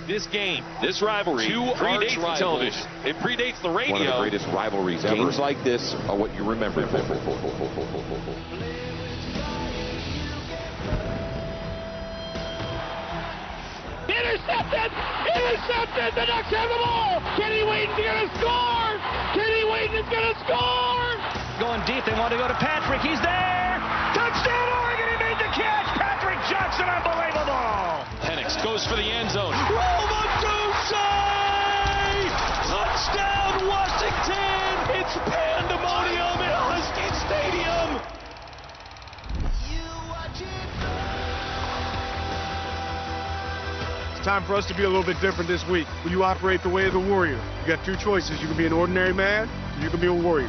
This game, this rivalry, predates the television. It predates the radio. One of the greatest rivalries ever. Games like this are what you remember. Intercepted! Intercepted! The Ducks have the ball! Kenny Wheaton's going to score! Kenny Wheaton is going to score! Going deep, they want to go to Patrick. He's there! Touchdown, Oregon! He made the catch! Patrick Johnson, unbelievable! Penix goes for the end zone. Romaduce! Touchdown, Washington! It's pandemonium in Husky Stadium! Time for us to be a little bit different this week. When you operate the way of the warrior, you got two choices. You can be an ordinary man, or you can be a warrior.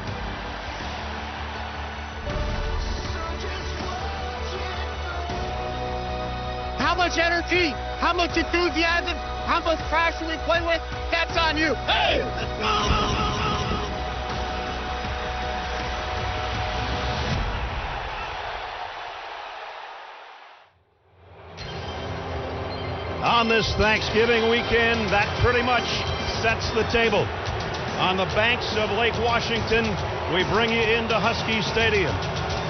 How much energy, how much enthusiasm, how much passion we play with, that's on you. Hey! On this Thanksgiving weekend, that pretty much sets the table. On the banks of Lake Washington, we bring you into Husky Stadium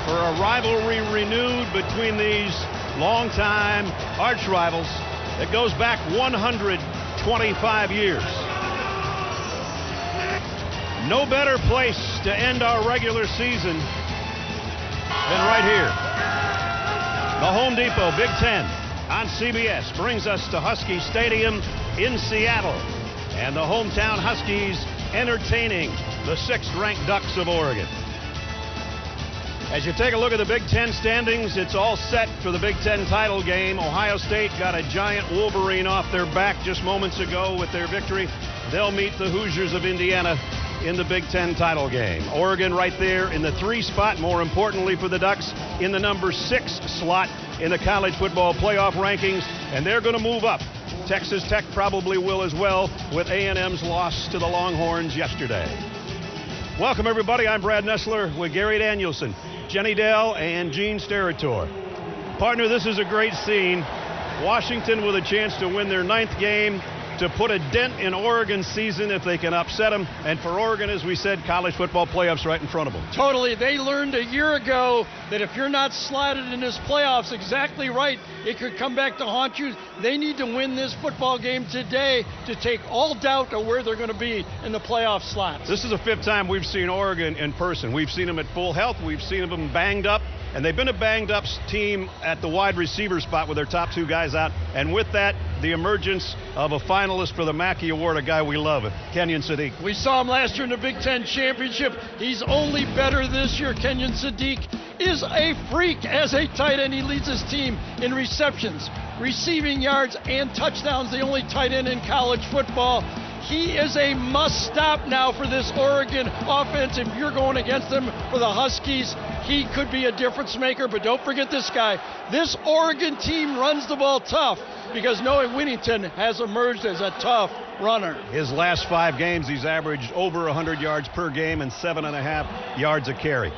for a rivalry renewed between these longtime arch rivals that goes back 125 years. No better place to end our regular season than right here. The Home Depot Big Ten on CBS brings us to Husky Stadium in Seattle, and the hometown Huskies entertaining the 6th-ranked Ducks of Oregon. As you take a look at the Big Ten standings, it's all set for the Big Ten title game. Ohio State got a giant Wolverine off their back just moments ago with their victory. They'll meet the Hoosiers of Indiana in the Big Ten title game. Oregon right there in the 3 spot, more importantly for the Ducks, in the number 6 slot in the college football playoff rankings, and they're going to move up. Texas Tech probably will as well, with A&M's loss to the Longhorns yesterday. Welcome, everybody. I'm Brad Nessler with Gary Danielson, Jenny Dell, and Gene Steratore. Partner, this is a great scene. Washington with a chance to win their 9th game, to put a dent in Oregon's season if they can upset them. And for Oregon, as we said, college football playoffs right in front of them. Totally. They learned a year ago that if you're not slotted in this playoffs exactly right, it could come back to haunt you. They need to win this football game today to take all doubt of where they're going to be in the playoff slots. This is the 5th time we've seen Oregon in person. We've seen them at full health. We've seen them banged up. And they've been a banged-up team at the wide receiver spot with their top 2 guys out. And with that, the emergence of a finalist for the Mackey Award, a guy we love, Kenyon Sadiq. We saw him last year in the Big Ten Championship. He's only better this year. Kenyon Sadiq is a freak as a tight end. He leads his team in receptions, receiving yards, and touchdowns, the only tight end in college football. He is a must-stop now for this Oregon offense. If you're going against them for the Huskies, he could be a difference maker, but don't forget this guy. This Oregon team runs the ball tough because Noah Whittington has emerged as a tough runner. His last 5 games, he's averaged over 100 yards per game and 7.5 yards a carry.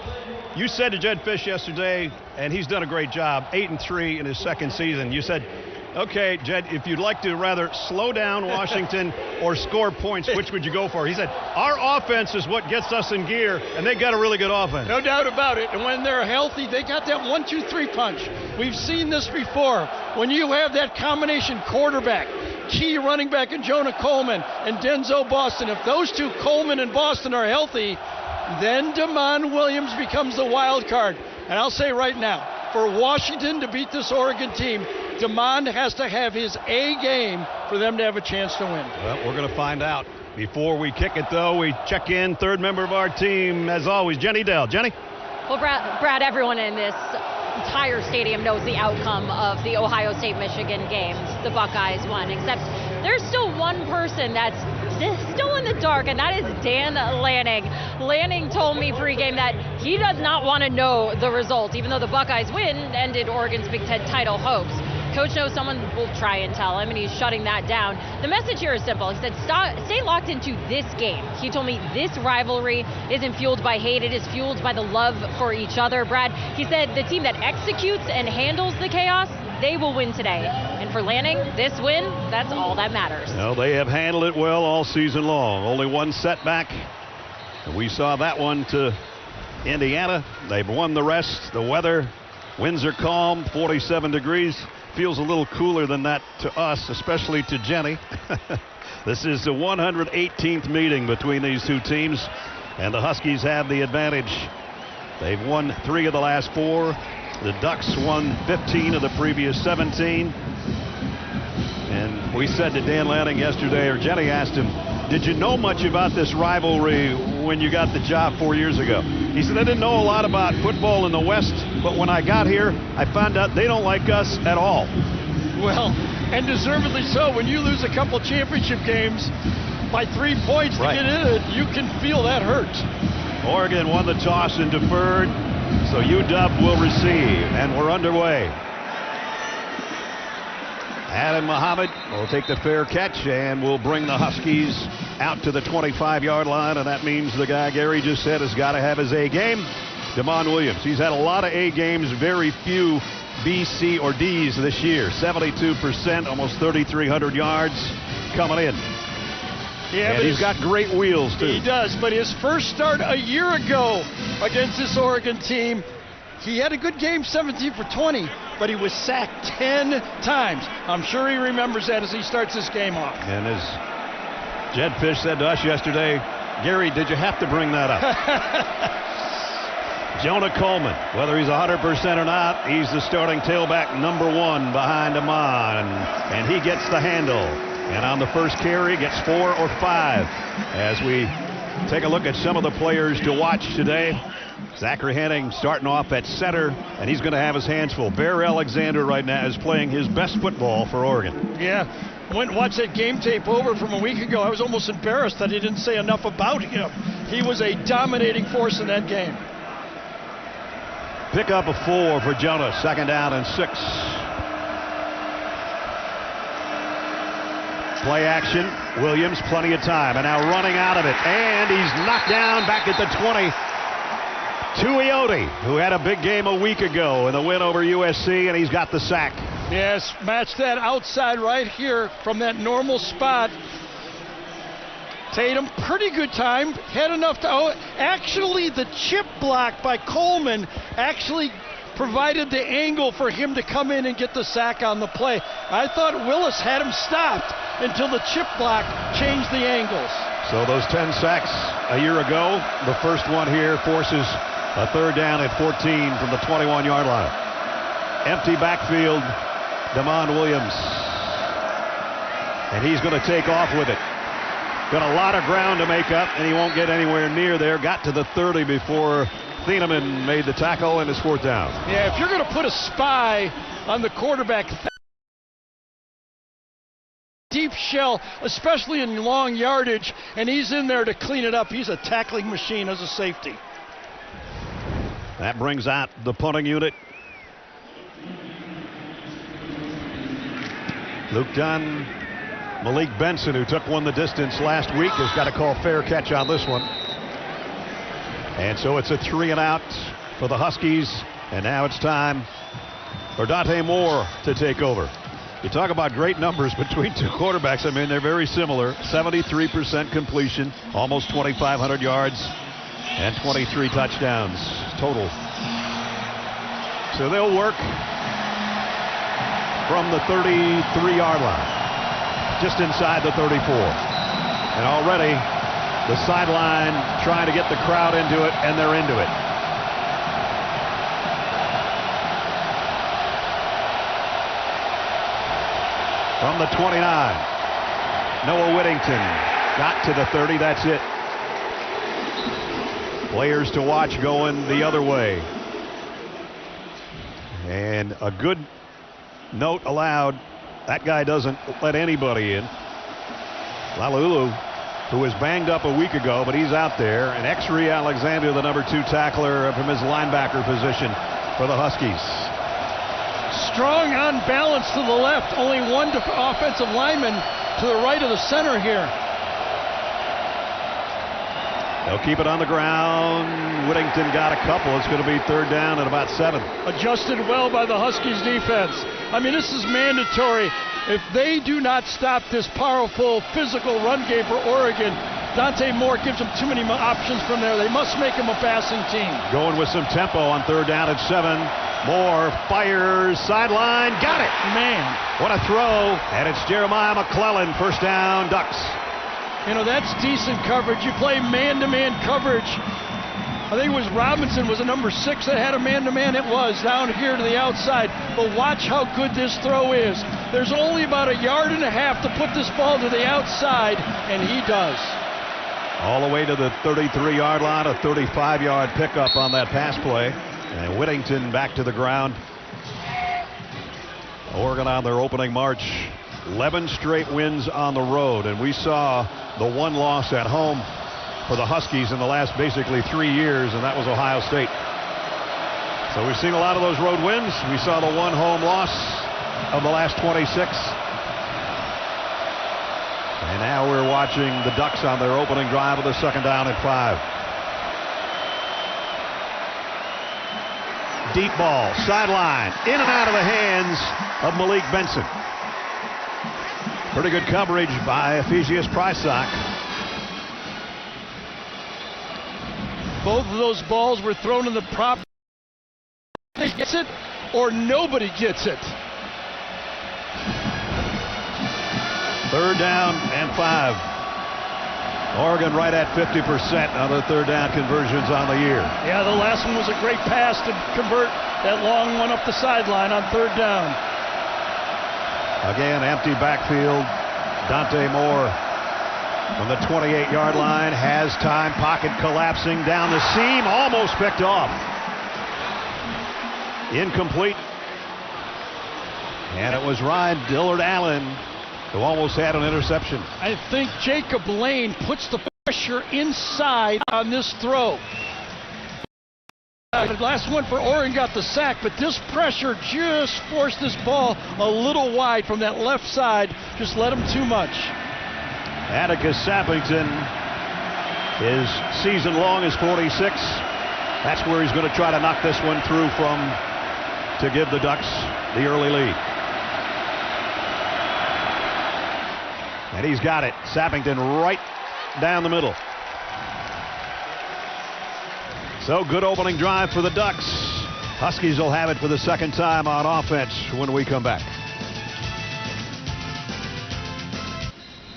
You said to Jed Fish yesterday, and he's done a great job, 8-3 in his 2nd season. You said, okay, Jed, if you'd like to rather slow down Washington or score points, which would you go for? He said, our offense is what gets us in gear, and they got a really good offense. No doubt about it. And when they're healthy, they got that 1-2-3 punch. We've seen this before. When you have that combination quarterback, key running back in Jonah Coleman and Denzel Boston, if those 2, Coleman and Boston, are healthy, then Damon Williams becomes the wild card. And I'll say right now, for Washington to beat this Oregon team, Damon has to have his A game for them to have a chance to win. Well, we're going to find out. Before we kick it, though, we check in 3rd member of our team, as always, Jenny Dell. Jenny? Well, Brad, everyone in this entire stadium knows the outcome of the Ohio State-Michigan games. The Buckeyes won, except there's still one person that's still in the dark, and that is Dan Lanning. Lanning told me pregame that he does not want to know the result, even though the Buckeyes win ended Oregon's Big Ten title hopes. Coach knows someone will try and tell him, and he's shutting that down. The message here is simple. He said, stay locked into this game. He told me this rivalry isn't fueled by hate. It is fueled by the love for each other. Brad, he said the team that executes and handles the chaos, they will win today. And And for Lanning, this win, that's all that matters. Well, they have handled it well all season long. Only one setback. We saw that one to Indiana. They've won the rest. The weather, winds are calm, 47 degrees. Feels a little cooler than that to us, especially to Jenny. This is the 118th meeting between these two teams, and the Huskies have the advantage. They've won 3 of the last 4. The Ducks won 15 of the previous 17. And we said to Dan Lanning yesterday, or Jenny asked him, did you know much about this rivalry when you got the job 4 years ago? He said, I didn't know a lot about football in the West, but when I got here, I found out they don't like us at all. Well, and deservedly so. When you lose a couple championship games by 3 points to get in it, you can feel that hurt. Oregon won the toss and deferred, so UW will receive, and we're underway. Adam Muhammad will take the fair catch and will bring the Huskies out to the 25-yard line, and that means the guy Gary just said has got to have his A game, Damon Williams. He's had a lot of A games, very few B, C, or D's this year. 72%, almost 3,300 yards coming in. Yeah, and he's got great wheels, too. He does, but his first start a year ago against this Oregon team, he had a good game, 17 for 20, but he was sacked 10 times. I'm sure he remembers that as he starts this game off. And as Jed Fish said to us yesterday, Gary, did you have to bring that up? Jonah Coleman, whether he's 100% or not, he's the starting tailback #1 behind Amon, and he gets the handle. And on the first carry, gets 4 or 5. As we take a look at some of the players to watch today, Zachary Henning starting off at center, and he's going to have his hands full. Bear Alexander right now is playing his best football for Oregon. Yeah, went and watched that game tape over from a week ago. I was almost embarrassed that he didn't say enough about him. He was a dominating force in that game. Pick up a 4 for Jonah, 2nd down and 6. Play action, Williams, plenty of time, and now running out of it, and he's knocked down back at the 20. Tuioti, who had a big game a week ago in the win over USC, and he's got the sack. Yes, match that outside right here from that normal spot. Tatum, pretty good time, had enough to, actually the chip block by Coleman actually provided the angle for him to come in and get the sack on the play. I thought Willis had him stopped until the chip block changed the angles. So those 10 sacks a year ago, the first one here forces a 3rd down and 14 from the 21-yard line. Empty backfield, Damon Williams. And he's going to take off with it. Got a lot of ground to make up, and he won't get anywhere near there. Got to the 30 before Thieneman made the tackle, and it's 4th down. Yeah, if you're going to put a spy on the quarterback, deep shell, especially in long yardage, and he's in there to clean it up. He's a tackling machine as a safety. That brings out the punting unit. Luke Dunn, Malik Benson, who took one the distance last week, has got to call fair catch on this one. And so it's a 3 and out for the Huskies, and now it's time for Dante Moore to take over. You talk about great numbers between two quarterbacks. I mean, they're very similar. 73% completion, almost 2,500 yards, and 23 touchdowns total. So they'll work from the 33-yard line, just inside the 34. And already the sideline trying to get the crowd into it, and they're into it. From the 29, Noah Whittington got to the 30. That's it. Players to watch going the other way. And a good note allowed. That guy doesn't let anybody in. Lalulu, who was banged up a week ago, but he's out there. And Exree Alexander, the number 2 tackler from his linebacker position for the Huskies. Strong on balance to the left. Only one offensive lineman to the right of the center here. They'll keep it on the ground. Whittington got a couple. It's going to be third down at about 7. Adjusted well by the Huskies defense. I mean, this is mandatory. If they do not stop this powerful physical run game for Oregon, Dante Moore gives them too many options from there. They must make them a passing team. Going with some tempo on third down at 7. Moore fires, sideline, got it. Man. What a throw. And it's Jeremiah McClellan, first down, Ducks. You know, that's decent coverage. You play man-to-man coverage. I think it was Robinson was a number 6 that had a man-to-man. It was down here to the outside. But watch how good this throw is. There's only about 1.5 yards to put this ball to the outside, and he does. All the way to the 33-yard line, a 35-yard pickup on that pass play. And Whittington back to the ground. Oregon on their opening march. 11 straight wins on the road, and we saw the one loss at home for the Huskies in the last basically 3 years, and that was Ohio State. So we've seen a lot of those road wins. We saw the one home loss of the last 26. And now we're watching the Ducks on their opening drive with a second down at 5. Deep ball, sideline, in and out of the hands of Malik Benson. Pretty good coverage by Ephesius Prysock. Both of those balls were thrown in the prop. He gets it or nobody gets it. Third down and 5. Oregon right at 50% on the third down conversions on the year. Yeah, the last one was a great pass to convert that long one up the sideline on third down. Again, empty backfield. Dante Moore from the 28-yard line has time. Pocket collapsing down the seam. Almost picked off. Incomplete. And it was Ryan Dillard Allen who almost had an interception. I think Jacob Lane puts the pressure inside on this throw. The last one for Oregon got the sack, but this pressure just forced this ball a little wide from that left side. Just let him too much. Atticus Sappington, his season long is 46. That's where he's going to try to knock this one through from to give the Ducks the early lead. And he's got it. Sappington right down the middle. So good opening drive for the Ducks. Huskies will have it for the second time on offense when we come back.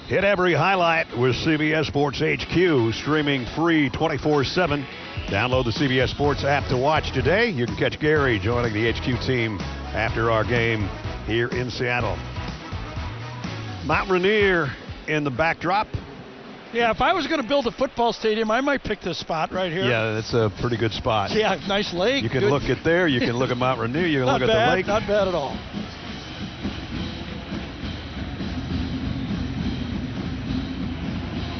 Hit every highlight with CBS Sports HQ, streaming free 24/7. Download the CBS Sports app to watch today. You can catch Gary joining the HQ team after our game here in Seattle. Mount Rainier in the backdrop. Yeah, if I was going to build a football stadium, I might pick this spot right here. Yeah, that's a pretty good spot. Yeah, nice lake. You can look at there. You can look at Mount Rainier. You can look at the lake. Not bad at all.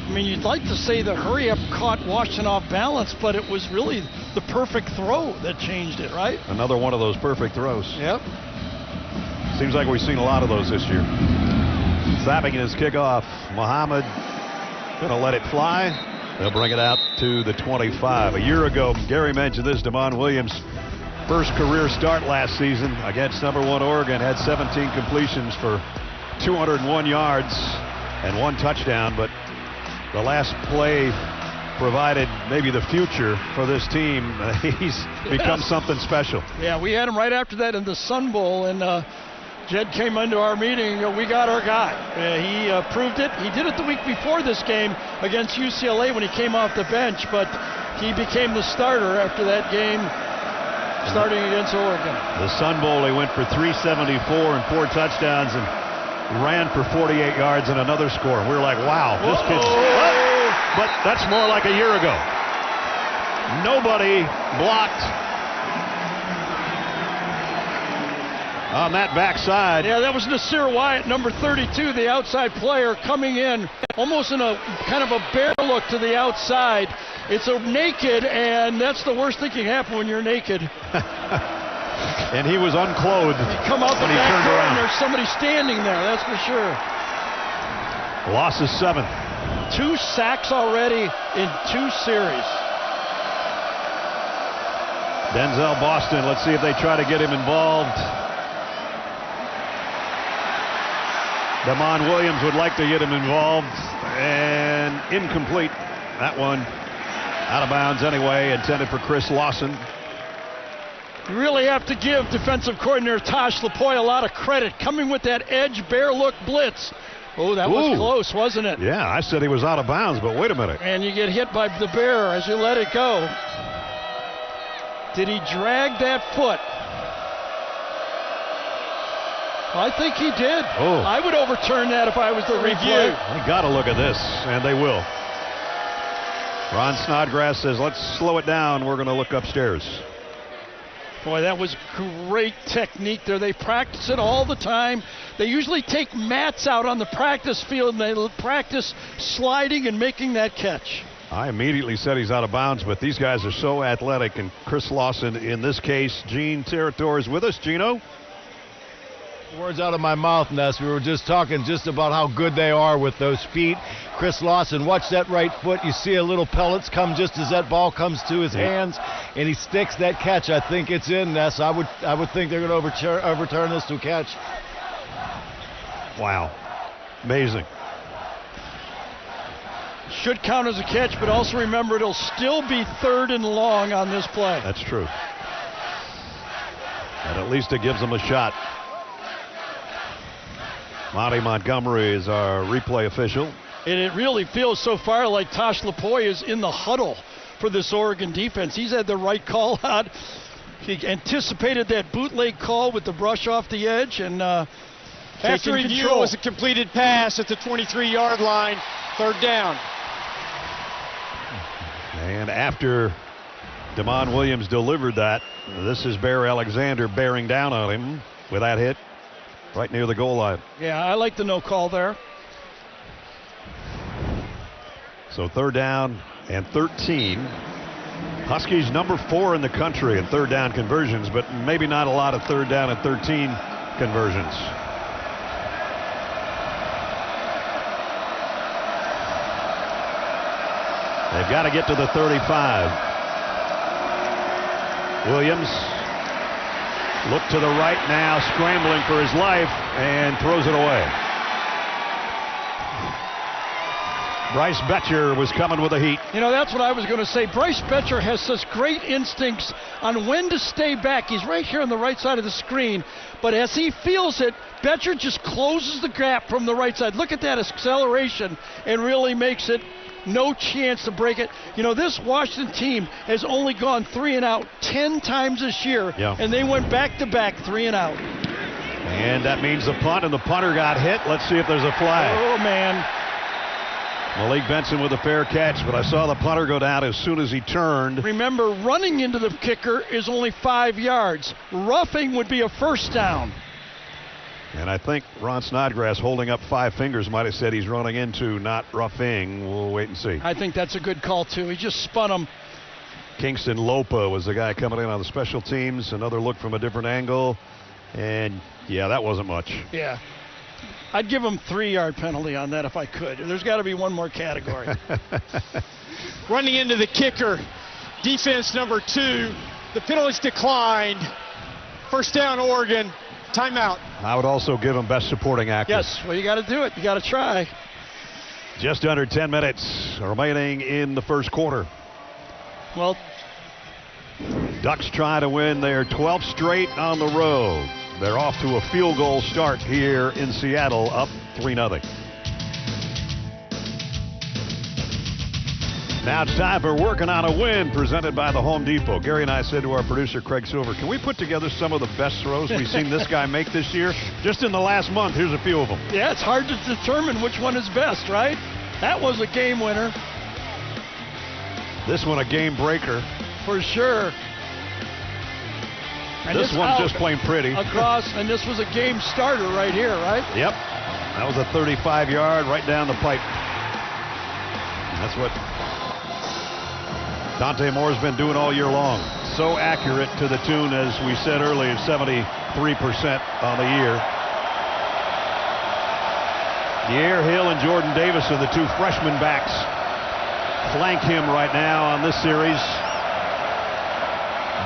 I mean, you'd like to say the hurry-up caught Washington off balance, but it was really the perfect throw that changed it, right? Another one of those perfect throws. Yep. Seems like we've seen a lot of those this year. Sapping his kickoff. Muhammad going to let it fly. They'll bring it out to the 25. A year ago, Gary mentioned this, Damon Williams' first career start last season against number 1 Oregon, had 17 completions for 201 yards and 1 touchdown, but the last play provided maybe the future for this team. He's become something special. Yeah, we had him right after that in the Sun Bowl, and Jed came into our meeting. We got our guy. He proved it. He did it the week before this game against UCLA when he came off the bench, but he became the starter after that game, starting against Oregon. The Sun Bowl, he went for 374 and 4 touchdowns and ran for 48 yards and another score. We were like, wow, this kid's... But that's more like a year ago. Nobody blocked on that backside. Yeah, that was Nasir Wyatt, number 32, the outside player, coming in almost in a kind of a bear look to the outside. It's a naked, and that's the worst thing can happen when you're naked. And he was unclothed. You come out the back door and there's somebody standing there, that's for sure. Loss is 7. 2 sacks already in 2 series. Denzel Boston, let's see if they try to get him involved. Damon Williams would like to get him involved, and incomplete. That one out of bounds anyway, intended for Chris Lawson. You really have to give defensive coordinator Tosh Lupoi a lot of credit, coming with that edge bear look blitz. Oh, that was close, wasn't it? Yeah, I said he was out of bounds, but wait a minute. And you get hit by the bear as you let it go. Did he drag that foot? I think he did. Oh. I would overturn that if I was the replay. They got to look at this, and they will. Ron Snodgrass says, let's slow it down. We're going to look upstairs. Boy, that was great technique there. They practice it all the time. They usually take mats out on the practice field, and they practice sliding and making that catch. I immediately said he's out of bounds, but these guys are so athletic, and Chris Lawson, in this case, Gene Territor is with us. Gino? Words out of my mouth, Ness. We were just talking just about how good they are with those feet. Chris Lawson, watch that right foot. You see a little pellets come just as that ball comes to his hands, and he sticks that catch. I think it's in, Ness. I would think they're going to overturn this to a catch. Wow. Amazing. Should count as a catch, but also remember it'll still be 3rd and long on this play. That's true. But at least it gives them a shot. Monty Montgomery is our replay official. And it really feels so far like Tosh Lupoi is in the huddle for this Oregon defense. He's had the right call out. He anticipated that bootleg call with the brush off the edge, and after review, it was a completed pass at the 23-yard line, 3rd down. And after Damon Williams delivered that, this is Bear Alexander bearing down on him with that hit right near the goal line. Yeah, I like the no call there. So 3rd down and 13. Huskies number 4 in the country in 3rd down conversions, but maybe not a lot of 3rd down and 13 conversions. They've got to get to the 35. Williams look to the right now, scrambling for his life, and throws it away. Bryce Betcher was coming with the heat. You know, that's what I was going to say. Bryce Betcher has such great instincts on when to stay back. He's right here on the right side of the screen, but as he feels it, Betcher just closes the gap from the right side. Look at that acceleration and really makes it no chance to break it. You know, this Washington team has only gone 3 and out 10 times this year, and they went back-to-back 3 and out. And that means the punt, and the punter got hit. Let's see if there's a flag. Oh, man. Malik Benson with a fair catch, but I saw the punter go down as soon as he turned. Remember, running into the kicker is only 5 yards. Roughing would be a 1st down. And I think Ron Snodgrass, holding up 5 fingers, might have said he's running into, not roughing. We'll wait and see. I think that's a good call, too. He just spun him. Kingston Lopa was the guy coming in on the special teams. Another look from a different angle. And, yeah, that wasn't much. Yeah. I'd give him 3-yard penalty on that if I could. There's got to be one more category. Running into the kicker, defense number 2. The penalties declined. 1st down, Oregon. Timeout. I would also give him best supporting actor. Yes, well, you got to do it. You got to try. Just under 10 minutes remaining in the 1st quarter. Well, Ducks try to win their 12th straight on the road. They're off to a field goal start here in Seattle, up 3-0. Now it's time for Working on a Win, presented by the Home Depot. Gary and I said to our producer, Craig Silver, can we put together some of the best throws we've seen this guy make this year? Just in the last month, here's a few of them. Yeah, it's hard to determine which one is best, right? That was a game winner. This one a game breaker. For sure. And this one just plain pretty. Across, and this was a game starter right here, right? Yep. That was a 35-yard right down the pipe. That's what Dante Moore's been doing all year long. So accurate to the tune, as we said earlier, 73% on the year. Pierre Hill and Jordan Davison, the two freshman backs, flank him right now on this series.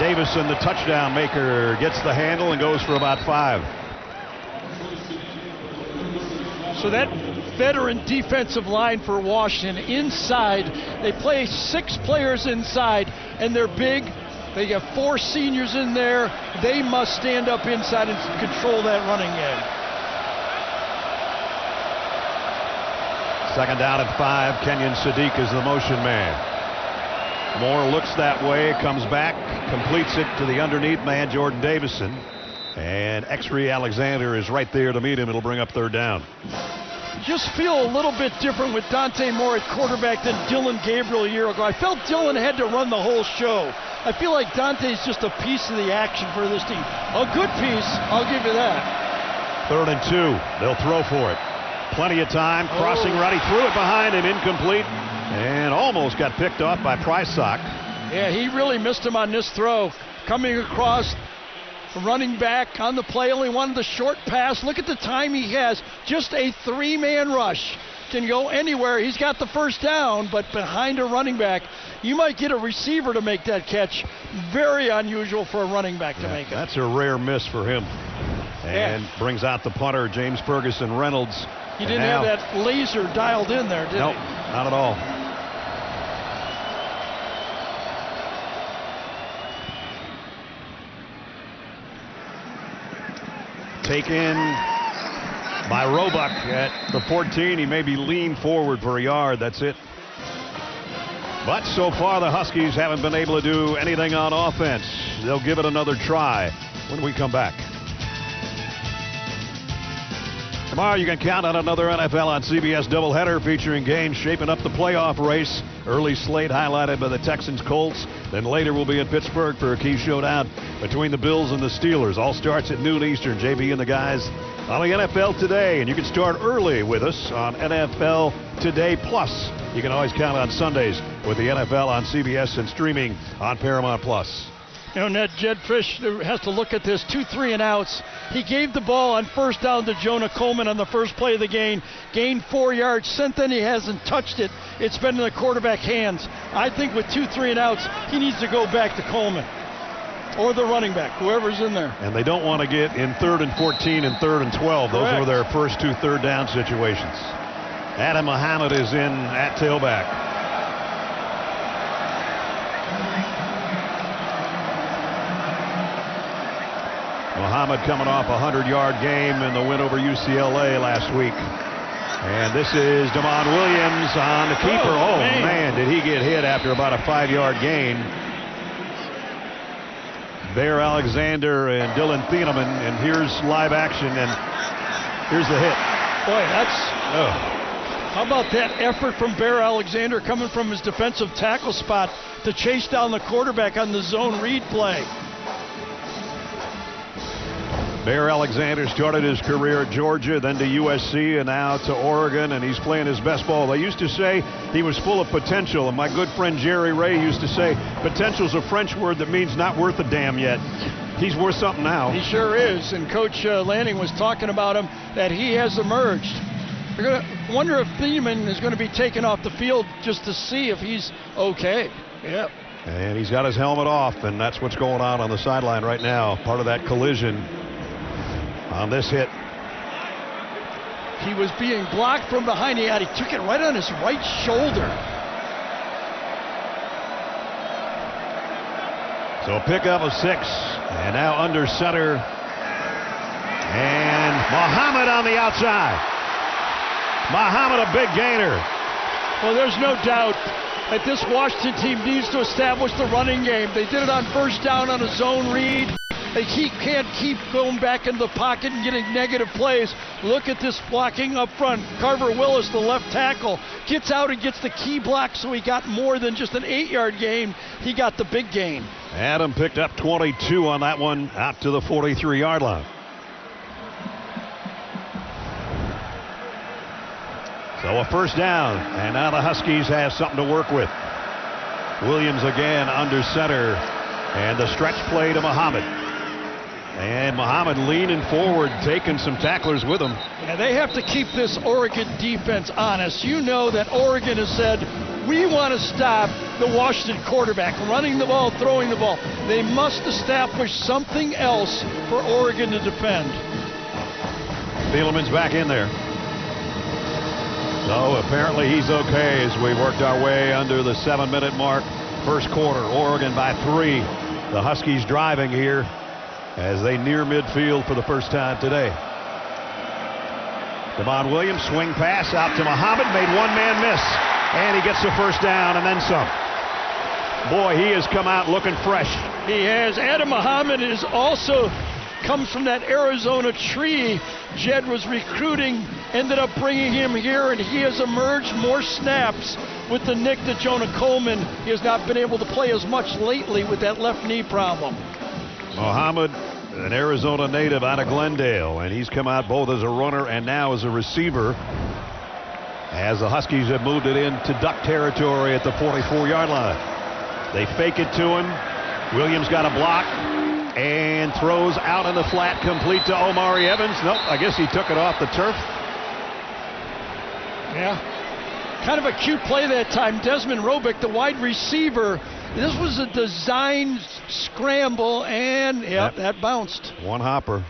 Davison, the touchdown maker, gets the handle and goes for about 5. So that veteran defensive line for Washington inside, they play 6 players inside, and they're big. They got 4 seniors in there. They must stand up inside and control that running game. 2nd down and 5. Kenyon Sadiq is the motion man. Moore looks that way, comes back, completes it to the underneath man, Jordan Davison. And Exree Alexander is right there to meet him. It'll bring up 3rd down. Just feel a little bit different with Dante Moore at quarterback than Dylan Gabriel a year ago. I felt Dylan had to run the whole show. I feel like Dante's just a piece of the action for this team. A good piece, I'll give you that. 3rd and 2. They'll throw for it. Plenty of time. Crossing right. He threw it behind him. Incomplete. And almost got picked off by Prysock. Yeah, he really missed him on this throw. Coming across, running back on the play, only wanted the short pass. Look at the time he has. Just a 3-man rush. Can go anywhere. He's got the 1st down, but behind a running back, you might get a receiver to make that catch. Very unusual for a running back to make it. That's a rare miss for him. And brings out the punter, James Ferguson Reynolds. He didn't have that laser dialed in there, did he? Nope, not at all. Taken by Roebuck at the 14. He maybe leaned forward for a yard. That's it. But so far the Huskies haven't been able to do anything on offense. They'll give it another try when we come back. Tomorrow you can count on another NFL on CBS doubleheader featuring games shaping up the playoff race. Early slate highlighted by the Texans Colts. Then later we'll be in Pittsburgh for a key showdown between the Bills and the Steelers. All starts at noon Eastern. JB and the guys on the NFL Today. And you can start early with us on NFL Today Plus. You can always count on Sundays with the NFL on CBS and streaming on Paramount Plus. You know, Ned, Jed Fish has to look at this 2 3-and-outs. He gave the ball on 1st down to Jonah Coleman on the first play of the game. Gained 4 yards. Since then, he hasn't touched it. It's been in the quarterback hands. I think with 2 3-and-outs, he needs to go back to Coleman or the running back, whoever's in there. And they don't want to get in 3rd and 14 and 3rd and 12. Those were their first 2 third down situations. Adam Muhammad is in at tailback. Muhammad coming off a 100-yard game in the win over UCLA last week. And this is Damon Williams on the keeper. Oh, man, did he get hit after about a 5-yard gain. Bear Alexander and Dylan Thieneman, and here's live action, and here's the hit. Boy, that's... How about that effort from Bear Alexander coming from his defensive tackle spot to chase down the quarterback on the zone read play. Bear Alexander started his career at Georgia, then to USC, and now to Oregon, and he's playing his best ball. They used to say he was full of potential, and my good friend Jerry Ray used to say potential's a French word that means not worth a damn yet. He's worth something now. He sure is, and Coach Lanning was talking about him, that he has emerged. You're going to wonder if Thieneman is going to be taken off the field just to see if he's okay. Yep. And he's got his helmet off, and that's what's going on the sideline right now. Part of that collision on this hit. He was being blocked from behind. He took it right on his right shoulder. So a pickup of 6, and now under center. And Muhammad on the outside. Muhammad, a big gainer. Well, there's no doubt that this Washington team needs to establish the running game. They did it on 1st down on a zone read. They can't keep going back into the pocket and getting negative plays. Look at this blocking up front. Carver Willis, the left tackle, gets out and gets the key block, so he got more than just an 8-yard gain. He got the big gain. Adam picked up 22 on that one out to the 43-yard line. So a 1st down, and now the Huskies have something to work with. Williams again under center, and the stretch play to Muhammad. And Muhammad leaning forward, taking some tacklers with him. Yeah, they have to keep this Oregon defense honest. You know that Oregon has said, we want to stop the Washington quarterback, running the ball, throwing the ball. They must establish something else for Oregon to defend. Thieleman's back in there. So apparently he's okay as we worked our way under the 7-minute mark. First quarter, Oregon by 3. The Huskies driving here as they near midfield for the first time today. Devon Williams, swing pass out to Muhammad, made one man miss, and he gets the first down and then some. Boy, he has come out looking fresh. He has. Adam Muhammad is also comes from that Arizona tree Jed was recruiting, ended up bringing him here, and he has emerged more snaps with the nick to Jonah Coleman. He has not been able to play as much lately with that left knee problem. Muhammad, an Arizona native out of Glendale, and he's come out both as a runner and now as a receiver as the Huskies have moved it into Duck territory at the 44-yard line. They fake it to him. Williams got a block and throws out in the flat, complete to Omari Evans. Nope, I guess he took it off the turf. Yeah, kind of a cute play that time. Desmond Robick, the wide receiver, this was a design scramble, and that bounced. One hopper.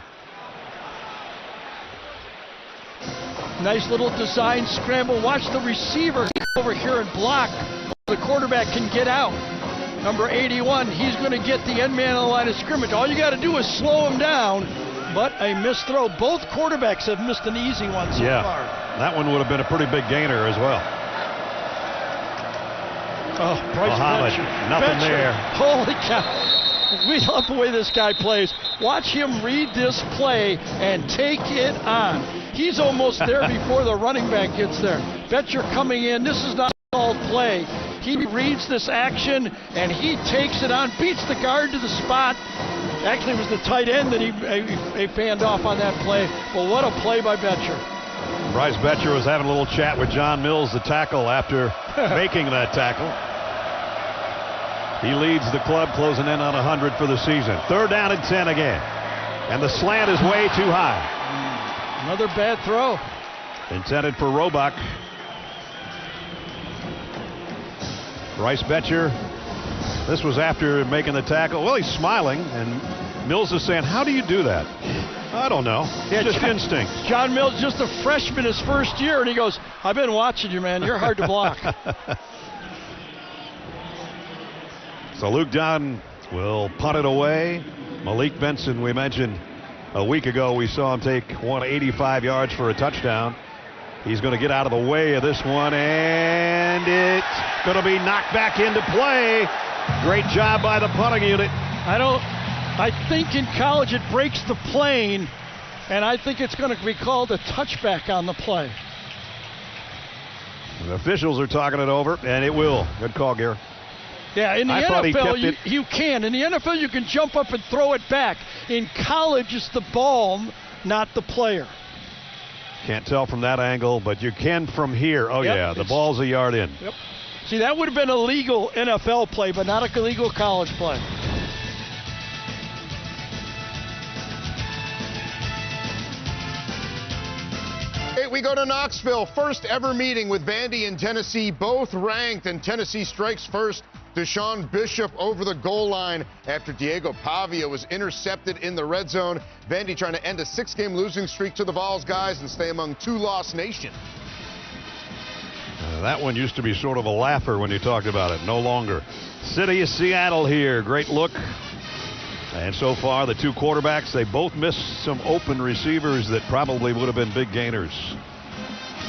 Nice little design scramble. Watch the receiver over here and block. The quarterback can get out. Number 81, he's going to get the end man on the line of scrimmage. All you got to do is slow him down, but a missed throw. Both quarterbacks have missed an easy one so far. That one would have been a pretty big gainer as well. Oh, Bryce Betcher. Nothing there. Holy cow. We love the way this guy plays. Watch him read this play and take it on. He's almost there before the running back gets there. Betcher coming in. This is not a called play. He reads this action and he takes it on, beats the guard to the spot. Actually, it was the tight end that he fanned off on that play. But what a play by Betcher. Bryce Betcher was having a little chat with John Mills, the tackle, after making that tackle. He leads the club, closing in on 100 for the season. 3rd down and 10 again. And the slant is way too high. Another bad throw. Intended for Roebuck. Bryce Betcher, this was after making the tackle. Well, he's smiling, and Mills is saying, how do you do that? I don't know. Just instinct. John Mills, just a freshman his first year, and he goes, I've been watching you, man. You're hard to block. So Luke Dunn will punt it away. Malik Benson, we mentioned a week ago, we saw him take 185 yards for a touchdown. He's going to get out of the way of this one, and it's going to be knocked back into play. Great job by the punting unit. I think in college it breaks the plane, and I think it's going to be called a touchback on the play. The officials are talking it over, and it will. Good call, Gary. Yeah, in the NFL, you can. In the NFL, you can jump up and throw it back. In college, it's the ball, not the player. Can't tell from that angle, but you can from here. Oh, yeah, the ball's a yard in. Yep. See, that would have been a legal NFL play, but not a legal college play. We go to Knoxville. First ever meeting with Vandy and Tennessee, both ranked, and Tennessee strikes first. Deshaun Bishop over the goal line after Diego Pavia was intercepted in the red zone. Vandy trying to end a 6-game losing streak to the Vols guys and stay among 2-loss nation. That one used to be sort of a laugher when you talked about it. No longer. City of Seattle here. Great look. And so far, the two quarterbacks, they both missed some open receivers that probably would have been big gainers.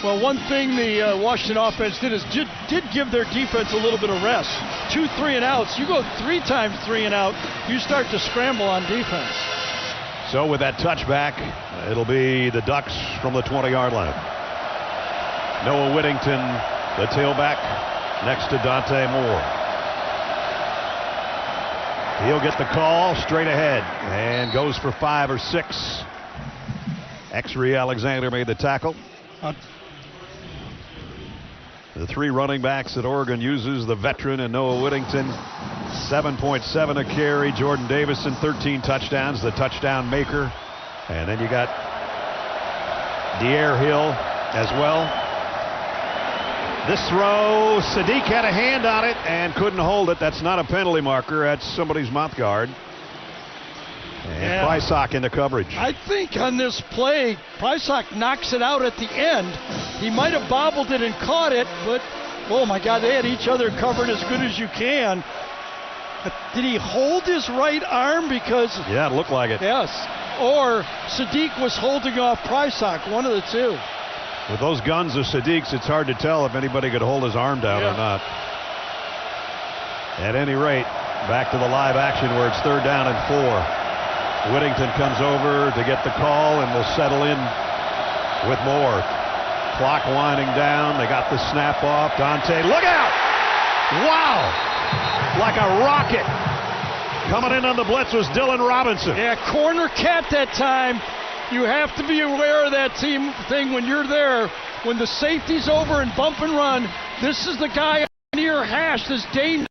Well, one thing the Washington offense did is did give their defense a little bit of rest. 2 3-and-outs. You go 3 times 3-and-out, you start to scramble on defense. So with that touchback, it'll be the Ducks from the 20-yard line. Noah Whittington, the tailback, next to Dante Moore. He'll get the call straight ahead and goes for 5 or 6. Exree Alexander made the tackle. The 3 running backs that Oregon uses, the veteran and Noah Whittington, 7.7 a carry. Jordan Davison, 13 touchdowns, the touchdown maker. And then you got De'Aaron Hill as well. This throw, Sadiq had a hand on it and couldn't hold it. That's not a penalty marker. That's somebody's mouth guard. And Prysock in the coverage. I think on this play, Prysock knocks it out at the end. He might have bobbled it and caught it, but oh my God, they had each other covered as good as you can. Did he hold his right arm? Because yeah, it looked like it. Yes. Or Sadiq was holding off Prysock, one of the two. With those guns of Sadiq's, it's hard to tell if anybody could hold his arm down or not. At any rate, back to the live action where it's 3rd down and 4. Whittington comes over to get the call and will settle in with more. Clock winding down. They got the snap off. Dante, look out! Wow! Like a rocket. Coming in on the blitz was Dylan Robinson. Yeah, corner cat that time. You have to be aware of that team thing when you're there. When the safety's over and bump and run, this is the guy near hash, this dangerous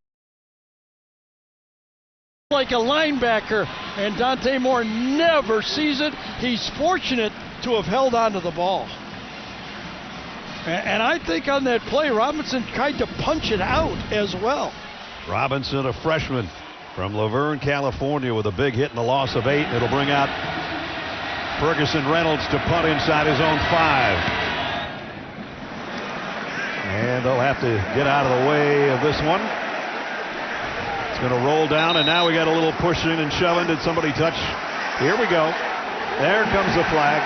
like a linebacker, and Dante Moore never sees it. He's fortunate to have held on to the ball. And I think on that play, Robinson tried to punch it out as well. Robinson, a freshman from Laverne, California, with a big hit and a loss of 8. It'll bring out Ferguson Reynolds to punt inside his own 5. And they'll have to get out of the way of this one. It's going to roll down, and now we got a little pushing and shoving. Did somebody touch? Here we go. There comes the flag.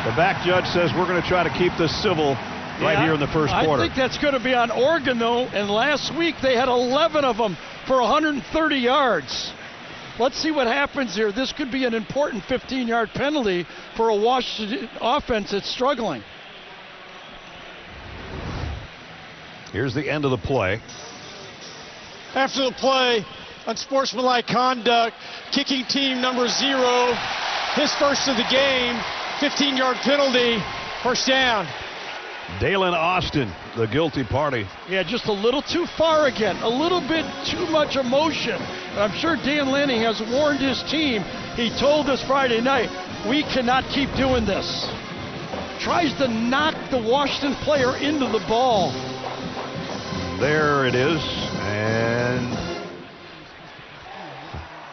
The back judge says we're going to try to keep this civil right here in the first quarter. I think that's going to be on Oregon, though, and last week they had 11 of them for 130 yards. Let's see what happens here. This could be an important 15-yard penalty for a Washington offense that's struggling. Here's the end of the play. After the play, unsportsmanlike conduct, kicking team number 0, his first of the game, 15-yard penalty, first down. Dalen Austin, the guilty party. Yeah, just a little too far again, a little bit too much emotion. I'm sure Dan Lanning has warned his team. He told us Friday night, we cannot keep doing this. Tries to knock the Washington player into the ball. There it is. And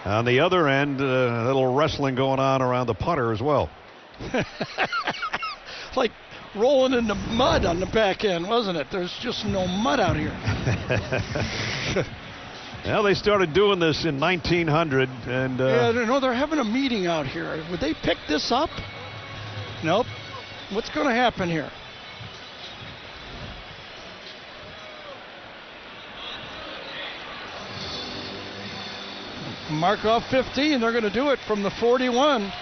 on the other end, a little wrestling going on around the punter as well. Like rolling in the mud on the back end, wasn't it? There's just no mud out here. Well, they started doing this in 1900, and yeah, no, they're having a meeting out here. Would they pick this up? Nope. What's going to happen here? Mark off 15. They're going to do it from the 41.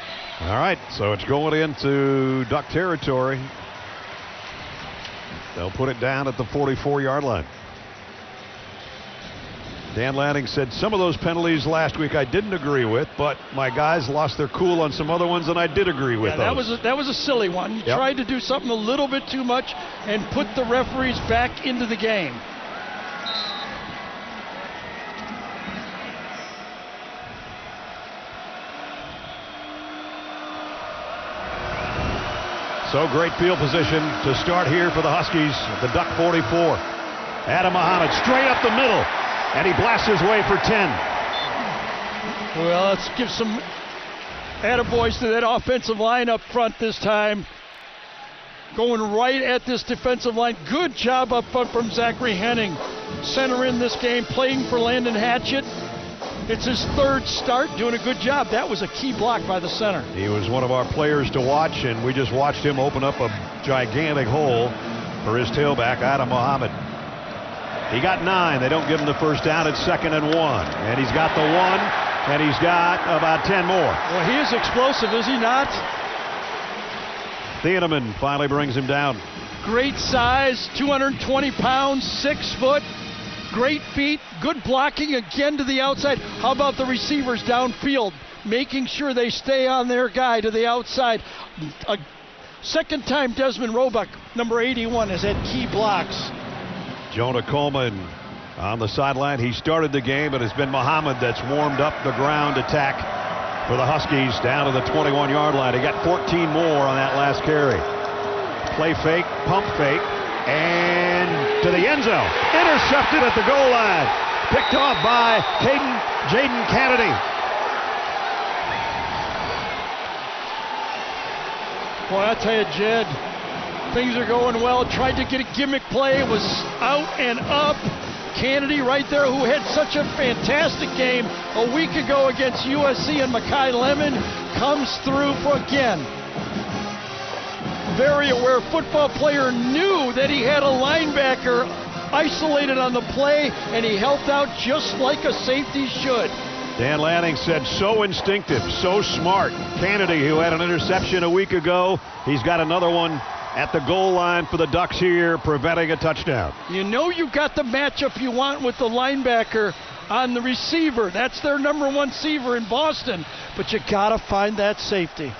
All right, so it's going into Duck territory. They'll put it down at the 44-yard line. Dan Lanning said some of those penalties last week I didn't agree with, but my guys lost their cool on some other ones, and I did agree with those. That was a silly one. He tried to do something a little bit too much and put the referees back into the game. So great field position to start here for the Huskies at the Duck 44. Adam Muhammad straight up the middle, and he blasts his way for 10. Well, let's give some attaboys to that offensive line up front this time. Going right at this defensive line. Good job up front from Zachary Henning. Center in this game, playing for Landon Hatchett. It's his 3rd start, doing a good job. That was a key block by the center. He was one of our players to watch, and we just watched him open up a gigantic hole for his tailback, Adam Muhammad. He got 9. They don't give him the first down. It's 2nd and 1. And he's got the 1, and he's got about 10 more. Well, he is explosive, is he not? Thieneman finally brings him down. Great size, 220 pounds, 6 foot. Great feet, good blocking again to the outside. How about the receivers downfield, making sure they stay on their guy to the outside. A second time Desmond Roebuck, number 81, has had key blocks. Jonah Coleman on the sideline. He started the game, but it's been Muhammad that's warmed up the ground attack for the Huskies down to the 21-yard line. He got 14 more on that last carry. Play fake, pump fake, and to the end zone. Intercepted at the goal line. Picked off by Jaden Kennedy. Boy, I tell you, Jed, things are going well. Tried to get a gimmick play. It was out and up. Kennedy right there, who had such a fantastic game a week ago against USC, and Makai Lemon comes through for again. Very aware football player, knew that he had a linebacker isolated on the play, and he helped out just like a safety should. Dan Lanning said so instinctive, so smart. Kennedy, who had an interception a week ago, he's got another one at the goal line for the Ducks here, preventing a touchdown. You know you got the matchup you want with the linebacker on the receiver. That's their number one receiver in Boston, but you got to find that safety.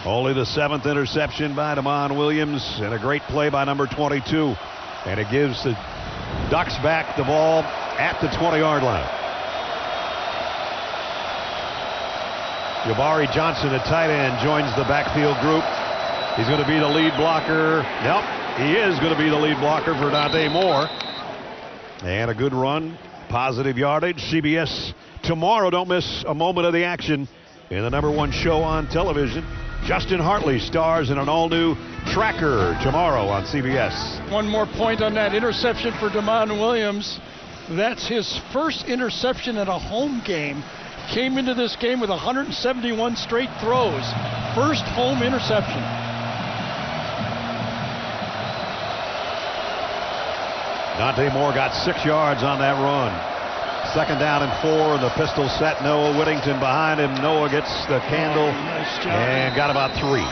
Only the 7th interception by Damon Williams, and a great play by number 22. And it gives the Ducks back the ball at the 20-yard line. Jabari Johnson, a tight end, joins the backfield group. He's going to be the lead blocker. Nope, he is going to be the lead blocker for Dante Moore. And a good run, positive yardage. CBS tomorrow, don't miss a moment of the action in the #1 show on television. Justin Hartley stars in an all-new Tracker tomorrow on CBS. One more point on that interception for Damon Williams. That's his first interception in a home game. Came into this game with 171 straight throws. First home interception. Dante Moore got 6 yards on that run. 2nd down and 4. The pistol set. Noah Whittington behind him. Noah gets the candle and got about 3.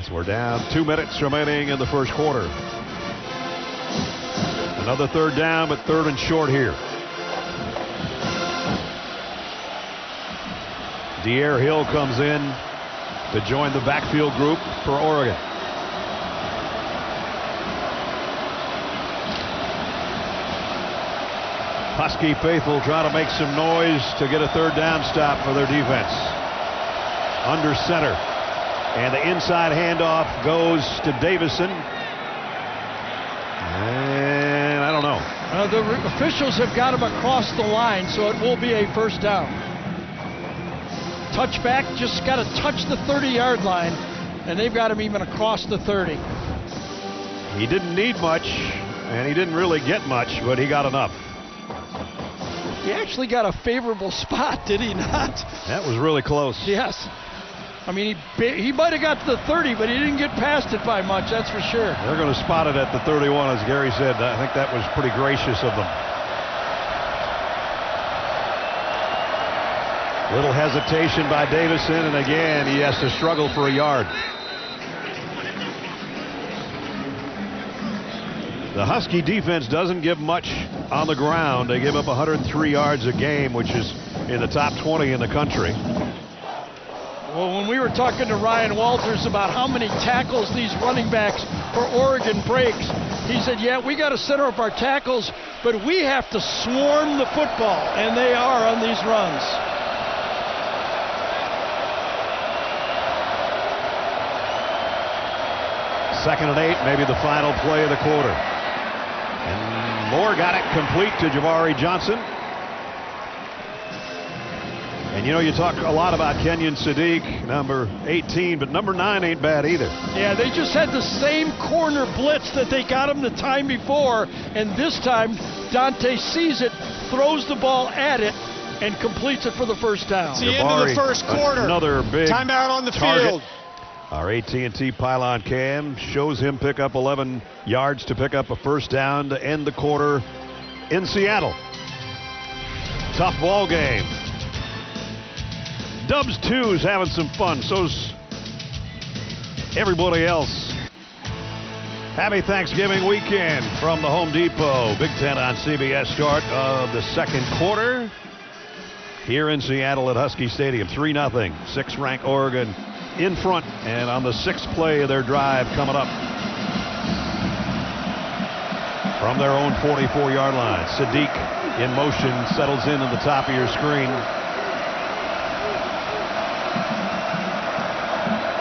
So we're down 2 minutes remaining in the first quarter. Another 3rd down, but 3rd and short here. De'Air Hill comes in to join the backfield group for Oregon. Husky faithful trying to make some noise to get a 3rd down stop for their defense. Under center. And the inside handoff goes to Davison. And I don't know. The officials have got him across the line, so it will be a 1st down. Touchback, just got to touch the 30-yard line, and they've got him even across the 30. He didn't need much, and he didn't really get much, but he got enough. He actually got a favorable spot, did he not? That was really close. Yes. I mean, he might have got to the 30, but he didn't get past it by much, that's for sure. They're going to spot it at the 31, as Gary said. I think that was pretty gracious of them. Little hesitation by Davison, and again, he has to struggle for a yard. The Husky defense doesn't give much on the ground. They give up 103 yards a game, which is in the top 20 in the country. Well, when we were talking to Ryan Walters about how many tackles these running backs for Oregon breaks, he said, yeah, we got to center up our tackles, but we have to swarm the football, and they are on these runs. Second and 8, maybe the final play of the quarter. And Moore got it complete to Jabari Johnson. And you know, you talk a lot about Kenyon Sadiq, number 18, but number 9 ain't bad either. Yeah, they just had the same corner blitz that they got him the time before, and this time Dante sees it, throws the ball at it, and completes it for the 1st down. It's the end of the first quarter. Another big timeout on the target. field. Our AT&T pylon cam shows him pick up 11 yards to pick up a 1st down to end the quarter in Seattle. Tough ball game. Dubs 2's having some fun. So's everybody else. Happy Thanksgiving weekend from the Home Depot. Big Ten on CBS, start of the 2nd quarter here in Seattle at Husky Stadium. 3-0. 6th-ranked Oregon in front, and on the 6th play of their drive coming up. from their own 44-yard line. Sadiq in motion, settles in at the top of your screen.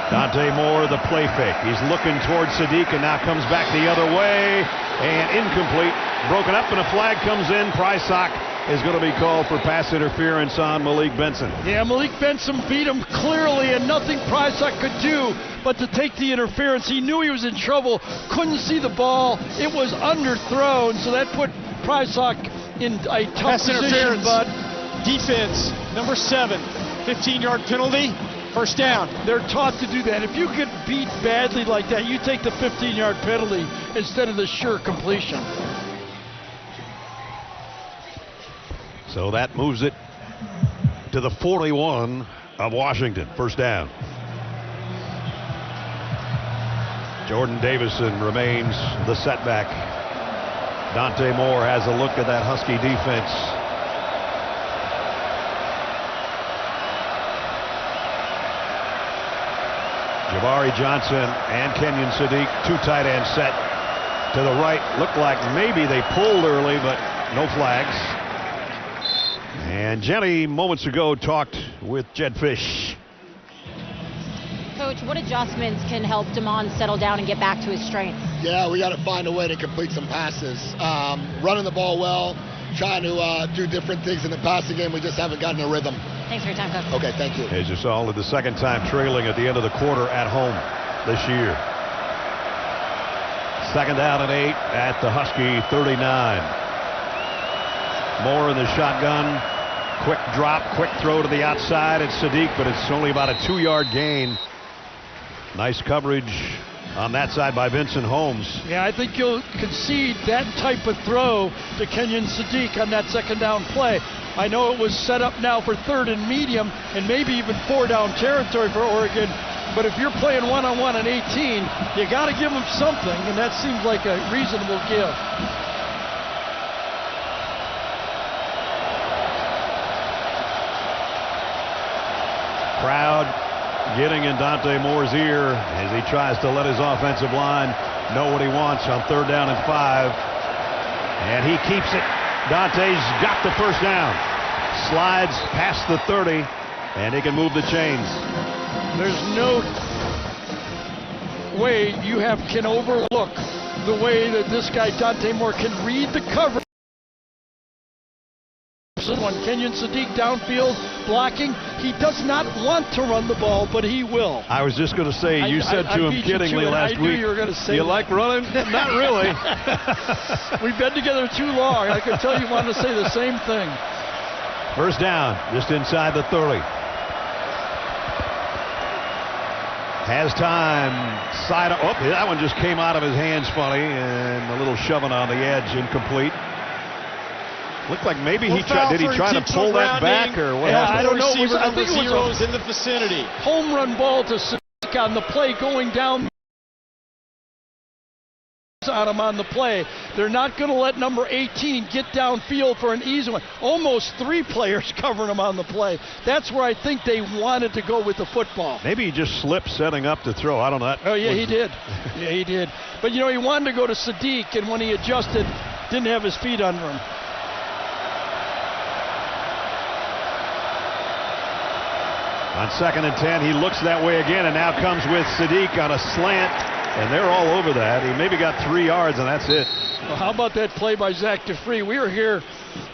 Dante Moore, the play fake. He's looking towards Sadiq and now comes back the other way. And incomplete. Broken up and a flag comes in. Prysock is going to be called for pass interference on Malik Benson. Yeah, Malik Benson beat him clearly, and nothing Prysock could do but to take the interference. He knew he was in trouble, couldn't see the ball. It was underthrown, so that put Prysock in a tough position. But defense, number 7, 15-yard penalty. First down. They're taught to do that. If you get beat badly like that, you take the 15-yard penalty instead of the sure completion. So that moves it to the 41 of Washington. First down. Jordan Davison remains the setback. Dante Moore has a look at that Husky defense. Jabari Johnson and Kenyon Sadiq, 2 tight ends set to the right. Looked like maybe they pulled early, but no flags. And Jenny moments ago talked with Jed Fish. Coach, what adjustments can help Damon settle down and get back to his strengths? Yeah, we got to find a way to complete some passes. Running the ball well, trying to do different things in the passing game. We just haven't gotten a rhythm. Thanks for your time, Coach. Okay, thank you. As you saw, only the second time trailing at the end of the quarter at home this year. Second down and 8 at the Husky 39. Moore in the shotgun. Quick drop, quick throw to the outside. It's Sadiq, but it's only about a 2-yard gain. Nice coverage on that side by Vincent Holmes. Yeah, I think you'll concede that type of throw to Kenyon Sadiq on that second down play. I know it was set up now for 3rd and medium and maybe even 4-down territory for Oregon, but if you're playing one-on-one at 18, you got to give them something, and that seems like a reasonable give. Crowd getting in Dante Moore's ear as he tries to let his offensive line know what he wants on 3rd down and 5. And he keeps it. Dante's got the first down. Slides past the 30, and he can move the chains. There's no way you can overlook the way that this guy Dante Moore can read the cover. When Kenyon Sadiq downfield blocking, he does not want to run the ball, but he will. I was just going to say, you said to him kiddingly last week, you were going to say you like running? Not really. We've been together too long. I could tell you wanted to say the same thing. First down, just inside the 30. Has time. Side. Oh, that one just came out of his hands funny, and a little shoving on the edge, incomplete. Looked like maybe did he try to pull that back or what? Yeah, I don't know. I think it was in the vicinity. Home run ball to Sadiq on the play going down on him on the play. They're not going to let number 18 get downfield for an easy one. Almost 3 players covering him on the play. That's where I think they wanted to go with the football. Maybe he just slipped setting up to throw. I don't know. Oh, yeah, he did. Yeah, he did. But, you know, he wanted to go to Sadiq, and when he adjusted, didn't have his feet under him. On 2nd and 10, he looks that way again, and now comes with Sadiq on a slant, and they're all over that. He maybe got 3 yards, and that's it. Well, how about that play by Zach DeFree? We were here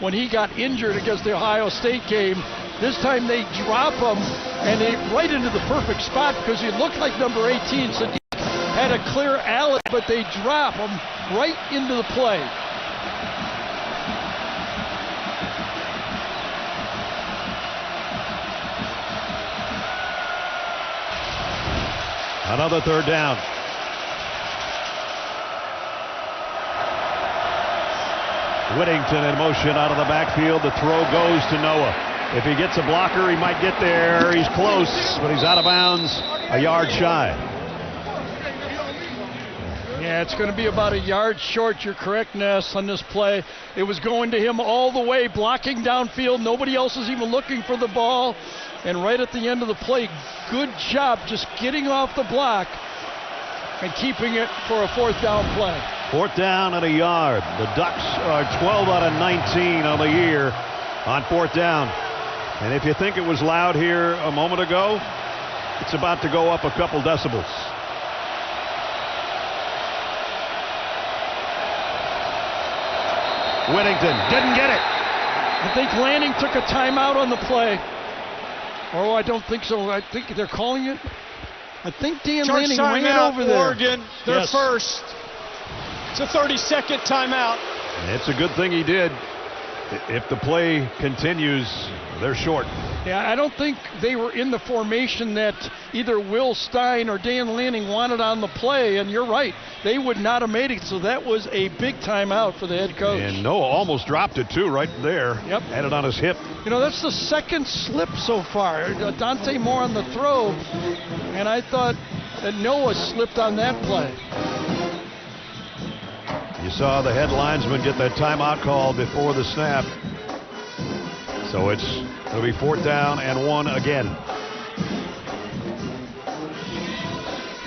when he got injured against the Ohio State game. This time they drop him, and they right into the perfect spot because he looked like number 18. Sadiq had a clear alley, but they drop him right into the play. Another 3rd down. Whittington in motion out of the backfield. The throw goes to Noah. If he gets a blocker, he might get there. He's close, but he's out of bounds, a yard shy. Yeah, it's going to be about a yard short. You're correct, Ness, on this play. It was going to him all the way, blocking downfield. Nobody else is even looking for the ball. And right at the end of the play, good job just getting off the block and keeping it for a 4th down play. 4th down and a yard. The Ducks are 12 out of 19 on the year on 4th down. And if you think it was loud here a moment ago, it's about to go up a couple decibels. Whittington didn't get it. I think Lanning took a timeout on the play. Oh, I don't think so. I think they're calling it. I think Dan Lanning ran over there. Oregon, they're first. It's a 30-second timeout. And it's a good thing he did. If the play continues, they're short. Yeah, I don't think they were in the formation that either Will Stein or Dan Lanning wanted on the play, and you're right. They would not have made it, so that was a big timeout for the head coach. And Noah almost dropped it, too, right there. Yep. Had it on his hip. You know, that's the second slip so far. Dante Moore on the throw, and I thought that Noah slipped on that play. You saw the head linesman get that timeout call before the snap. So it'll be 4th down and 1 again.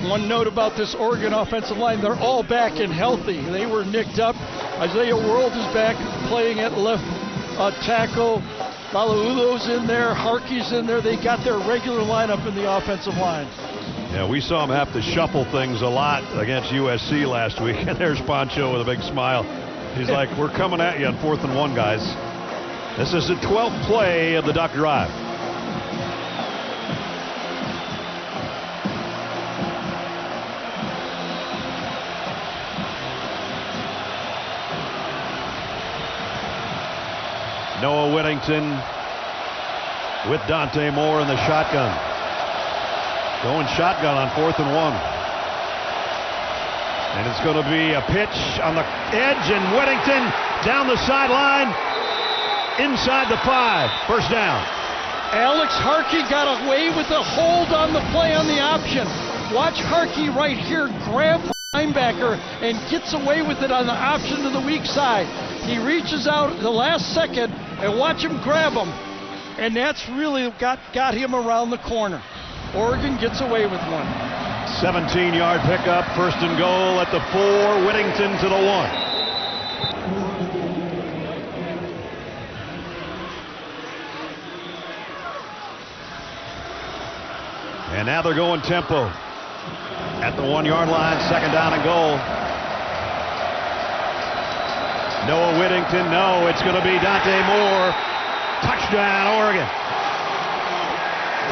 One note about this Oregon offensive line, they're all back and healthy. They were nicked up. Isaiah World is back playing at left tackle. Balaulo's in there. Harkey's in there. They got their regular lineup in the offensive line. Yeah, we saw him have to shuffle things a lot against USC last week, and there's Pancho with a big smile. He's like, we're coming at you on 4th and 1, guys. This is the 12th play of the Duck drive. Noah Whittington with Dante Moore in the shotgun. Going shotgun on 4th and 1. And it's going to be a pitch on the edge, and Whittington down the sideline, inside the 5. First down. Alex Harkey got away with a hold on the play on the option. Watch Harkey right here grab the linebacker and gets away with it on the option to the weak side. He reaches out at the last second, and watch him grab him. And that's really got him around the corner. Oregon gets away with one. 17-yard pickup, 1st and goal at the 4. Whittington to the 1. And now they're going tempo at the 1-yard line, 2nd down and goal. Noah Whittington, no, it's going to be Dante Moore. Touchdown, Oregon.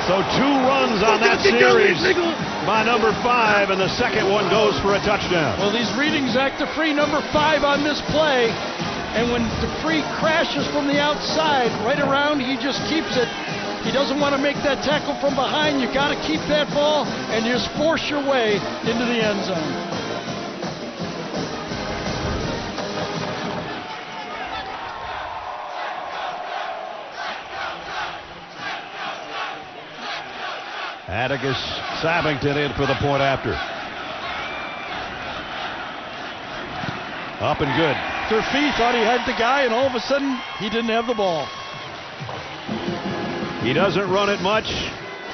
So 2 runs on that series by number 5, and the second one goes for a touchdown. Well, he's reading Zach DeFree, number 5 on this play, and when DeFree crashes from the outside, right around, he just keeps it. He doesn't want to make that tackle from behind. You got to keep that ball and just force your way into the end zone. Atticus Savington in for the point after. Up and good. DeFree thought he had the guy, and all of a sudden, he didn't have the ball. He doesn't run it much.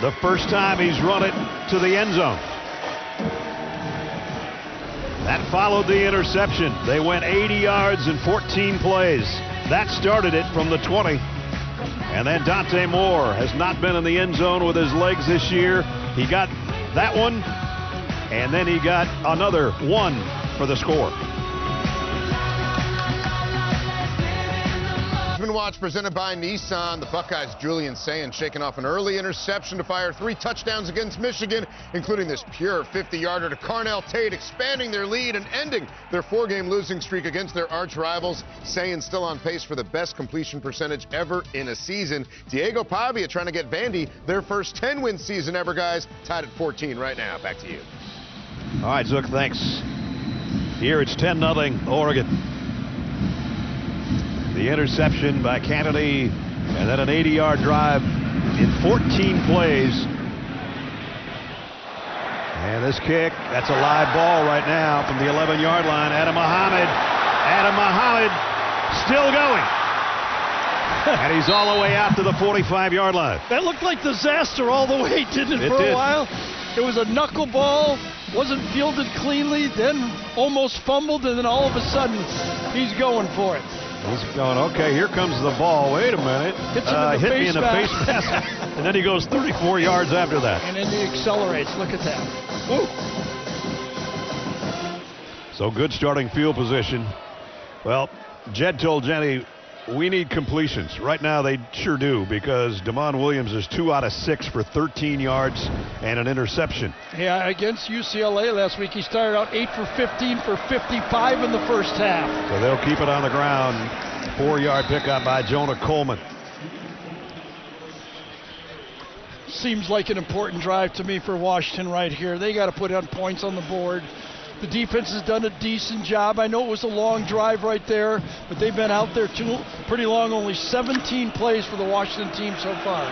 The first time he's run it to the end zone. That followed the interception. They went 80 yards in 14 plays. That started it from the 20. And then Dante Moore has not been in the end zone with his legs this year. He got that one, and then he got another one for the score. Watch presented by Nissan. The Buckeyes' Julian Sayin shaking off an early interception to fire 3 touchdowns against Michigan, including this pure 50-yarder to Carnell Tate, expanding their lead and ending their 4-game losing streak against their arch rivals. Sayin still on pace for the best completion percentage ever in a season. Diego Pavia trying to get Vandy their first 10-win season ever, guys. Tied at 14 right now. Back to you. All right, Zook, thanks. Here it's 10-0 Oregon. The interception by Kennedy, and then an 80-yard drive in 14 plays. And this kick, that's a live ball right now from the 11-yard line. Adam Muhammad still going. And he's all the way out to the 45-yard line. That looked like disaster all the way, didn't it, for a while? It was a knuckleball. wasn't fielded cleanly, then almost fumbled, and then all of a sudden, he's going for it. He's going, okay, here comes the ball. Wait a minute. Hit me in the face mask. And then he goes 34 yards after that. And then he accelerates. Look at that. Woo. So good starting field position. Well, Jed told Jenny, we need completions. Right now they sure do, because Damon Williams is 2 out of 6 for 13 yards and an interception. Yeah, against UCLA last week, he started out 8 for 15 for 55 in the first half. So they'll keep it on the ground. 4-yard pickup by Jonah Coleman. Seems like an important drive to me for Washington right here. They got to put on points on the board. The defense has done a decent job. I know it was a long drive right there, but they've been out there pretty long. Only 17 plays for the Washington team so far.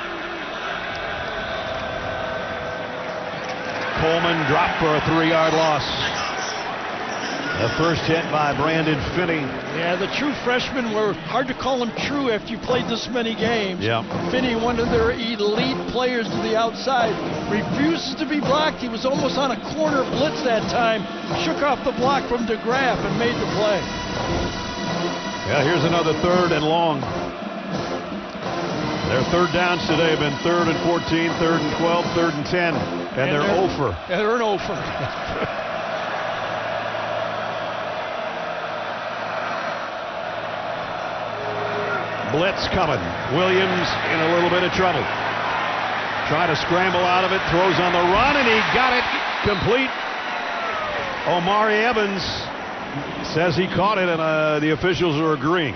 Coleman dropped for a 3-yard loss. The first hit by Brandon Finney. Yeah, the true freshmen were hard to call him true after you played this many games. Yeah. Finney, one of their elite players to the outside, refuses to be blocked. He was almost on a corner blitz that time. Shook off the block from DeGraff and made the play. Yeah, here's another 3rd and long. Their third downs today have been 3rd and 14, 3rd and 12, 3rd and 10. And they're over. Yeah, they're an over. Blitz coming. Williams in a little bit of trouble. Trying to scramble out of it. Throws on the run, and he got it complete. Omari Evans says he caught it, and the officials are agreeing.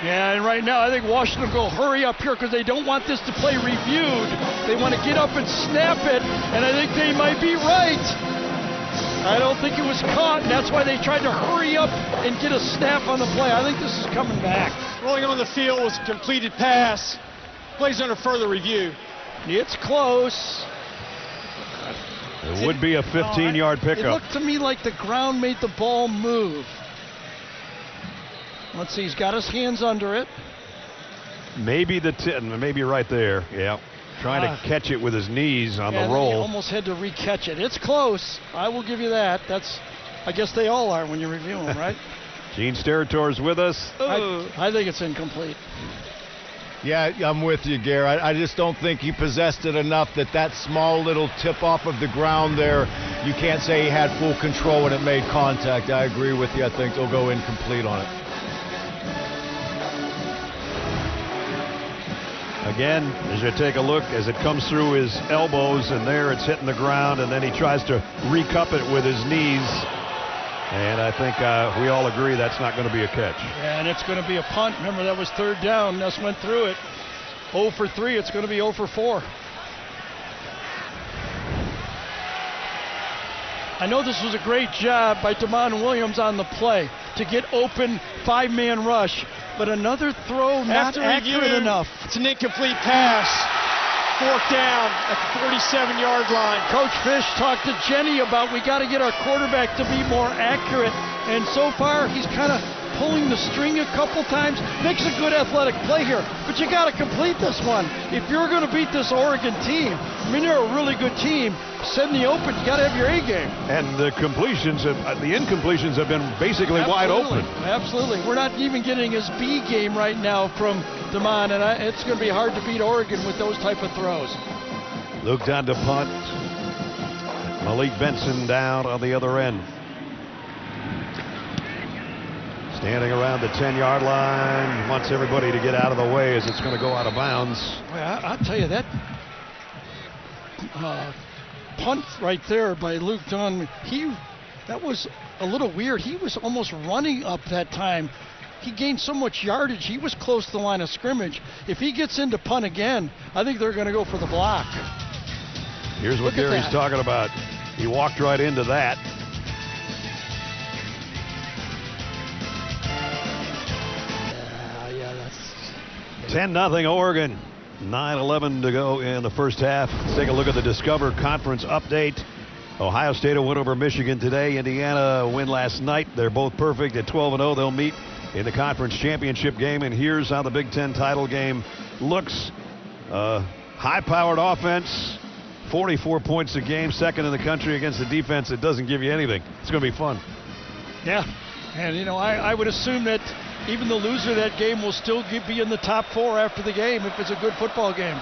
Yeah, and right now I think Washington will hurry up here because they don't want this to play reviewed. They want to get up and snap it, and I think they might be right. I don't think it was caught, and that's why they tried to hurry up and get a snap on the play. I think this is coming back. Rolling on the field was a completed pass. Plays under further review. It's close. It would be a 15-yard pickup. It looked to me like the ground made the ball move. Let's see, he's got his hands under it. Maybe maybe right there, yeah. Trying to catch it with his knees on the roll. He almost had to re-catch it. It's close. I will give you that. I guess they all are when you review them, right? Gene Steratore with us. I think it's incomplete. Yeah, I'm with you, Gare. I just don't think he possessed it enough that small little tip off of the ground there, you can't say he had full control when it made contact. I agree with you. I think they'll go incomplete on it. Again, as you take a look, as it comes through his elbows, and there it's hitting the ground, and then he tries to recup it with his knees. And I think we all agree that's not going to be a catch. Yeah, and it's going to be a punt. Remember, that was 3rd down. Ness went through it. 0 for 3. It's going to be 0 for 4. I know this was a great job by Damon Williams on the play to get open 5-man rush, but another throw not accurate enough. It's an incomplete pass. 4th down at the 47-yard line. Coach Fish talked to Jenny about we got to get our quarterback to be more accurate, and so far he's kind of pulling the string a couple times. Makes a good athletic play here, but you got to complete this one. If you're going to beat this Oregon team, I mean, they're a really good team. Set in the open, you got to have your A game. And the incompletions have been basically wide open. Absolutely. We're not even getting his B game right now from Damon, and it's going to be hard to beat Oregon with those type of throws. Luke down to punt. Malik Benson down on the other end. Standing around the 10-yard line, wants everybody to get out of the way as it's going to go out of bounds. Well, I'll tell you that punt right there by Luke Dunn, that was a little weird. He was almost running up that time. He gained so much yardage. He was close to the line of scrimmage. If he gets into punt again, I think they're going to go for the block. Here's what Gary's talking about. He walked right into that. That's 10-0 Oregon. 9:11 to go in the first half. Let's take a look at the Discover Conference update. Ohio State will win over Michigan today. Indiana win last night. They're both perfect at 12-0. They'll meet in the conference championship game. And here's how the Big Ten title game looks. High-powered offense, 44 points a game, second in the country against a defense that doesn't give you anything. It's going to be fun. Yeah, and you know, I would assume that even the loser of that game will still be in the top 4 after the game if it's a good football game.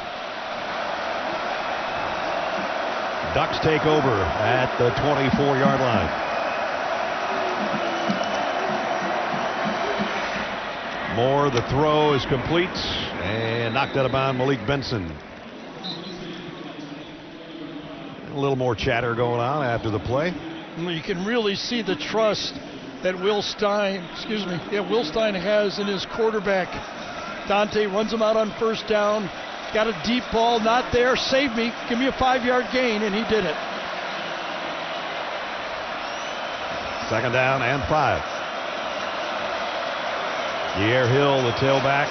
Ducks take over at the 24-yard line. Moore, the throw is complete and knocked out of bounds. Malik Benson. A little more chatter going on after the play. You can really see the trust that Will Stein has in his quarterback. Dante runs him out on first down. Got a deep ball, not there. Save me. Give me a 5-yard gain, and he did it. Second down and 5. Pierre Hill, the tailback.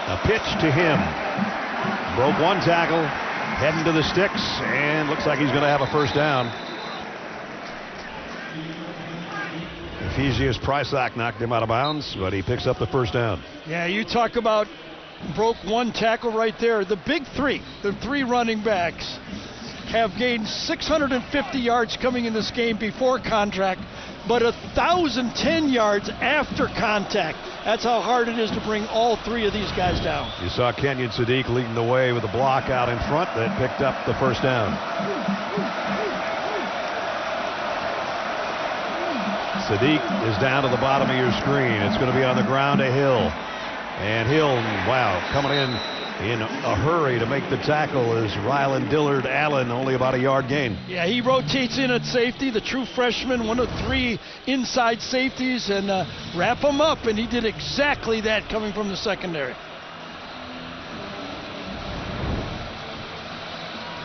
A pitch to him. Broke one tackle, heading to the sticks, and looks like he's going to have a first down. Ephesius Prysock knocked him out of bounds, but he picks up the first down. Yeah, you talk about broke one tackle right there. The big three, the 3 running backs, have gained 650 yards coming in this game before contact, but 1,010 yards after contact. That's how hard it is to bring all 3 of these guys down. You saw Kenyon Sadiq leading the way with a block out in front that picked up the first down. Sadiq is down to the bottom of your screen. It's going to be on the ground to Hill. And Hill, wow, coming in a hurry to make the tackle is Rylan Dillard Allen, only about a yard gain. Yeah, he rotates in at safety, the true freshman, one of 3 inside safeties, and wrap him up, and he did exactly that coming from the secondary.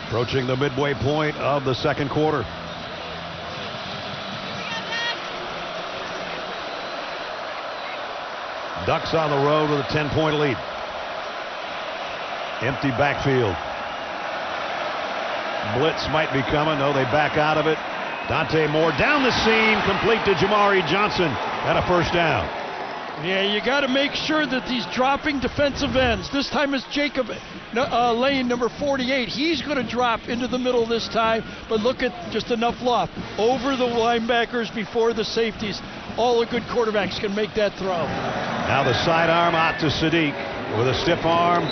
Approaching the midway point of the second quarter. Ducks on the road with a 10-point lead. Empty backfield. Blitz might be coming. No, they back out of it. Dante Moore down the seam, complete to Jamari Johnson, and a first down. Yeah, you got to make sure that these dropping defensive ends, this time it's Jacob Lane, number 48. He's going to drop into the middle this time, but look at just enough loft over the linebackers before the safeties. All the good quarterbacks can make that throw. Now the sidearm out to Sadiq with a stiff arm.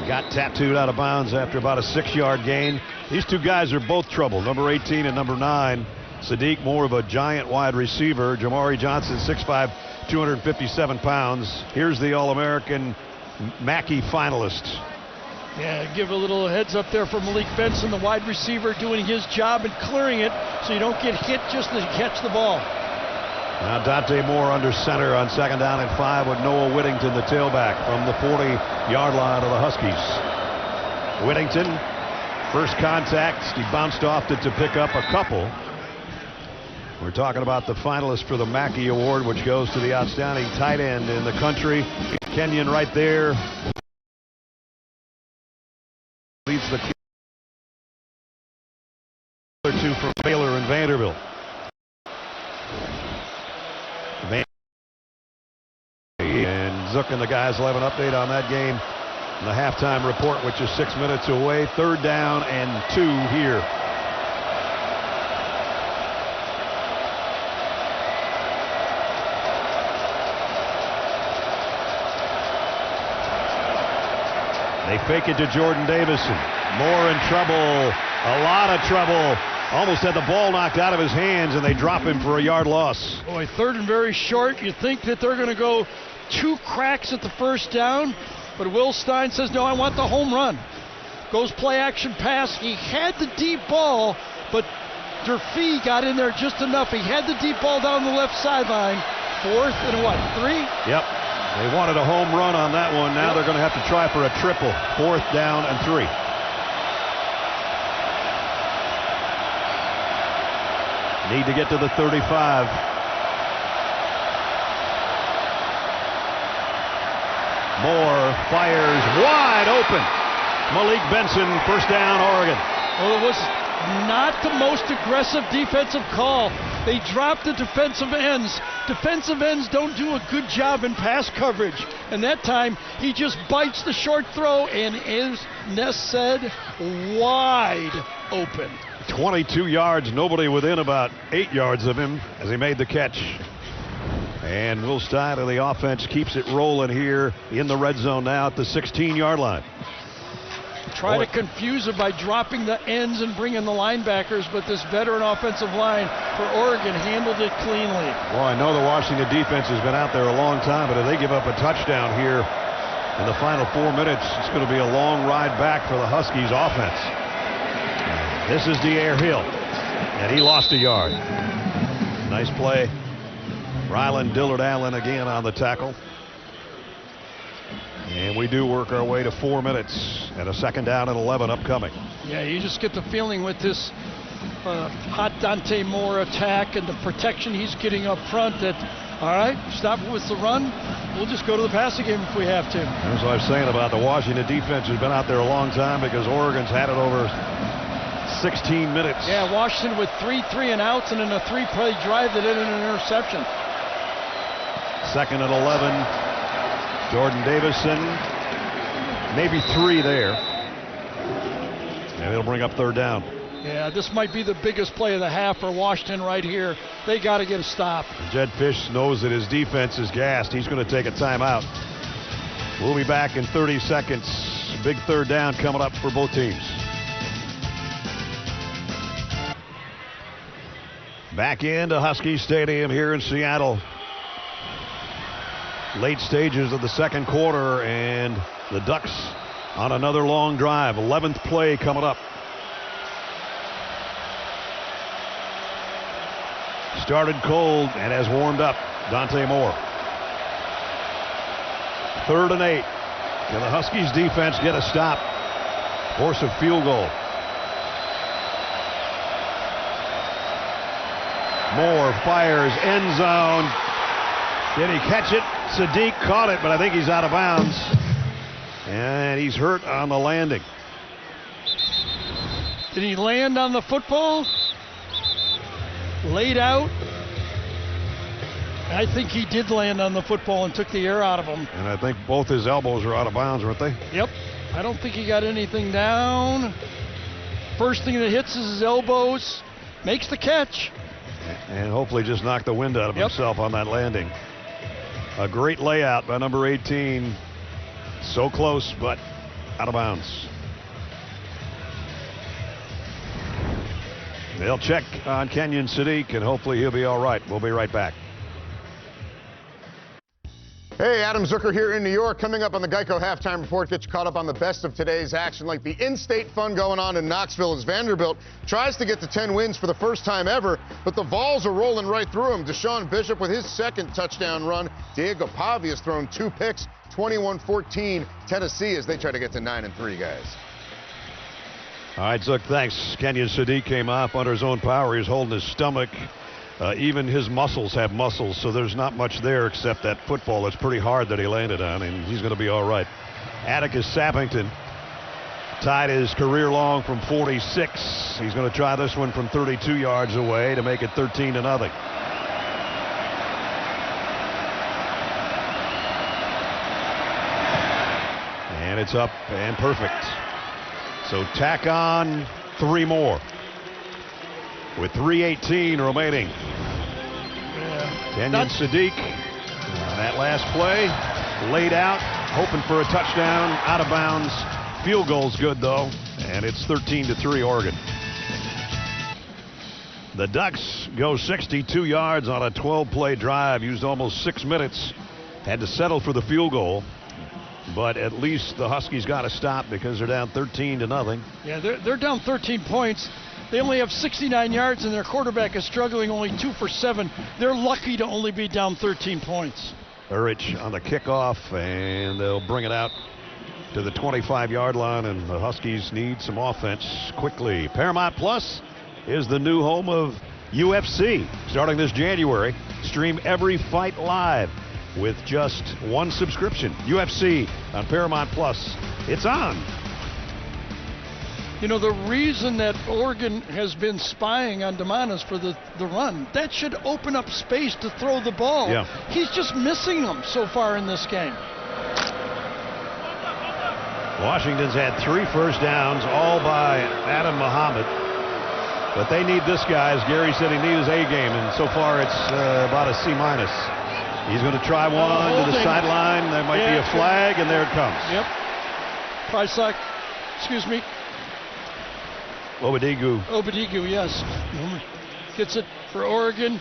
Got tattooed out of bounds after about a 6-yard gain. These 2 guys are both trouble, number 18 and number 9. Sadiq, more of a giant wide receiver. Jamari Johnson, 6'5", 257 pounds. Here's the All-American Mackey finalist. Yeah, give a little heads up there for Malik Benson, the wide receiver, doing his job and clearing it so you don't get hit just to catch the ball. Now Dante Moore under center on second down and 5 with Noah Whittington, the tailback, from the 40-yard line of the Huskies. Whittington, first contact, he bounced off to pick up a couple. We're talking about the finalists for the Mackey Award, which goes to the outstanding tight end in the country. Kenyon right there. Leads the 2 for Baylor and Vanderbilt. And Zook and the guys will have an update on that game in the halftime report, which is 6 minutes away. 3rd down and 2 here. They fake it to Jordan Davison. Moore in trouble, a lot of trouble. Almost had the ball knocked out of his hands, and they drop him for a yard loss. Boy, 3rd and very short. You think that they're going to go 2 cracks at the first down, but Will Stein says, no, I want the home run. Goes play action pass. He had the deep ball, but Durfee got in there just enough. He had the deep ball down the left sideline. 4th and what, 3? Yep. They wanted a home run on that one. Now they're going to have to try for a triple. 4th down and 3. Need to get to the 35. Moore fires wide open. Malik Benson, first down, Oregon. Well, it was not the most aggressive defensive call. They dropped the defensive ends. Defensive ends don't do a good job in pass coverage. And that time, he just bites the short throw, and is Ness said, wide open. 22 yards, nobody within about 8 yards of him as he made the catch. And Will Stein of the offense keeps it rolling here in the red zone now at the 16-yard line. Try to confuse it by dropping the ends and bringing the linebackers, but this veteran offensive line for Oregon handled it cleanly. Well, I know the Washington defense has been out there a long time, but if they give up a touchdown here in the final 4 minutes, it's going to be a long ride back for the Huskies offense. This is De'Air Hill, and he lost a yard. Nice play. Ryland Dillard Allen again on the tackle. And we do work our way to 4 minutes and a second down and 11 upcoming. Yeah, you just get the feeling with this hot Dante Moore attack and the protection he's getting up front that, all right, stop with the run. We'll just go to the passing game if we have to. That's what I was saying about the Washington defense has been out there a long time because Oregon's had it over 16 minutes. Yeah, Washington with 3 3-and-outs and in a 3-play drive that ended in an interception. Second and 11. Jordan Davison, maybe 3 there. And it'll bring up third down. Yeah, this might be the biggest play of the half for Washington right here. They got to get a stop. Jed Fish knows that his defense is gassed. He's going to take a timeout. We'll be back in 30 seconds. Big third down coming up for both teams. Back into Husky Stadium here in Seattle. Late stages of the second quarter, and the Ducks on another long drive. 11th play coming up. Started cold and has warmed up. Dante Moore. 3rd and 8. Can the Huskies defense get a stop? Force a field goal. Moore fires, end zone. Did he catch it? Sadiq caught it, but I think he's out of bounds. And he's hurt on the landing. Did he land on the football? Laid out? I think he did land on the football and took the air out of him. And I think both his elbows are out of bounds, weren't they? Yep. I don't think he got anything down. First thing that hits is his elbows. Makes the catch. And hopefully just knocked the wind out of himself on that landing. A great layout by number 18. So close, but out of bounds. They'll check on Kenyon Sadiq, and hopefully he'll be all right. We'll be right back. Hey, Adam Zucker here in New York. Coming up on the Geico Halftime Report, get you caught up on the best of today's action, like the in-state fun going on in Knoxville as Vanderbilt tries to get to 10 wins for the first time ever, but the Vols are rolling right through them. Deshaun Bishop with his second touchdown run. Diego Pavia has thrown 2 picks, 21-14 Tennessee as they try to get to 9-3, guys. All right, Zuck, thanks. Kenyon Sadiq came off under his own power. He was holding his stomach. Even his muscles have muscles, so there's not much there except that football that's pretty hard that he landed on, and he's going to be all right. Atticus Sappington tied his career long from 46. He's going to try this one from 32 yards away to make it 13-0. And it's up and perfect. So tack on 3 more. With 3:18 remaining. Kenyon Sadiq on that last play, laid out, hoping for a touchdown, out of bounds. Field goal's good though, and it's 13-3 Oregon. The Ducks go 62 yards on a 12-play drive, used almost 6 minutes, had to settle for the field goal. But at least the Huskies got to stop because they're down 13-0. Yeah, they're down 13 points. They only have 69 yards, and their quarterback is struggling, only 2 for 7. They're lucky to only be down 13 points. Urich on the kickoff, and they'll bring it out to the 25-yard line, and the Huskies need some offense quickly. Paramount Plus is the new home of UFC. Starting this January, stream every fight live with just one subscription. UFC on Paramount Plus. It's on. You know, the reason that Oregon has been spying on DeMonis for the run, that should open up space to throw the ball. Yeah. He's just missing them so far in this game. Washington's had 3 first downs, all by Adam Muhammad. But they need this guy. As Gary said, he needs his A game, and so far it's about a C-. He's going to try one to the sideline. There might be a flag, and there it comes. Yep. Price excuse me. Obadigu, yes. Gets it for Oregon.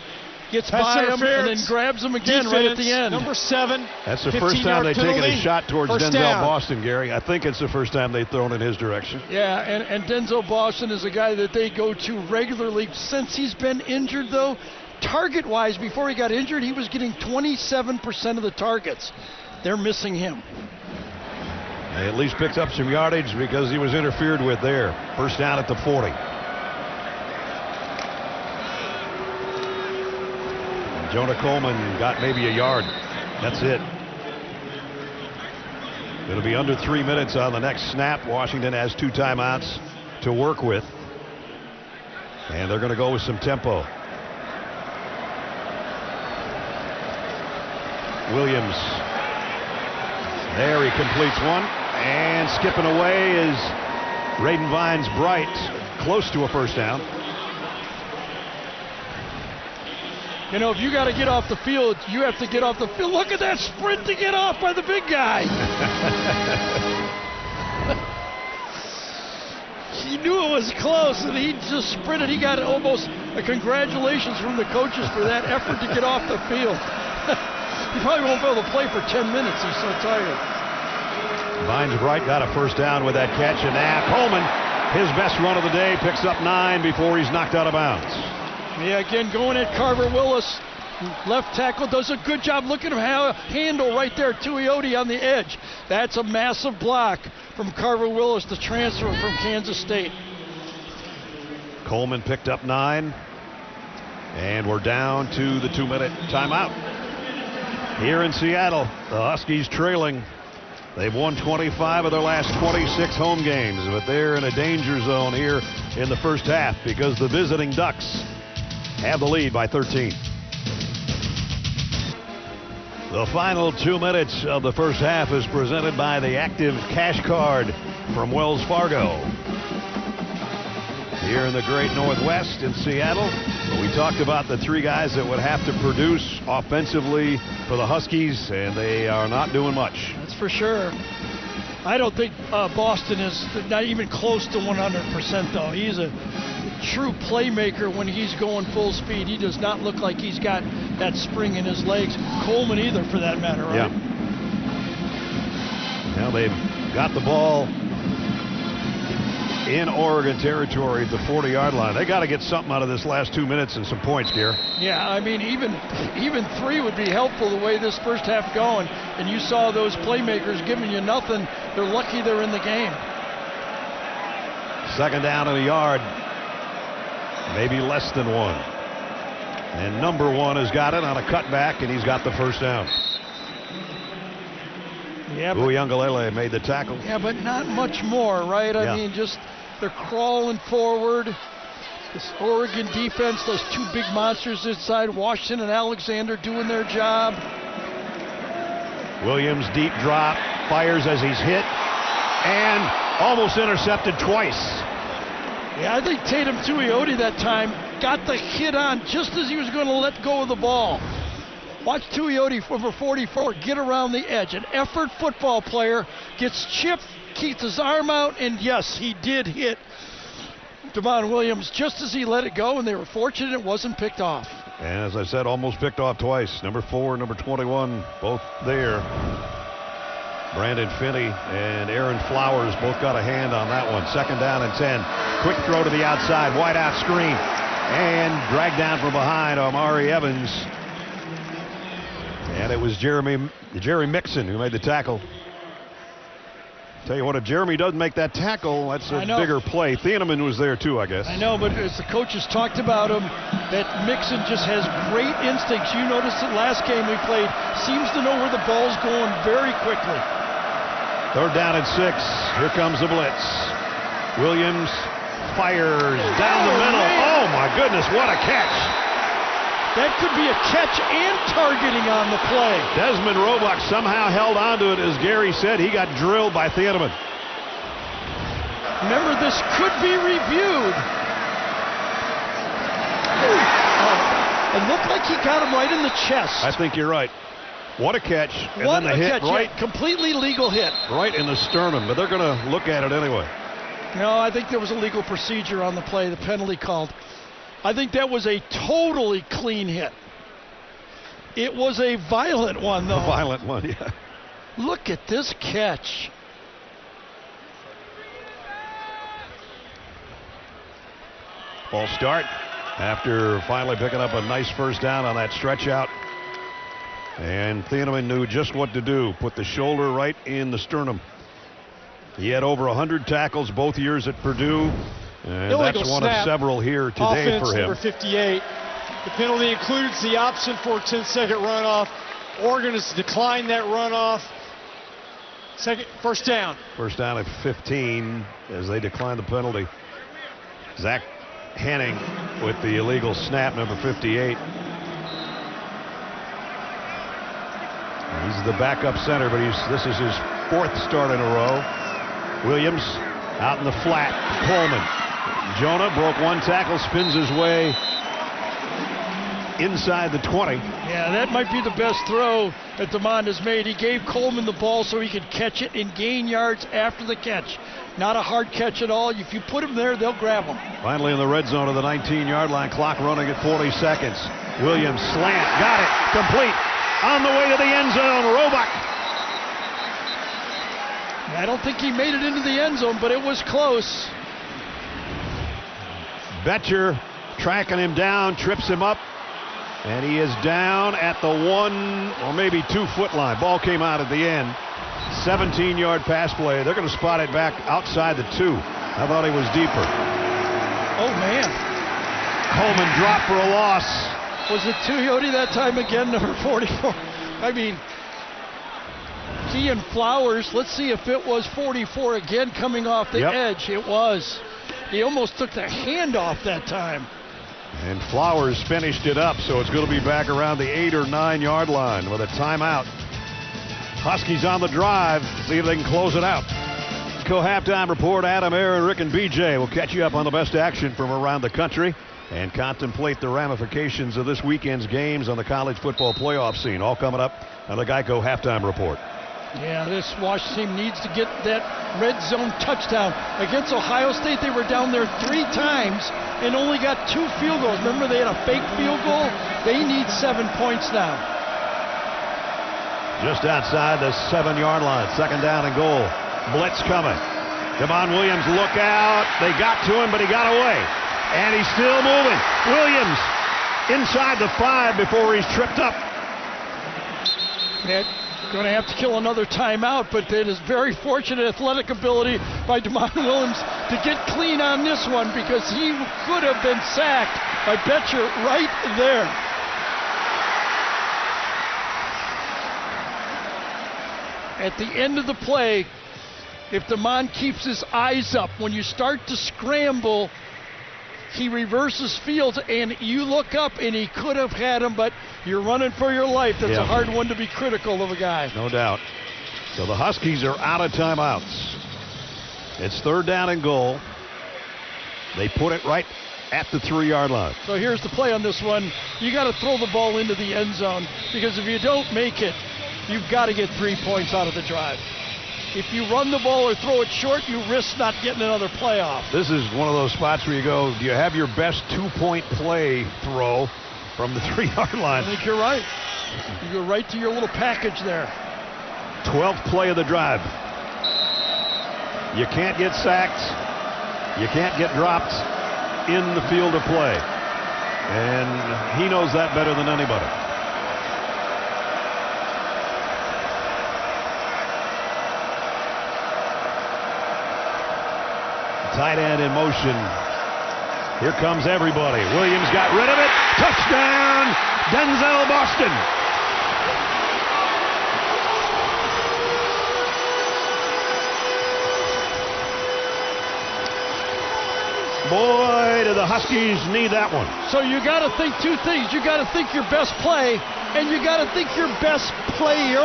Gets by him and then grabs him again right at the end. Number 7. That's the first time they've taken a shot towards Denzel Boston, Gary. I think it's the first time they've thrown in his direction. Yeah, and Denzel Boston is a guy that they go to regularly. Since he's been injured, though, target-wise, before he got injured, he was getting 27% of the targets. They're missing him. They at least picked up some yardage because he was interfered with there. First down at the 40. Jonah Coleman got maybe a yard. That's it. It'll be under 3 minutes on the next snap. Washington has 2 timeouts to work with. And they're going to go with some tempo. Williams. There he completes one. And skipping away is Raiden Vines-Bright. Close to a first down. You know, if you got to get off the field, you have to get off the field. Look at that sprint to get off by the big guy. He knew it was close, and he just sprinted. He got almost a congratulations from the coaches for that effort to get off the field. He probably won't be able to play for 10 minutes. He's so tired. Vines-Bright got a first down with that catch, and Coleman, his best run of the day, picks up 9 before he's knocked out of bounds. Yeah, again, going at Carver Willis. Left tackle does a good job. Look at him handle right there. Tuioti on the edge. That's a massive block from Carver Willis, the transfer from Kansas State. Coleman picked up 9. And we're down to the 2-minute timeout. Here in Seattle, the Huskies trailing. They've won 25 of their last 26 home games, but they're in a danger zone here in the first half because the visiting Ducks have the lead by 13. The final 2 minutes of the first half is presented by the Active Cash Card from Wells Fargo. Here in the great Northwest in Seattle, we talked about the 3 guys that would have to produce offensively for the Huskies, and they are not doing much. That's for sure. I don't think Boston is not even close to 100%, though. He's a true playmaker when he's going full speed. He does not look like he's got that spring in his legs. Coleman either, for that matter, right? Yeah. Now they've got the ball in Oregon territory at the 40-yard line. They got to get something out of this last 2 minutes and some points, Gare. Yeah, I mean, even 3 would be helpful the way this first half going. And you saw those playmakers giving you nothing. They're lucky they're in the game. Second down and a yard. Maybe less than 1. And number 1 has got it on a cutback, and he's got the first down. Yeah, Uiagalelei made the tackle. Yeah, but not much more, right? I mean, just they're crawling forward. This Oregon defense, those 2 big monsters inside, Washington and Alexander doing their job. Williams, deep drop, fires as he's hit, and almost intercepted twice. Yeah, I think Tatum Tuioti that time got the hit on just as he was going to let go of the ball. Watch Tuioti for 44 get around the edge. An effort football player gets chipped, keeps his arm out, and yes, he did hit Devon Williams just as he let it go, and they were fortunate it wasn't picked off. And as I said, almost picked off twice. Number 4, number 21, both there. Brandon Finney and Aaron Flowers both got a hand on that one. Second down and 10. Quick throw to the outside, wide out screen, and dragged down from behind Omari Evans. And it was Jerry Mixon who made the tackle. Tell you what, if Jeremy doesn't make that tackle, that's a bigger play. Thieneman was there too, I guess. I know, but as the coaches talked about him, that Mixon just has great instincts. You noticed it last game we played. Seems to know where the ball's going very quickly. Third down and 6. Here comes the blitz. Williams fires down the middle. Oh my goodness, what a catch. That could be a catch and targeting on the play. Desmond Roebuck somehow held onto it. As Gary said, he got drilled by Thieneman. Remember, this could be reviewed. It looked like he got him right in the chest. I think you're right. What a catch. And what then the a hit catch. right. Yeah, completely legal hit. Right in the sternum, but they're going to look at it anyway. No, I think there was a legal procedure on the play, the penalty called. I think that was a totally clean hit. It was a violent one, though. A violent one, yeah. Look at this catch. False start after finally picking up a nice first down on that stretch out. And Thieneman knew just what to do. Put the shoulder right in the sternum. He had over 100 tackles both years at Purdue. And Illegal that's one snap. of several here today Offense for him. number 58. The penalty includes the option for a 10-second runoff. Oregon has declined that runoff. First down. First down at 15 as they decline the penalty. Zach Henning with the illegal snap, number 58. He's the backup center, but this is his fourth start in a row. Williams out in the flat. Coleman. Jonah broke one tackle, spins his way inside the 20. Yeah, that might be the best throw that DeMond has made. He gave Coleman the ball so he could catch it and gain yards after the catch. Not a hard catch at all. If you put him there, they'll grab him. Finally in the red zone of the 19-yard line. Clock running at 40 seconds. Williams slant. Got it. Complete. On the way to the end zone. Roebuck. I don't think he made it into the end zone, but it was close. Betcher tracking him down, trips him up, and he is down at the 1 or maybe 2 foot line. Ball came out at the end. 17-yard pass play. They're going to spot it back outside the 2. I thought he was deeper. Oh, man. Coleman dropped for a loss. Was it Tuioti that time again, number 44? I mean, he and Flowers. Let's see if it was 44 again coming off the edge. It was. He almost took the hand off that time. And Flowers finished it up, so it's going to be back around the 8 or 9 yard line with a timeout. Huskies on the drive. See if they can close it out. Halftime report. Adam, Aaron, Rick, and BJ will catch you up on the best action from around the country and contemplate the ramifications of this weekend's games on the college football playoff scene. All coming up on the Geico Halftime Report. Yeah, this Washington team needs to get that red zone touchdown. Against Ohio State, they were down there 3 times and only got 2 field goals. Remember, they had a fake field goal? They need 7 points now. Just outside the 7-yard line. Second down and goal. Blitz coming. Devon Williams, look out. They got to him, but he got away. And he's still moving. Williams inside the 5 before he's tripped up. Going to have to kill another timeout, but it is very fortunate athletic ability by DeMond Williams to get clean on this one because he could have been sacked by Betcher right there. At the end of the play, if DeMond keeps his eyes up, when you start to scramble, he reverses fields, and you look up, and he could have had him, but you're running for your life. That's a hard one to be critical of a guy. No doubt. So the Huskies are out of timeouts. It's third down and goal. They put it right at the 3-yard line. So here's the play on this one. You got to throw the ball into the end zone because if you don't make it, you've got to get 3 points out of the drive. If you run the ball or throw it short, you risk not getting another playoff. This is one of those spots where you go, do you have your best 2-point play throw from the 3-yard line? I think you're right. You go right to your little package there. 12th play of the drive. You can't get sacked. You can't get dropped in the field of play. And he knows that better than anybody. Tight end in motion. Here comes everybody. Williams got rid of it. Touchdown, Denzel Boston. Boy, do the Huskies need that one. So you got to think 2 things. You got to think your best play, and you got to think your best player.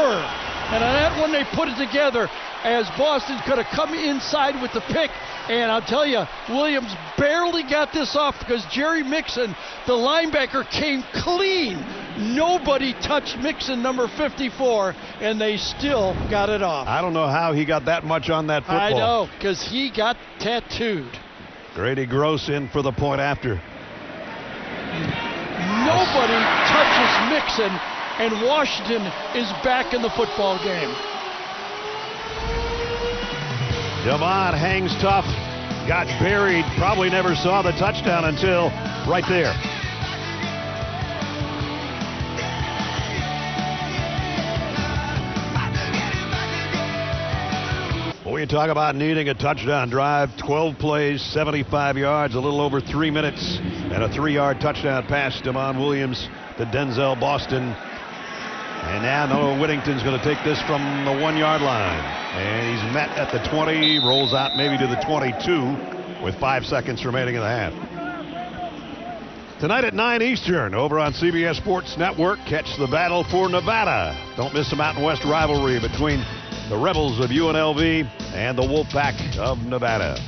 And on that one, they put it together. as Boston could have come inside with the pick. And I'll tell you, Williams barely got this off because Jerry Mixon, the linebacker, came clean. Nobody touched Mixon, number 54, and they still got it off. I don't know how he got that much on that football. I know, because he got tattooed. Grady Gross in for the point after. Nobody touches Mixon, and Washington is back in the football game. Devon hangs tough, got buried, probably never saw the touchdown until right there. Well, you talk about needing a touchdown drive, 12 plays, 75 yards, a little over 3 minutes, and a 3-yard touchdown pass. Damon Williams to Denzel Boston. And now Noah Whittington's going to take this from the 1-yard line. And he's met at the 20, rolls out maybe to the 22 with 5 seconds remaining in the half. Tonight at 9 Eastern over on CBS Sports Network, catch the battle for Nevada. Don't miss the Mountain West rivalry between the Rebels of UNLV and the Wolfpack of Nevada.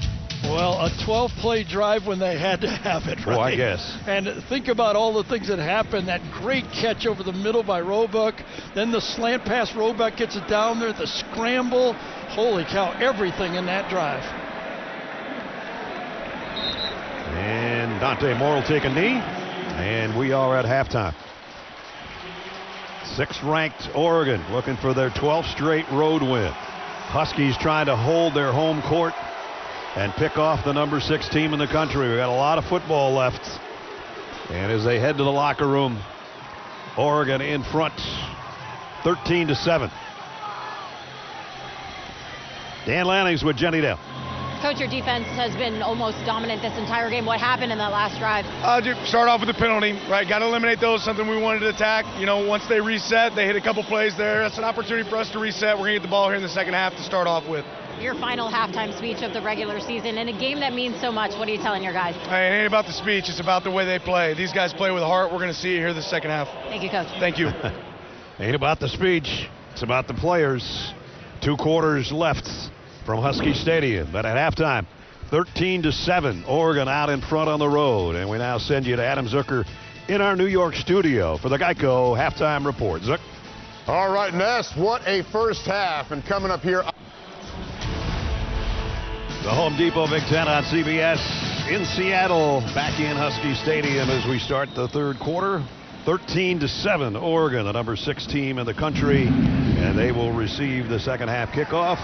Well, a 12-play drive when they had to have it, right? Oh, I guess. And think about all the things that happened. That great catch over the middle by Roebuck. Then the slant pass, Roebuck gets it down there. The scramble. Holy cow, everything in that drive. And Dante Moore will take a knee. And we are at halftime. 6th-ranked Oregon looking for their 12th straight road win. Huskies trying to hold their home court and pick off the number 6 team in the country. We got a lot of football left. And as they head to the locker room, Oregon in front, 13-7. Dan Lanning's with Jenny Dale. Coach, your defense has been almost dominant this entire game. What happened in that last drive? Start off with the penalty, right? Got to eliminate those, something we wanted to attack. You know, once they reset, they hit a couple plays there. That's an opportunity for us to reset. We're going to get the ball here in the second half to start off with. Your final halftime speech of the regular season in a game that means so much. What are you telling your guys? Hey, it ain't about the speech. It's about the way they play. These guys play with heart. We're going to see it here the second half. Thank you, Coach. Thank you. Ain't about the speech. It's about the players. 2 quarters left from Husky Stadium. But at halftime, 13-7. Oregon out in front on the road. And we now send you to Adam Zucker in our New York studio for the Geico halftime report. Zuck. All right, Ness, what a first half. And coming up here, the Home Depot Big Ten on CBS in Seattle, back in Husky Stadium as we start the third quarter. 13-7, Oregon, the number 6 team in the country, and they will receive the second half kickoff.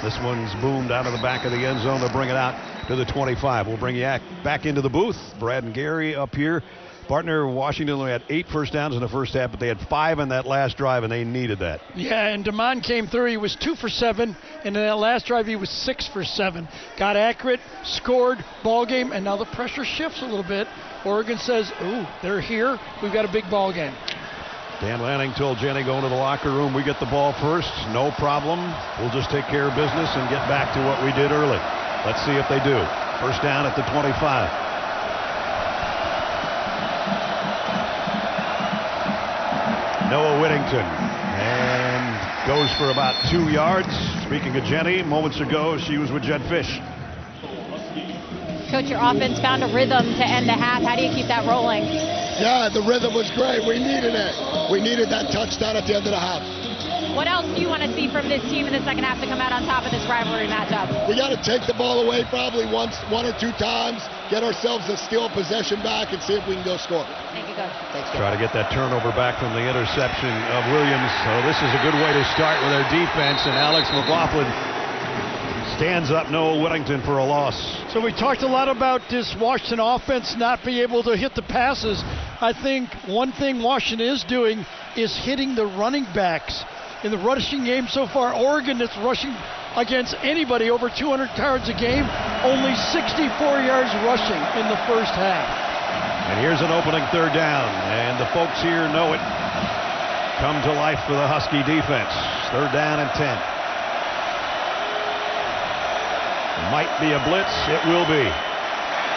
This one's boomed out of the back of the end zone to bring it out to the 25. We'll bring you back into the booth. Brad and Gary up here. Partner, Washington only had 8 first downs in the first half, but they had 5 in that last drive, and they needed that. Yeah, and Damon came through. He was 2 for 7, and in that last drive, he was 6 for 7. Got accurate, scored, ball game, and now the pressure shifts a little bit. Oregon says, ooh, they're here. We've got a big ball game. Dan Lanning told Jenny going to the locker room, we get the ball first, no problem. We'll just take care of business and get back to what we did early. Let's see if they do. First down at the 25. Noah Whittington, and goes for about 2 yards. Speaking of Jenny, moments ago, she was with Jed Fish. Coach, your offense found a rhythm to end the half. How do you keep that rolling? Yeah, the rhythm was great. We needed it. We needed that touchdown at the end of the half. What else do you want to see from this team in the second half to come out on top of this rivalry matchup? We got to take the ball away probably one or two times, get ourselves a steal possession back, and see if we can go score. Thank you, Coach. Thanks, Try to get that turnover back from the interception of Williams. So this is a good way to start with their defense, and Alex McLaughlin stands up Noah Whittington for a loss. So we talked a lot about this Washington offense not being able to hit the passes. I think one thing Washington is doing is hitting the running backs. In the rushing game so far, Oregon that's rushing against anybody over 200 yards a game, only 64 yards rushing in the first half. And here's an opening third down, and the folks here know it. Come to life for the Husky defense. Third down and 10. Might be a blitz. It will be.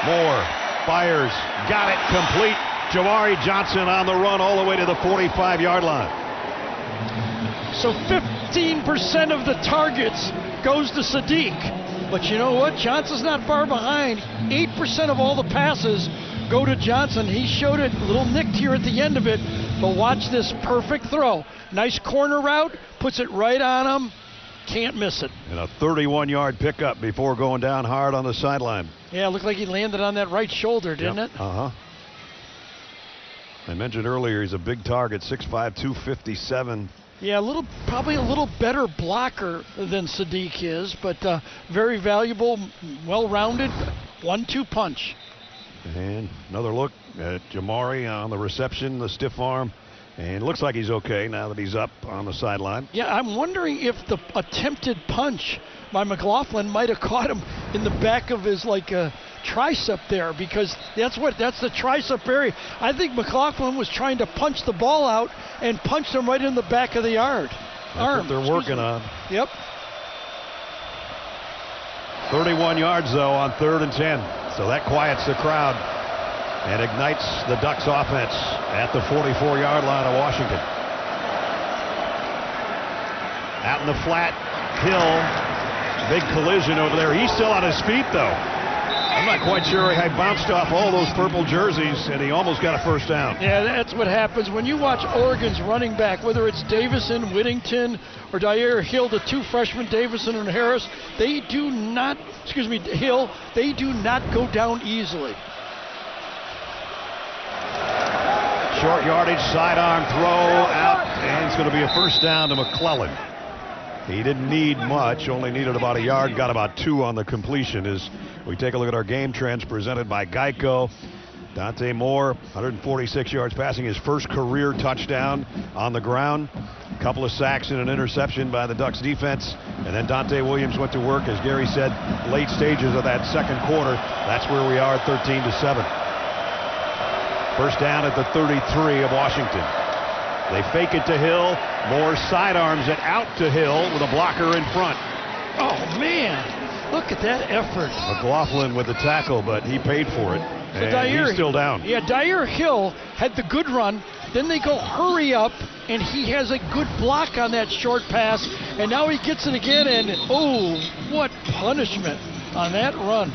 Moore fires. Got it complete. Jawari Johnson on the run all the way to the 45-yard line. So 15% of the targets goes to Sadiq. But you know what? Johnson's not far behind. 8% of all the passes go to Johnson. He showed it a little nicked here at the end of it. But watch this perfect throw. Nice corner route. Puts it right on him. Can't miss it. And a 31-yard pickup before going down hard on the sideline. Yeah, it looked like he landed on that right shoulder, didn't it? Uh-huh. I mentioned earlier he's a big target, 6'5", 257. Yeah, probably a little better blocker than Sadiq is, but very valuable, well-rounded, 1-2 punch. And another look at Jamari on the reception, the stiff arm. And looks like he's okay now that he's up on the sideline. Yeah, I'm wondering if the attempted punch by McLaughlin might have caught him in the back of his tricep there, because that's the tricep area. I think McLaughlin was trying to punch the ball out and punched him right in the back of the arm. What they're working on. Yep. 31 yards though on 3rd and 10. So that quiets the crowd and ignites the Ducks offense at the 44-yard line of Washington. Out in the flat, Hill, big collision over there. He's still on his feet though. I'm not quite sure. He bounced off all those purple jerseys and he almost got a first down. Yeah, that's what happens when you watch Oregon's running back, whether it's Davison, Whittington, or Dyer Hill, the two freshmen, Davison and Harris. They do not go down easily. Short yardage, sidearm throw out, and it's going to be a first down to McClellan. He didn't need much, only needed about a yard, got about 2 on the completion. As we take a look at our game trends presented by Geico, Dante Moore, 146 yards passing, his first career touchdown on the ground. A couple of sacks and an interception by the Ducks defense. And then Dante Williams went to work, as Gary said, late stages of that second quarter. That's where we are, 13-7. First down at the 33 of Washington. They fake it to Hill. Moore sidearms it out to Hill with a blocker in front. Oh, man. Look at that effort. McLaughlin with the tackle, but he paid for it. And he's still down. Yeah, Dyer Hill had the good run. Then they go hurry up, and he has a good block on that short pass. And now he gets it again, and oh, what punishment on that run.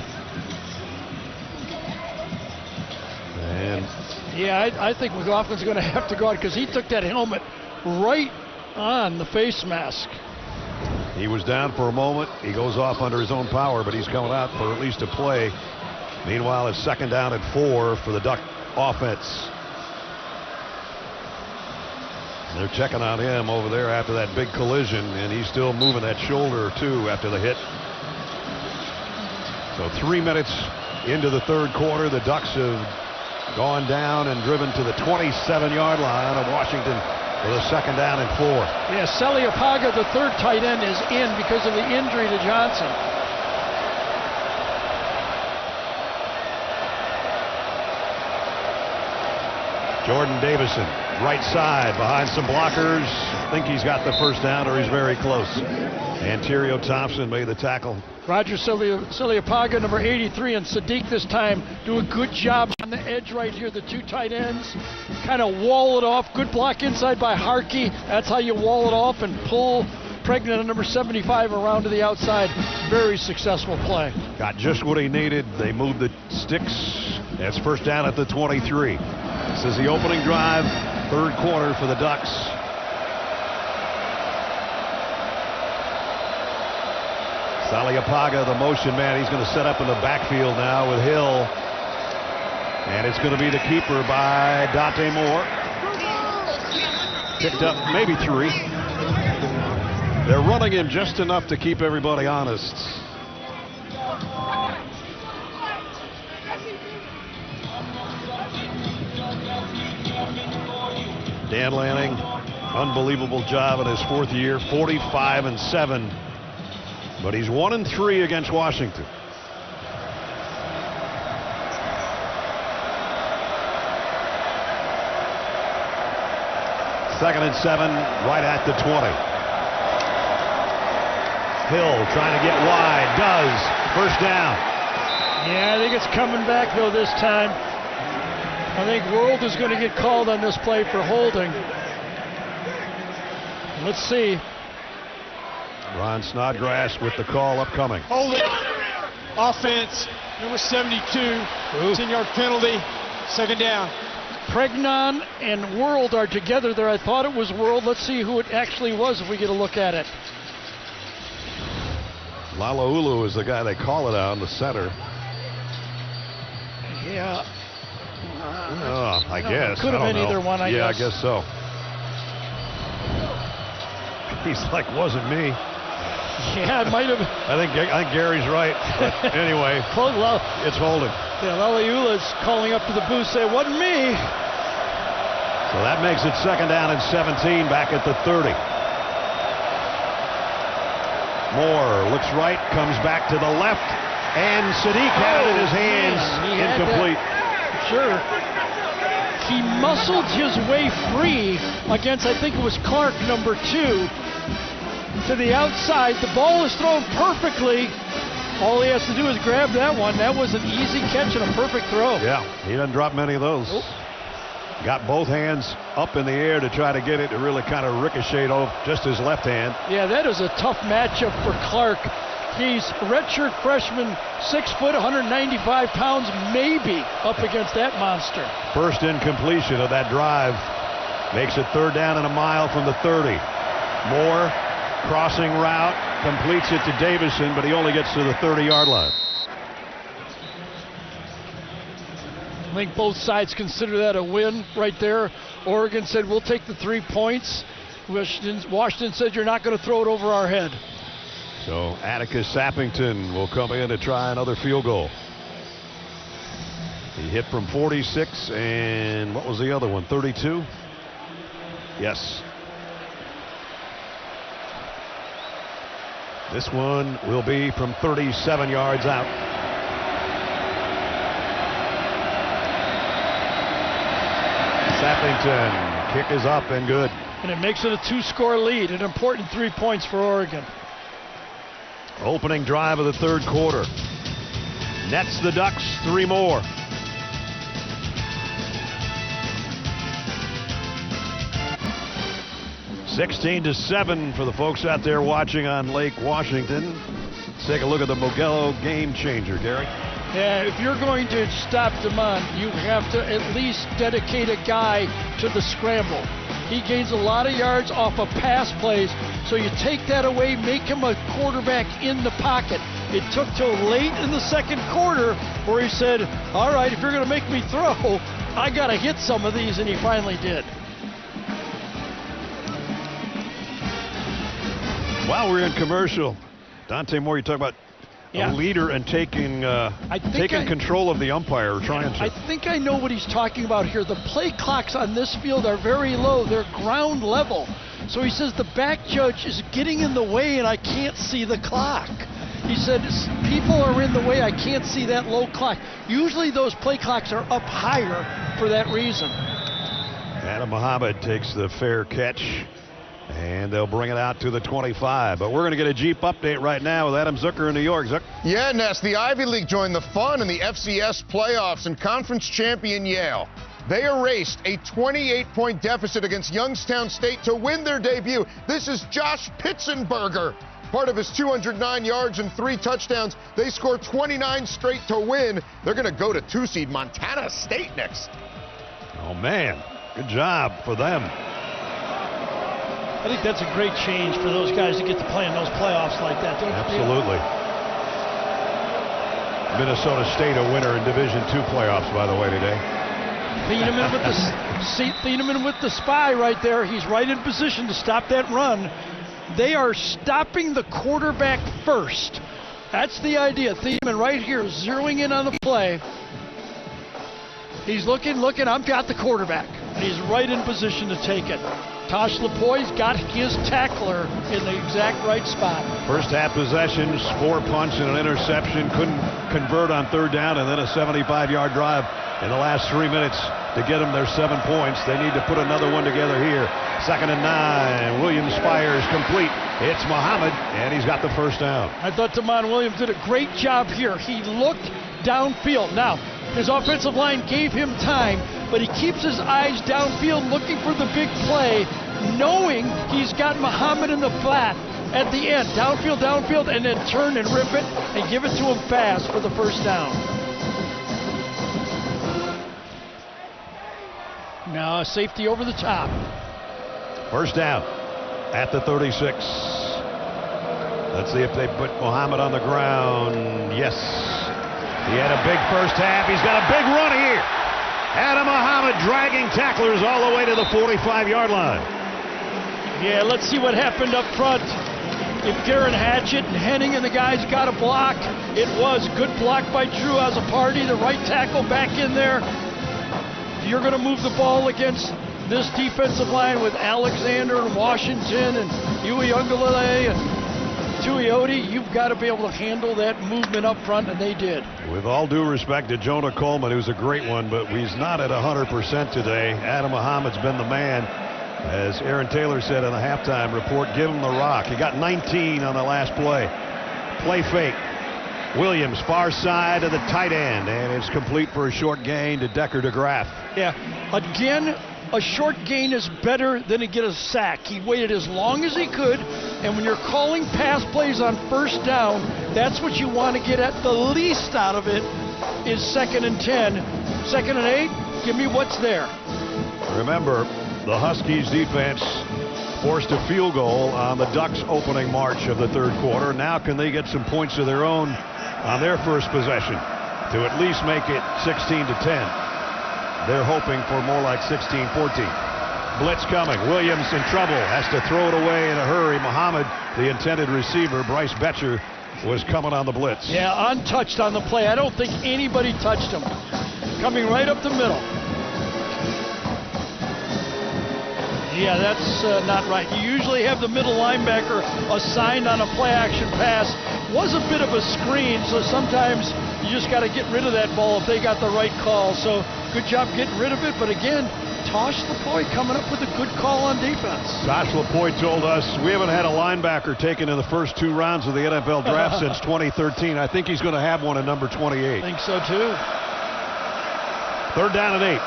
And yeah, I think McLaughlin's going to have to go out because he took that helmet right on the face mask. He was down for a moment. He goes off under his own power, but he's coming out for at least a play. Meanwhile, it's 2nd down and 4 for the Duck offense. They're checking on him over there after that big collision, and he's still moving that shoulder too after the hit. So 3 minutes into the 3rd quarter, the Ducks have gone down and driven to the 27-yard line of Washington for the 2nd down and 4. Yeah, Seliapaga, the 3rd tight end, is in because of the injury to Johnson. Jordan Davison, right side, behind some blockers. I think he's got the first down, or he's very close. Antonio Thompson made the tackle. Roger Seliapaga, number 83, and Sadiq this time do a good job on the edge right here. The 2 tight ends kind of wall it off. Good block inside by Harkey. That's how you wall it off and pull Pregnant on number 75 around to the outside. Very successful play. Got just what he needed. They moved the sticks. That's first down at the 23. This is the opening drive, 3rd quarter for the Ducks. Saliapaga, the motion man, he's going to set up in the backfield now with Hill. And it's going to be the keeper by Dante Moore. Picked up maybe 3. They're running him just enough to keep everybody honest. Dan Lanning, unbelievable job in his 4th year, 45-7. But he's 1-3 against Washington. Second and 7, right at the 20. Hill trying to get wide, does. First down. Yeah, I think it's coming back though this time. I think World is going to get called on this play for holding. Let's see. Ron Snodgrass with the call upcoming. Hold it. Offense, number 72. 10-yard penalty. Second down. Pregnon and World are together there. I thought it was World. Let's see who it actually was if we get a look at it. Lalaulu is the guy they call it on, the center. Yeah. I guess. Could have been either one, I guess. Yeah, I guess so. He's like, wasn't me. Yeah, it might have. I think Gary's right. But anyway, it's holding. Yeah, Lalaula's calling up to the booth, say, wasn't me. So that makes it second down and 17 back at the 30. Moore looks right, comes back to the left, and Sadiq had it in his hands. Incomplete. Sure. He muscled his way free against, I think it was Clark, number 2, to the outside. The ball is thrown perfectly. All he has to do is grab that one. That was an easy catch and a perfect throw. Yeah, he doesn't drop many of those. Nope. Got both hands up in the air to try to get it to really kind of ricochet off just his left hand. Yeah, that is a tough matchup for Clark. He's a redshirt freshman, 6 foot, 195 pounds, maybe up against that monster. First incompletion of that drive makes it third down and a mile from the 30. Moore, crossing route, completes it to Davison, but he only gets to the 30-yard line. I think both sides consider that a win right there. Oregon said, we'll take the 3 points. Washington said, you're not going to throw it over our head. So Atticus Sappington will come in to try another field goal. He hit from 46, and what was the other one, 32? Yes. This one will be from 37 yards out. Sappington, kick is up and good. And it makes it a 2-score lead, an important 3 points for Oregon. Opening drive of the third quarter. Nets the Ducks 3 more. (16-7) for the folks out there watching on Lake Washington. Let's take a look at the Mugello game changer, Gary. Yeah, if you're going to stop Damon, you have to at least dedicate a guy to the scramble. He gains a lot of yards off of pass plays, so you take that away, make him a quarterback in the pocket. It took till late in the second quarter where he said, all right, if you're going to make me throw, I got to hit some of these, and he finally did. While we're in commercial, Dante Moore, you talk about a leader and taking control of the umpire, trying to. I think I know what he's talking about here. The play clocks on this field are very low. They're ground level. So he says the back judge is getting in the way and I can't see the clock. He said people are in the way. I can't see that low clock. Usually those play clocks are up higher for that reason. Adam Muhammad takes the fair catch. And they'll bring it out to the 25. But we're going to get a Jeep update right now with Adam Zucker in New York. Zucker. Yeah, Ness, the Ivy League joined the fun in the FCS playoffs, and conference champion Yale. They erased a 28-point deficit against Youngstown State to win their debut. This is Josh Pitzenberger. Part of his 209 yards and 3 touchdowns. They scored 29 straight to win. They're going to go to 2-seed Montana State next. Oh, man. Good job for them. I think that's a great change for those guys to get to play in those playoffs like that. Absolutely. Minnesota State a winner in Division II playoffs, by the way, today. Thieneman with the spy right there. He's right in position to stop that run. They are stopping the quarterback first. That's the idea. Thieneman right here zeroing in on the play. He's looking. I've got the quarterback. And he's right in position to take it. Tosh Lapoy's got his tackler in the exact right spot. First half possessions, 4 punts and an interception. Couldn't convert on third down, and then a 75-yard drive in the last 3 minutes to get them their 7 points. They need to put another one together here. 2nd and 9. Williams fires complete. It's Muhammad, and he's got the first down. I thought Damon Williams did a great job here. He looked downfield. Now, his offensive line gave him time, but he keeps his eyes downfield looking for the big play, knowing he's got Muhammad in the flat. at the end, downfield, and then turn and rip it and give it to him fast for the first down. Now a safety over the top. First down at the 36. Let's see if they put Muhammad on the ground. Yes. He had a big first half. He's got a big run here. Adam Muhammad dragging tacklers all the way to the 45-yard line. Yeah, let's see what happened up front. If Darren Hatchett and Henning and the guys got a block, it was good block by Drew as a party. The right tackle back in there. If you're going to move the ball against this defensive line with Alexander and Washington and Uiagalelei and Tuioti, you've got to be able to handle that movement up front, and they did. With all due respect to Jonah Coleman, who's a great one, but he's not at 100% today. Adam Muhammad's been the man. As Aaron Taylor said in the halftime report, give him the rock. He got 19 on the last play. Play fake. Williams, far side of the tight end, and it's complete for a short gain to Decker DeGraff. Yeah, again, a short gain is better than to get a sack. He waited as long as he could, and when you're calling pass plays on first down, that's what you want to get at the least out of it is 2nd and 10. 2nd and 8, give me what's there. Remember, the Huskies defense forced a field goal on the Ducks opening march of the third quarter. Now can they get some points of their own on their first possession to at least make it 16-10. They're hoping for more like 16-14. Blitz coming. Williams in trouble. Has to throw it away in a hurry. Muhammad, the intended receiver, Bryce Betcher, was coming on the blitz. Yeah, untouched on the play. I don't think anybody touched him. Coming right up the middle. Yeah, that's not right. You usually have the middle linebacker assigned on a play-action pass. Was a bit of a screen, so sometimes you just got to get rid of that ball if they got the right call. So good job getting rid of it. But again, Tosh Lapoy coming up with a good call on defense. Tosh Lapoy told us we haven't had a linebacker taken in the first 2 rounds of the NFL draft since 2013. I think he's going to have one at number 28. I think so too. 3rd down and 8.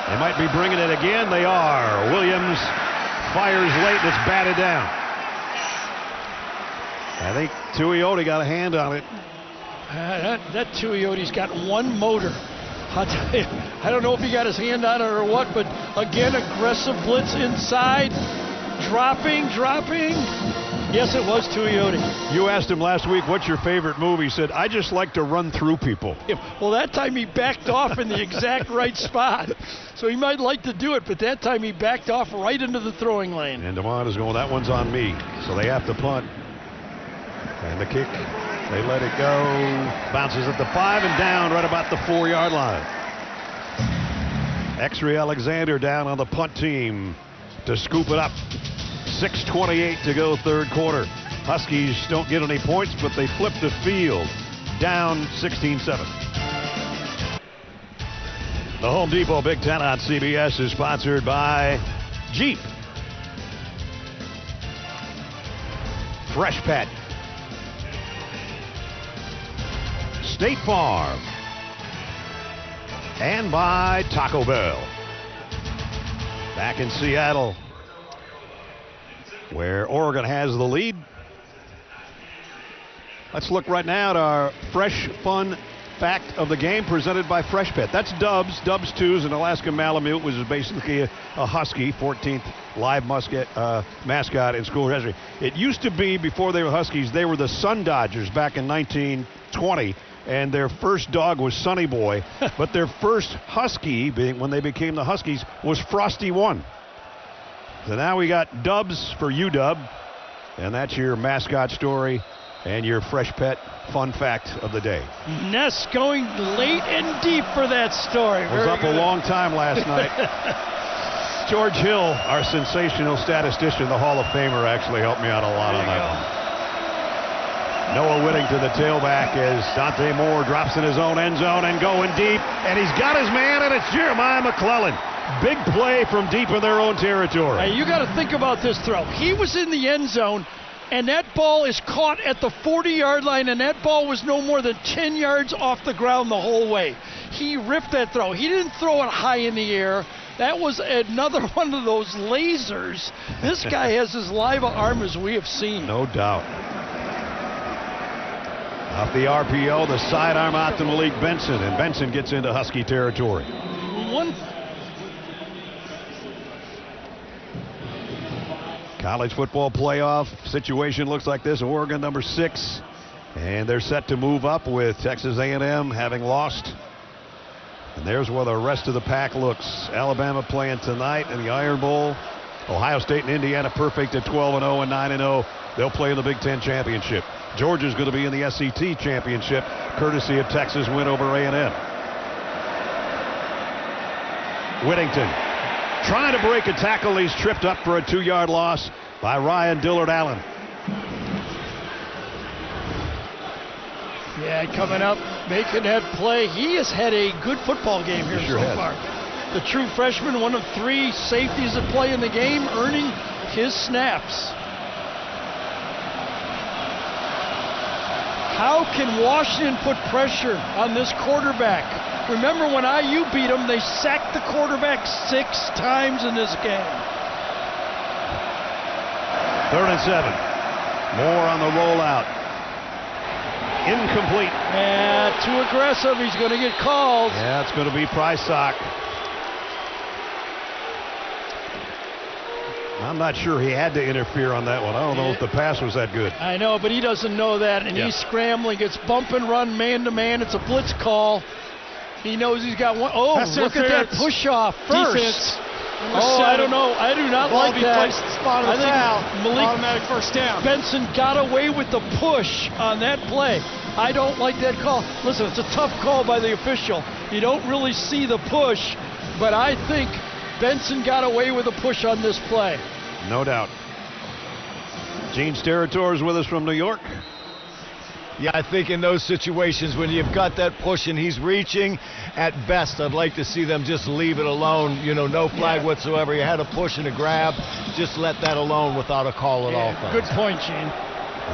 They might be bringing it again. They are. Williams fires late and it's batted down. I think Tuioti got a hand on it. That Tuioti's got one motor. I'll tell you, I don't know if he got his hand on it or what, but again, aggressive blitz inside. Dropping. Yes, it was Tuioti. You asked him last week, what's your favorite move? He said, I just like to run through people. Well, that time he backed off in the exact right spot. So he might like to do it, but that time he backed off right into the throwing lane. And DeMond is going, that one's on me. So they have to punt. And the kick, they let it go. Bounces at the 5 and down right about the 4-yard line. X-Ray Alexander down on the punt team to scoop it up. 6:28 to go, third quarter. Huskies don't get any points, but they flip the field. Down 16-7. The Home Depot Big Ten on CBS is sponsored by Jeep, Fresh Pet, State Farm, and by Taco Bell. Back in Seattle, where Oregon has the lead. Let's look right now at our fresh, fun fact of the game presented by Fresh Pet. That's Dubs. Dubs 2 is an Alaska Malamute, which is basically a husky, 14th live mascot in school history. It used to be, before they were Huskies, they were the Sun Dodgers back in 1920, and their first dog was Sonny Boy, but their first husky, when they became the Huskies, was Frosty 1. So now we got Dubs for UW, and that's your mascot story and your Fresh Pet fun fact of the day. Ness going late and deep for that story. Was up a long time last night. George Hill, our sensational statistician, the Hall of Famer, actually helped me out a lot on that one. Noah Whittington, the tailback, as Dante Moore drops in his own end zone and going deep, and he's got his man, and it's Jeremiah McClellan. Big play from deep in their own territory. Hey, you got to think about this throw. He was in the end zone, and that ball is caught at the 40-yard line, and that ball was no more than 10 yards off the ground the whole way. He ripped that throw. He didn't throw it high in the air. That was another one of those lasers. This guy has as live an arm as we have seen. No doubt. Off the RPO, the sidearm out to Malik Benson, and Benson gets into Husky territory. College football playoff situation looks like this. Oregon number 6, and they're set to move up with Texas A&M having lost. And there's where the rest of the pack looks. Alabama playing tonight in the Iron Bowl. Ohio State and Indiana perfect at 12-0 and 9-0. They'll play in the Big Ten championship. Georgia's going to be in the SEC championship, courtesy of Texas' win over A&M. Whittington trying to break a tackle. He's tripped up for a 2-yard loss by Ryan Dillard Allen. Yeah, coming up, making that play. He has had a good football game here so far. The true freshman, one of 3 safeties that play in the game, earning his snaps. How can Washington put pressure on this quarterback? Remember when IU beat them, they sacked the quarterback 6 times in this game. 3rd and 7. Moore on the rollout. Incomplete. Yeah, too aggressive. He's going to get called. Yeah, it's going to be Prysock. I'm not sure he had to interfere on that one. I don't know if the pass was that good. I know, but he doesn't know that, and he's scrambling. It's bump and run, man-to-man. It's a blitz call. He knows he's got one. Oh, look at that push-off first. Defense. Oh, I don't know. I do not like that. Spot of the foul. Automatic first down. Benson got away with the push on that play. I don't like that call. Listen, it's a tough call by the official. You don't really see the push, but I think Benson got away with a push on this play. No doubt. Gene Steratore is with us from New York. Yeah, I think in those situations when you've got that push and he's reaching, at best, I'd like to see them just leave it alone. You know, no flag whatsoever. You had a push and a grab. Just let that alone without a call at all. Good point, Gene.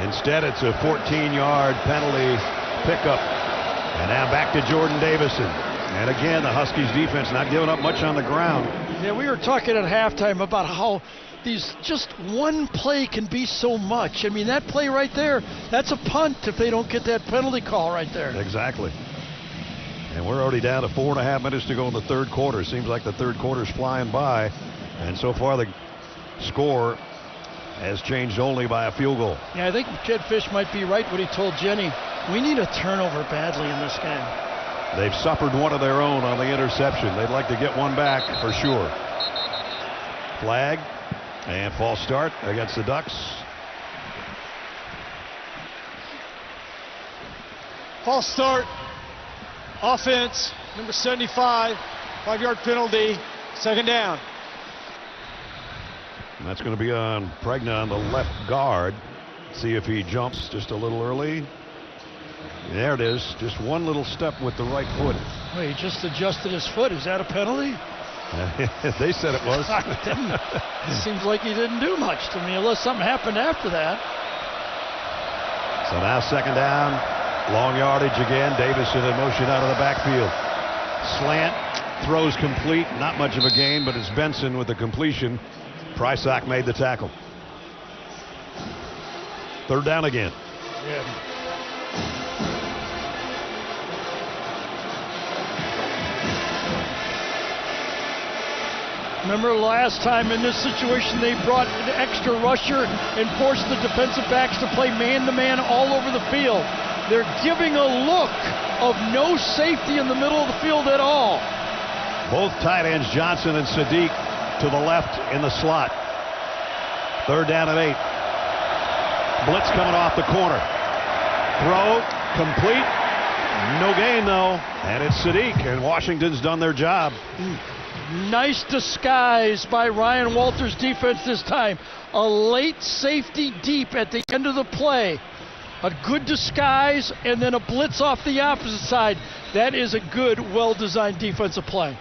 Instead, it's a 14-yard penalty pickup. And now back to Jordan Davison. And again, the Huskies defense not giving up much on the ground. Yeah, we were talking at halftime about how these just one play can be so much. I mean, that play right there, that's a punt if they don't get that penalty call right there. Exactly. And we're already down to 4.5 minutes to go in the 3rd quarter. Seems like the 3rd quarter's flying by. And so far the score has changed only by a field goal. Yeah, I think Jed Fish might be right when he told Jenny, we need a turnover badly in this game. They've suffered one of their own on the interception. They'd like to get one back for sure. Flag and false start against the Ducks. False start. Offense, number 75. 5-yard penalty. 2nd down. And that's going to be on Pregna on the left guard. See if he jumps just a little early. There it is. Just one little step with the right foot. Wait, he just adjusted his foot. Is that a penalty? They said it was. Seems like he didn't do much to me unless something happened after that. So now 2nd down. Long yardage again. Davison in motion out of the backfield. Slant. Throws complete. Not much of a gain, but it's Benson with the completion. Prysock made the tackle. 3rd down again. Yeah. Remember last time in this situation they brought an extra rusher and forced the defensive backs to play man-to-man all over the field. They're giving a look of no safety in the middle of the field at all. Both tight ends, Johnson and Sadiq, to the left in the slot. 3rd down and 8. Blitz coming off the corner. Throw complete. No gain though. And it's Sadiq, and Washington's done their job. Nice disguise by Ryan Walters' defense this time. A late safety deep at the end of the play. A good disguise and then a blitz off the opposite side. That is a good, well-designed defensive play.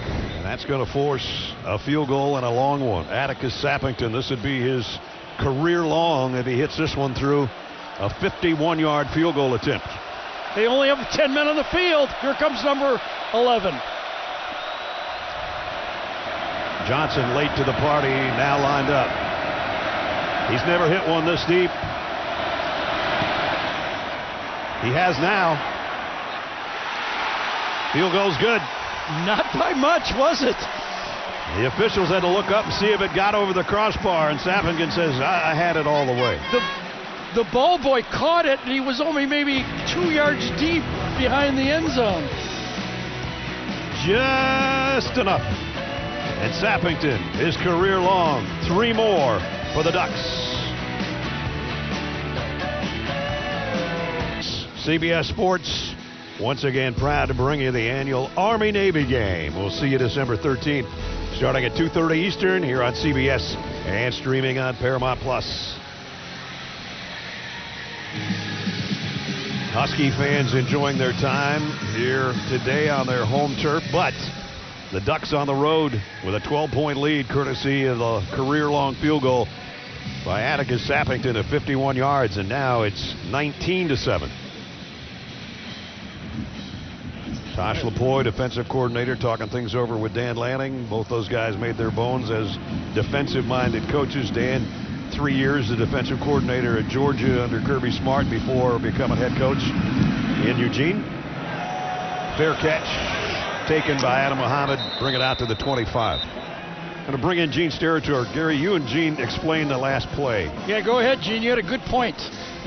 And that's going to force a field goal and a long one. Atticus Sappington, this would be his career long if he hits this one through. A 51-yard field goal attempt. They only have 10 men on the field. Here comes number 11. Johnson late to the party, now lined up. He's never hit one this deep. He has now. Field goal's good. Not by much, was it? The officials had to look up and see if it got over the crossbar, and Sappington says, I had it all the way. The ball boy caught it, and he was only maybe 2 yards deep behind the end zone. Just enough. And Sappington, his career long, 3 more for the Ducks. CBS Sports, once again proud to bring you the annual Army-Navy game. We'll see you December 13th, starting at 2:30 Eastern here on CBS and streaming on Paramount+. Husky fans enjoying their time here today on their home turf, but the Ducks on the road with a 12-point lead courtesy of the career-long field goal by Atticus Sappington of 51 yards, and now it's 19-7. Tosh Lapoy, defensive coordinator, talking things over with Dan Lanning. Both those guys made their bones as defensive-minded coaches. Dan, 3 years the defensive coordinator at Georgia under Kirby Smart before becoming head coach in Eugene. Fair catch taken by Adam Muhammad, bring it out to the 25. Going to bring in Gene Steratore. Gary, you and Gene explained the last play. Yeah, go ahead, Gene. You had a good point.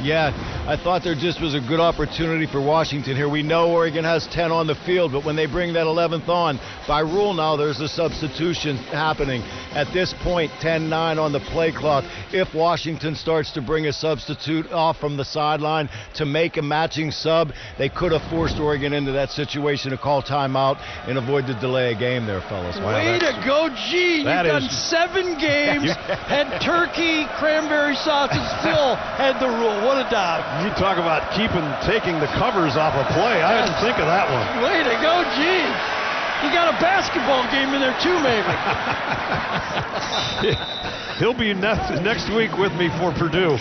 Yeah, I thought there just was a good opportunity for Washington here. We know Oregon has 10 on the field, but when they bring that 11th on, by rule now there's a substitution happening. At this point, 10-9 on the play clock. If Washington starts to bring a substitute off from the sideline to make a matching sub, they could have forced Oregon into that situation to call timeout and avoid the delay of game there, fellas. Way to go, Gene. You've done 7 games, had turkey, cranberry sauce, and still had the rule. What a dive. You talk about taking the covers off a play. I didn't think of that one. Way to go, Gene. You got a basketball game in there too, maybe. He'll be next week with me for Purdue.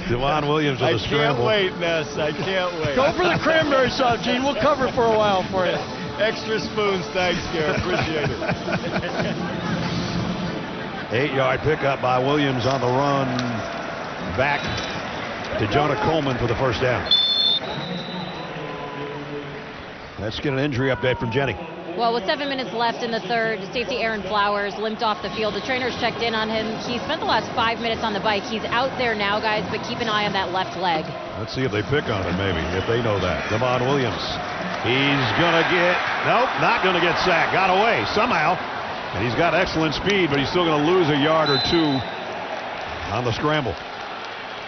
Devon Williams with a scramble. I can't wait, Ness. I can't wait. Go for the cranberry sauce, Gene. We'll cover for a while for you. Extra spoons, thanks, Gary. Appreciate it. 8-yard pickup by Williams on the run back to Jonah Coleman for the first down. Let's get an injury update from Jenny. Well, with 7 minutes left in the third, safety Aaron Flowers limped off the field. The trainers checked in on him. He spent the last 5 minutes on the bike. He's out there now, guys, but keep an eye on that left leg. Let's see if they pick on it, maybe, if they know that. Devon Williams. He's going to get, nope, not going to get sacked. Got away somehow. And he's got excellent speed, but he's still going to lose a yard or 2 on the scramble.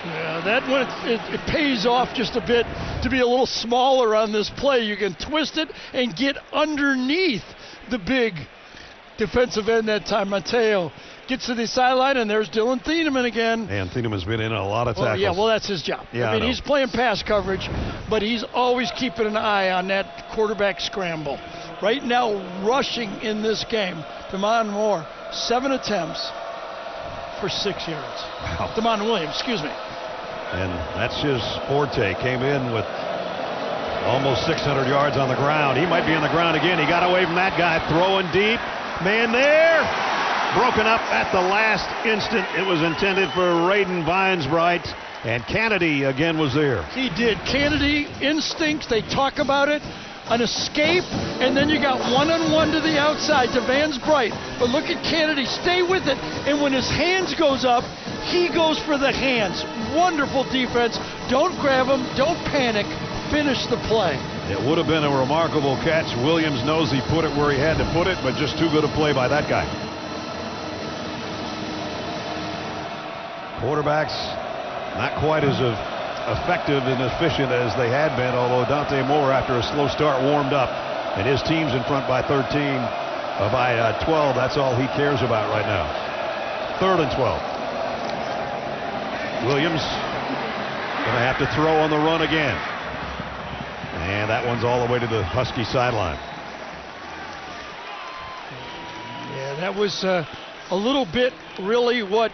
Yeah, that one, it pays off just a bit to be a little smaller on this play. You can twist it and get underneath the big defensive end that time. Mateo gets to the sideline, and there's Dylan Thieneman again. And Thieneman's been in a lot of tackles. Yeah, well, that's his job. Yeah, I mean, he's playing pass coverage, but he's always keeping an eye on that quarterback scramble. Right now, rushing in this game, Damon Moore, 7 attempts for 6 yards. Wow. Damon Williams, excuse me. And that's his forte. Came in with almost 600 yards on the ground. He might be on the ground again. He got away from that guy, throwing deep. Man there. Broken up at the last instant. It was intended for Raiden Vinesbright. And Kennedy again was there. He did. Kennedy, instincts, they talk about it. An escape, and then you got one-on-one to the outside to Vansbright. But look at Kennedy, stay with it, and when his hands goes up, he goes for the hands. Wonderful defense. Don't grab him, don't panic, finish the play. It would have been a remarkable catch. Williams knows he put it where he had to put it, but just too good a play by that guy. Quarterbacks not quite as effective and efficient as they had been, although Dante Moore, after a slow start, warmed up, and his team's in front by 13, by 12. That's all he cares about right now. 3rd and 12. Williams going to have to throw on the run again, and that one's all the way to the Husky sideline. Yeah, that was a little bit really what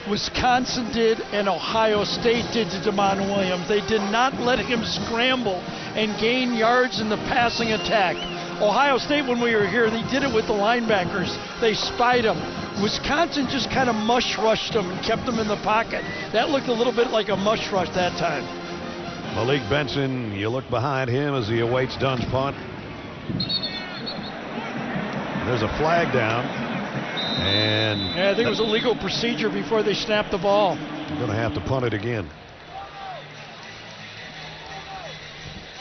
Wisconsin did and Ohio State did to Damon Williams. They did not let him scramble and gain yards in the passing attack. Ohio State, when we were here, they did it with the linebackers. They spied them. Wisconsin just kind of mush rushed them and kept them in the pocket. That looked a little bit like a mush rush that time. Malik Benson, you look behind him as he awaits Dunn's punt. There's a flag down. And yeah, I think it was a legal procedure before they snapped the ball. They're going to have to punt it again.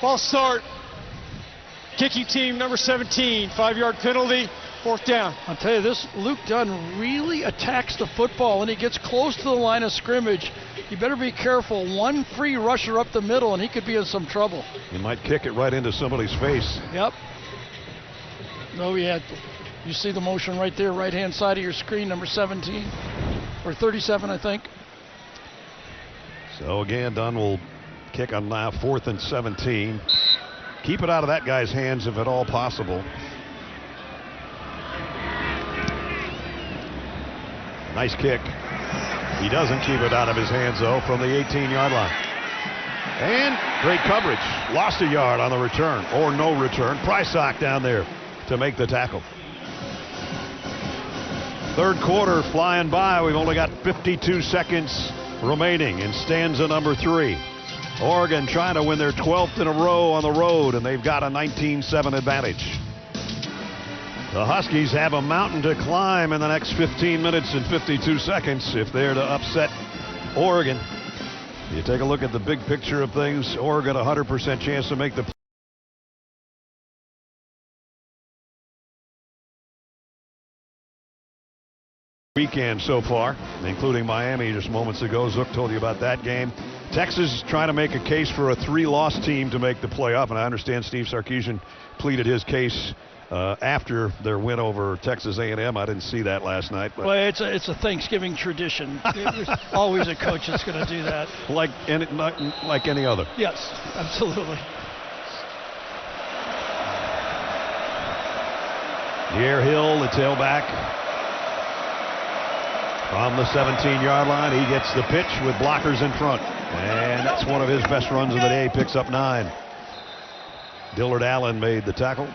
False start. Kicking team number 17. 5-yard penalty. 4th down. I'll tell you this, Luke Dunn really attacks the football and he gets close to the line of scrimmage. You better be careful. One free rusher up the middle and he could be in some trouble. He might kick it right into somebody's face. Yep. No, you see the motion right there, right-hand side of your screen, number 17 or 37, I think. So again, Dunn will kick on now 4th and 17. Keep it out of that guy's hands if at all possible. Nice kick. He doesn't keep it out of his hands, though, from the 18-yard line. And great coverage. Lost a yard on the return, or no return. Prysock down there to make the tackle. Third quarter flying by. We've only got 52 seconds remaining in stanza number 3. Oregon trying to win their 12th in a row on the road, and they've got a 19-7 advantage. The Huskies have a mountain to climb in the next 15 minutes and 52 seconds if they're to upset Oregon. You take a look at the big picture of things, Oregon 100% chance to make the weekend so far, including Miami just moments ago. Zook told you about that game. Texas trying to make a case for a 3-loss team to make the playoff, and I understand Steve Sarkisian pleaded his case after their win over Texas A&M. I didn't see that last night. But well, it's a Thanksgiving tradition. There's always a coach that's going to do that. Like any other. Yes, absolutely. Pierre Hill, the tailback. From the 17-yard line, he gets the pitch with blockers in front. And that's one of his best runs of the day. Picks up 9. Dillard Allen made the tackle.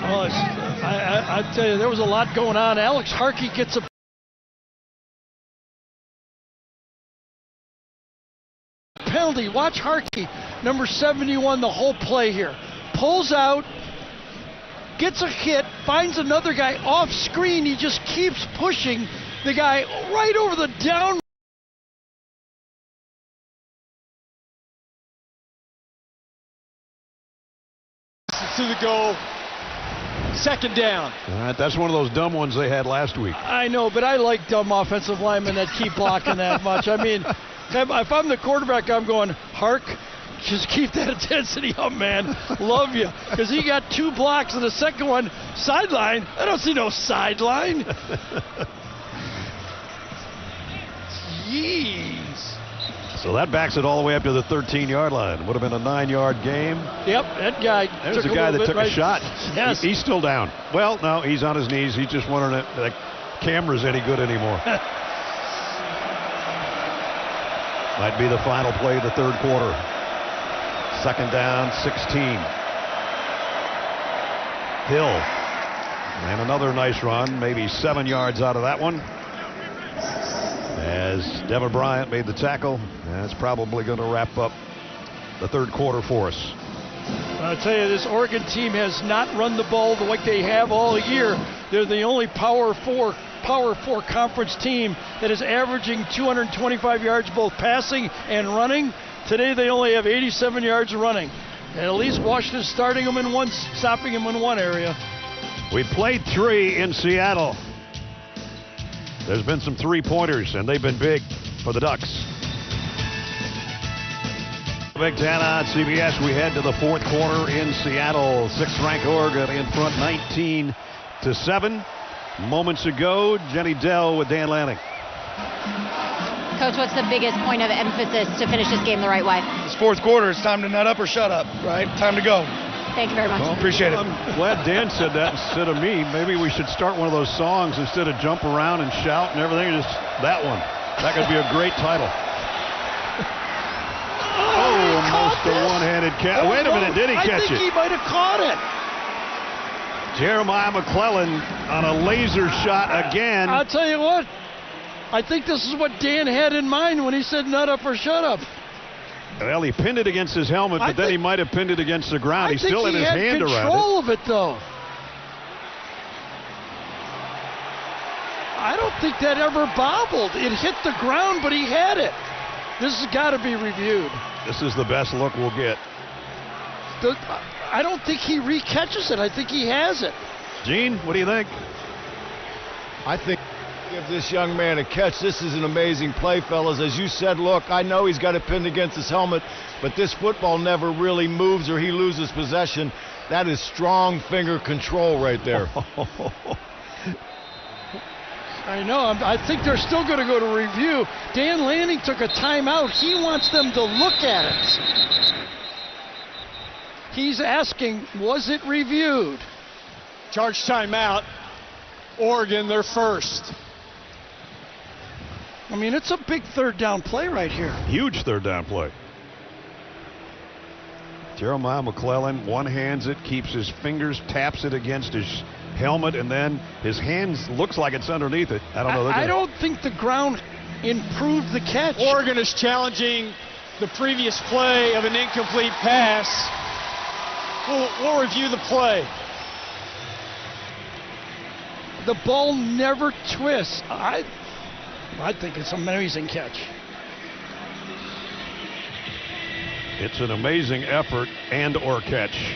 Oh, I tell you, there was a lot going on. Alex Harkey gets a penalty. Watch Harkey, number 71, the whole play here. Pulls out, gets a hit, finds another guy off screen. He just keeps pushing the guy right over the down. To the goal. 2nd down. All right, that's one of those dumb ones they had last week. I know, but I like dumb offensive linemen that keep blocking that much. I mean, if I'm the quarterback, I'm going, Hark, just keep that intensity up, man. Love you. Because he got 2 blocks, and the second one, sideline. I don't see no sideline. Jeez. So that backs it all the way up to the 13-yard line. Would have been a 9-yard game. Yep, that guy. There's a guy that took a shot. Yes. He's still down. Well, no, he's on his knees. He's just wondering if the camera's any good anymore. Might be the final play of the third quarter. 2nd down, 16. Hill. And another nice run, maybe 7 yards out of that one. As Devin Bryant made the tackle, that's probably going to wrap up the third quarter for us. I'll tell you, this Oregon team has not run the ball the way they have all year. They're the only Power 4 conference team that is averaging 225 yards both passing and running. Today they only have 87 yards running. And at least Washington's starting them in one, stopping them in one area. We played 3 in Seattle. There's been some 3-pointers, and they've been big for the Ducks. Big Ten on CBS. We head to the fourth quarter in Seattle. 6th-ranked Oregon in front, 19-7. Moments ago, Jenny Dell with Dan Lanning. Coach, what's the biggest point of emphasis to finish this game the right way? This fourth quarter, it's time to nut up or shut up, right? Time to go. Thank you very much. Well, appreciate it. I'm glad Dan said that instead of me. Maybe we should start one of those songs instead of jump around and shout and everything. Just that one. That could be a great title. Almost a one-handed good catch. Wait a minute, did he catch it? I think he might have caught it. Jeremiah McClellan on a laser shot again. I'll tell you what. I think this is what Dan had in mind when he said nut up or shut up. Well, he pinned it against his helmet, but then he might have pinned it against the ground. He still had his hand around it. I think he had control of it, though. I don't think that ever bobbled. It hit the ground, but he had it. This has got to be reviewed. This is the best look we'll get. I don't think he re-catches it. I think he has it. Gene, what do you think? I think give this young man a catch. This is an amazing play, fellas. As you said, look, I know he's got it pinned against his helmet, but this football never really moves or he loses possession. That is strong finger control right there. I know. I think they're still going to go to review. Dan Lanning took a timeout. He wants them to look at it. He's asking, was it reviewed? Charge timeout. Oregon, they're first. I mean, it's a big third down play right here. Huge third down play. Jeremiah McClellan one-hands it, keeps his fingers, taps it against his helmet, and then his hands looks like it's underneath it. I don't know. I don't think the ground improved the catch. Oregon is challenging the previous play of an incomplete pass. We'll review the play. The ball never twists. I think it's an amazing catch. It's an amazing effort and or catch.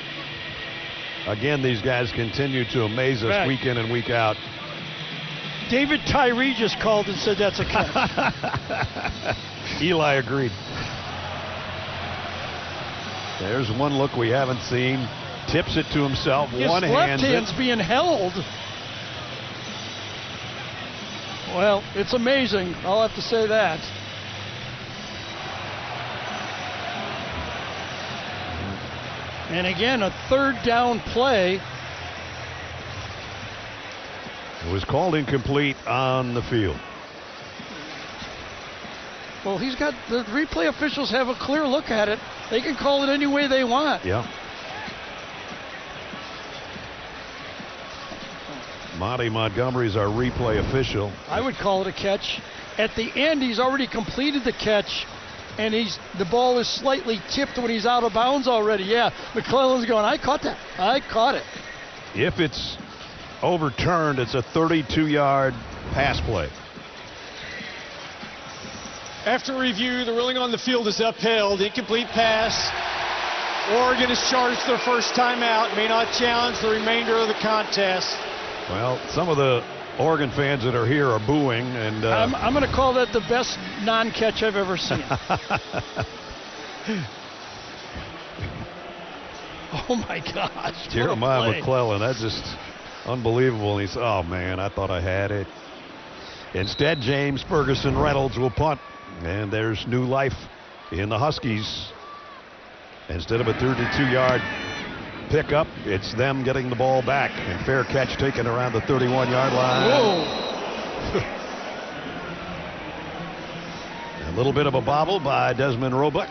Again, these guys continue to amaze us week in and week out. David Tyree just called and said that's a catch. Eli agreed. There's one look we haven't seen. Tips it to himself. His one left hand's being held. Well, it's amazing. I'll have to say that. And again, a third down play. It was called incomplete on the field. Well, he's got the replay officials have a clear look at it. They can call it any way they want. Yeah. Monty Montgomery's our replay official. I would call it a catch. At the end, he's already completed the catch, and the ball is slightly tipped when he's out of bounds already. Yeah, McClellan's going, I caught that. I caught it. If it's overturned, it's a 32-yard pass play. After review, the ruling on the field is upheld. Incomplete pass. Oregon has charged their first timeout. May not challenge the remainder of the contest. Well, some of the Oregon fans that are here are booing, and I'm going to call that the best non-catch I've ever seen. Oh my gosh! Jeremiah McClellan, that's just unbelievable. And he's, oh man, I thought I had it. Instead, James Ferguson Reynolds will punt, and there's new life in the Huskies. Instead of a 32-yard pickup, it's them getting the ball back, and fair catch taken around the 31-yard line. Whoa. A little bit of a bobble by Desmond Roebuck.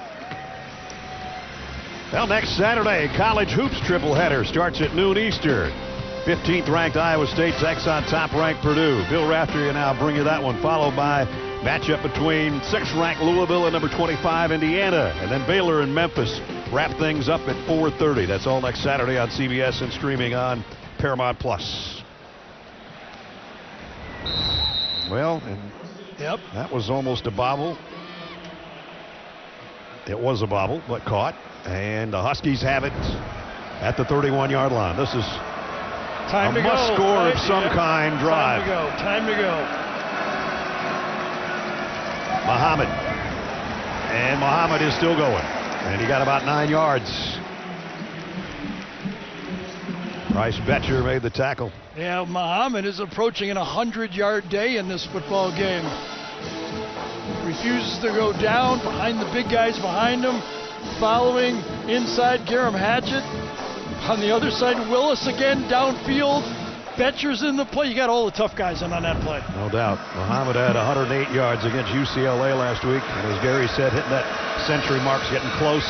Well, next Saturday, college hoops triple header starts at noon Eastern. 15th ranked Iowa State takes on top ranked Purdue. Bill Raftery will now bring you that one, followed by matchup between 6th ranked Louisville and number 25 Indiana, and then Baylor and Memphis wrap things up at 4:30. That's all next Saturday on CBS and streaming on Paramount Plus. Well, and that was almost a bobble. It was a bobble, but caught. And the Huskies have it at the 31-yard line. This is time a must-score of some kind drive. Time to go. Muhammad. And Muhammad is still going. And he got about 9 yards. Bryce Betcher made the tackle. Yeah, Muhammad is approaching an 100-yard day in this football game. Refuses to go down behind the big guys behind him. Following inside Garam Hatchett. On the other side, Willis again downfield. Betcher's in the play. You got all the tough guys in on that play. No doubt. Muhammad had 108 yards against UCLA last week. And as Gary said, hitting that century mark's getting close.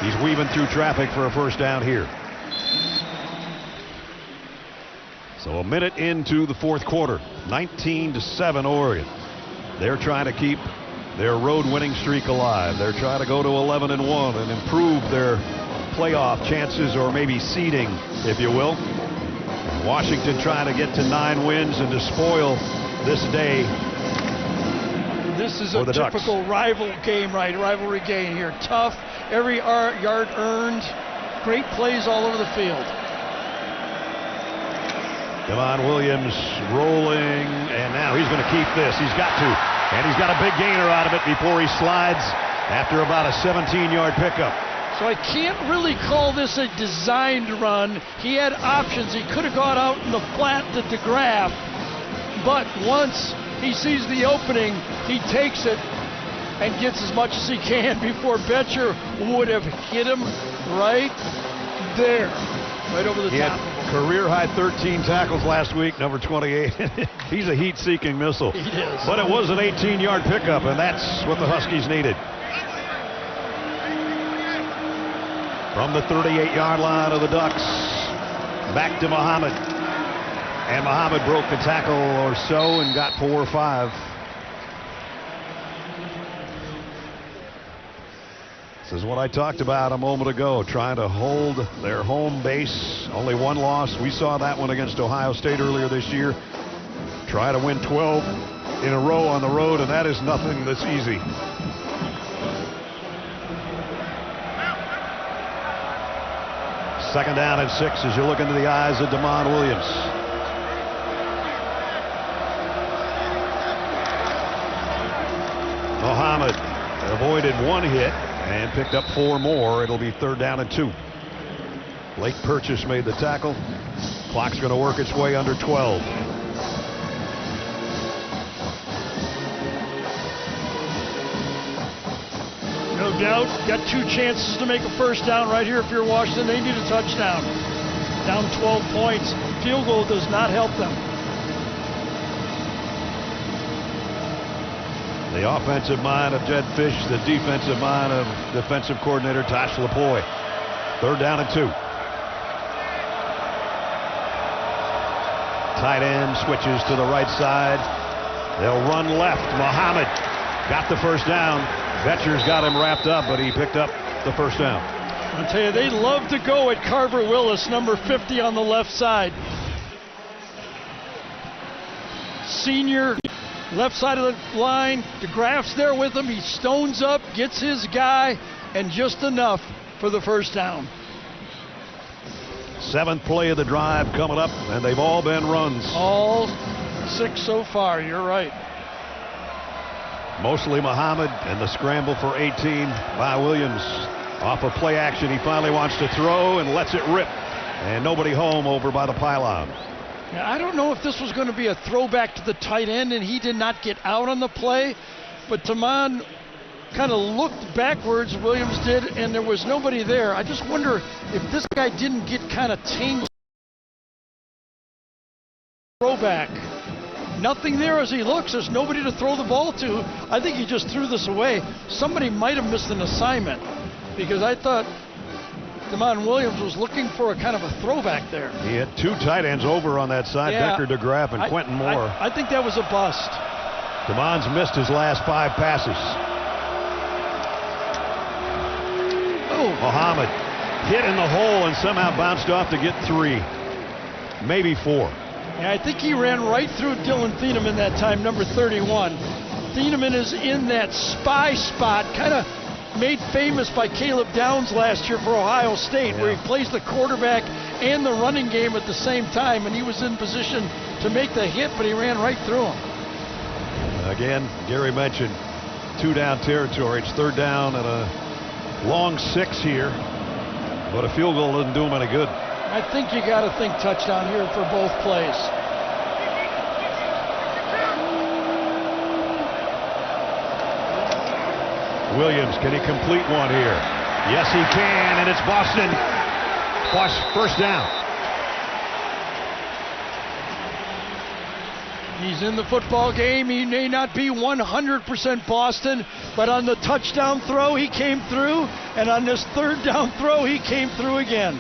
He's weaving through traffic for a first down here. So a minute into the fourth quarter, 19-7 Oregon. They're trying to keep their road winning streak alive. They're trying to go to 11-1 and improve their playoff chances, or maybe seeding, if you will. Washington trying to get to 9 wins and to spoil this day. This is a typical rivalry game here. Tough, every yard earned, great plays all over the field. Devon Williams rolling, and now he's going to keep this. He's got to. And he's got a big gainer out of it before he slides after about a 17-yard pickup. So I can't really call this a designed run. He had options. He could have gone out in the flat to DeGraff, but once he sees the opening, he takes it and gets as much as he can before Betcher would have hit him right there, right over the top. Career high 13 tackles last week, number 28. He's a heat-seeking missile. He is. But it was an 18-yard pickup, and that's what the Huskies needed. From the 38-yard line of the Ducks, back to Muhammad. And Muhammad broke the tackle or so and got 4 or 5. This is what I talked about a moment ago, trying to hold their home base. Only one loss. We saw that one against Ohio State earlier this year. Try to win 12 in a row on the road, and that is nothing that's easy. Second down and 6 as you look into the eyes of Devon Williams. Muhammad avoided 1 hit and picked up 4 more. It'll be 3rd down and 2. Blake Purchase made the tackle. Clock's going to work its way under 12. No doubt, got 2 chances to make a first down right here. If you're Washington, they need a touchdown. Down 12 points. Field goal does not help them. The offensive mind of Jed Fish, the defensive mind of defensive coordinator Tosh Lapoy. 3rd down and 2. Tight end switches to the right side. They'll run left. Muhammad got the first down. Betcher's got him wrapped up, but he picked up the first down. I'll tell you, they love to go at Carver Willis, number 50 on the left side. Senior, left side of the line. DeGraff's there with him. He stones up, gets his guy, and just enough for the first down. 7th play of the drive coming up, and they've all been runs. All 6 so far, you're right. Mostly Muhammad, and the scramble for 18 by Williams. Off of play action, he finally wants to throw and lets it rip. And nobody home over by the pylon. Now, I don't know if this was going to be a throwback to the tight end, and he did not get out on the play, but Taman kind of looked backwards, Williams did, and there was nobody there. I just wonder if this guy didn't get kind of tangled. Throwback. Nothing there as he looks. There's nobody to throw the ball to. I think he just threw this away. Somebody might have missed an assignment, because I thought Devon Williams was looking for a kind of a throwback there. He had 2 tight ends over on that side, yeah, Decker DeGraff and Quentin Moore. I think that was a bust. Devon's missed his last 5 passes. Oh. Muhammad hit in the hole and somehow bounced off to get 3, maybe 4. Yeah, I think he ran right through Dylan Thieneman that time, number 31. Thieneman is in that spy spot, kind of made famous by Caleb Downs last year for Ohio State, where he plays the quarterback and the running game at the same time, and he was in position to make the hit, but he ran right through him. Again, Gary mentioned 2-down territory. It's 3rd down and a long 6 here, but a field goal doesn't do him any good. I think you got to think touchdown here for both plays. Williams, can he complete one here? Yes, he can, and it's Boston. First down. He's in the football game. He may not be 100% Boston, but on the touchdown throw, he came through, and on this third down throw, he came through again.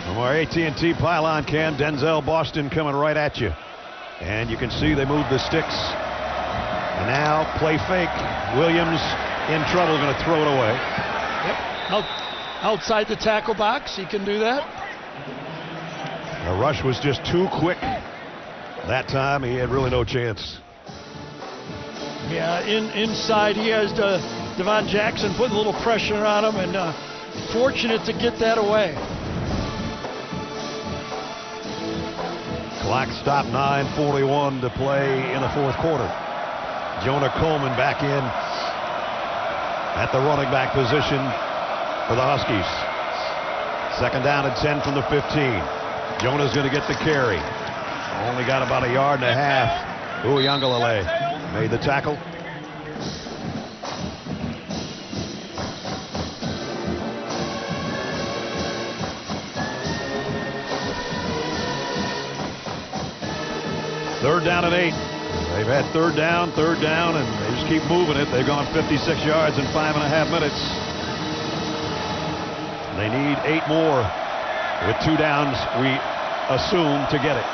From our AT&T pylon cam, Denzel Boston coming right at you. And you can see they moved the sticks. And now play fake. Williams in trouble, going to throw it away. Yep. Outside the tackle box, he can do that. The rush was just too quick. That time he had really no chance. Yeah, inside he has Devon Jackson putting a little pressure on him, and fortunate to get that away. Clock stopped, 9:41 to play in the fourth quarter. Jonah Coleman back in at the running back position for the Huskies. Second down and 10 from the 15. Jonah's going to get the carry. Only got about a yard and a half. Uiagalelei made the tackle. Third down and 8. They've had third down, and they just keep moving it. They've gone 56 yards in 5.5 minutes. They need 8 more with 2 downs, we assume, to get it.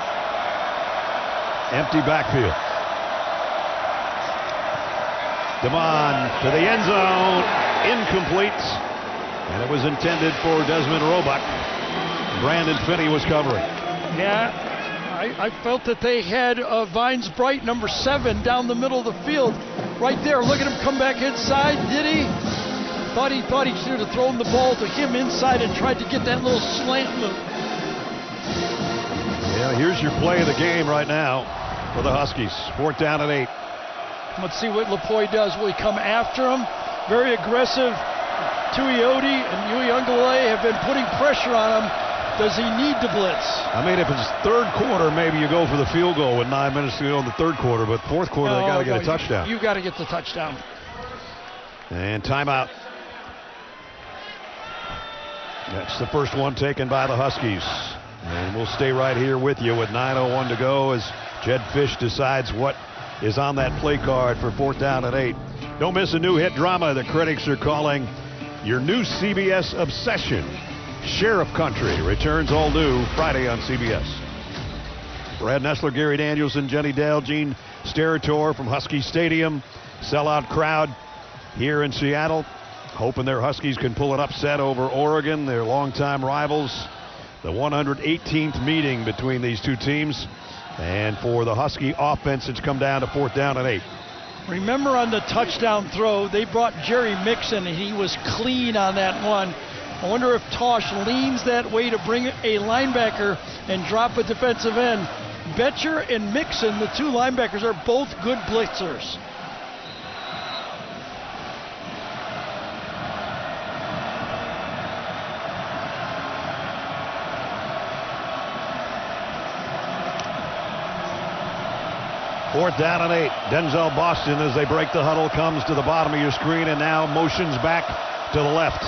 Empty backfield. Devon to the end zone. Incomplete. And it was intended for Desmond Roebuck. Brandon Finney was covering. Yeah, I felt that they had Vines Bright, number 7, down the middle of the field. Right there. Look at him come back inside. Did he? Thought he should have thrown the ball to him inside and tried to get that little slant move. Yeah, here's your play of the game right now for the Huskies. 4th down and 8. Let's see what Lapoy does. Will he come after him? Very aggressive. Tuioti and Uiagalelei have been putting pressure on him. Does he need to blitz? I mean, if it's third quarter, maybe you go for the field goal with 9 minutes to go in the third quarter, but fourth quarter, they got to get a touchdown. You got to get the touchdown. And timeout. That's the first one taken by the Huskies. And we'll stay right here with you with 9:01 to go as Jed Fish decides what is on that play card for 4th down and 8. Don't miss a new hit drama the critics are calling your new CBS obsession. Sheriff Country returns all new Friday on CBS. Brad Nessler, Gary Danielson, Jenny Dale, Gene Steratore from Husky Stadium. Sellout crowd here in Seattle, hoping their Huskies can pull an upset over Oregon, their longtime rivals. The 118th meeting between these two teams. And for the Husky offense, it's come down to 4th down and 8. Remember on the touchdown throw, they brought Jerry Mixon, and he was clean on that one. I wonder if Tosh leans that way to bring a linebacker and drop a defensive end. Betcher and Mixon, the 2 linebackers, are both good blitzers. Fourth down and 8. Denzel Boston, as they break the huddle, comes to the bottom of your screen and now motions back to the left.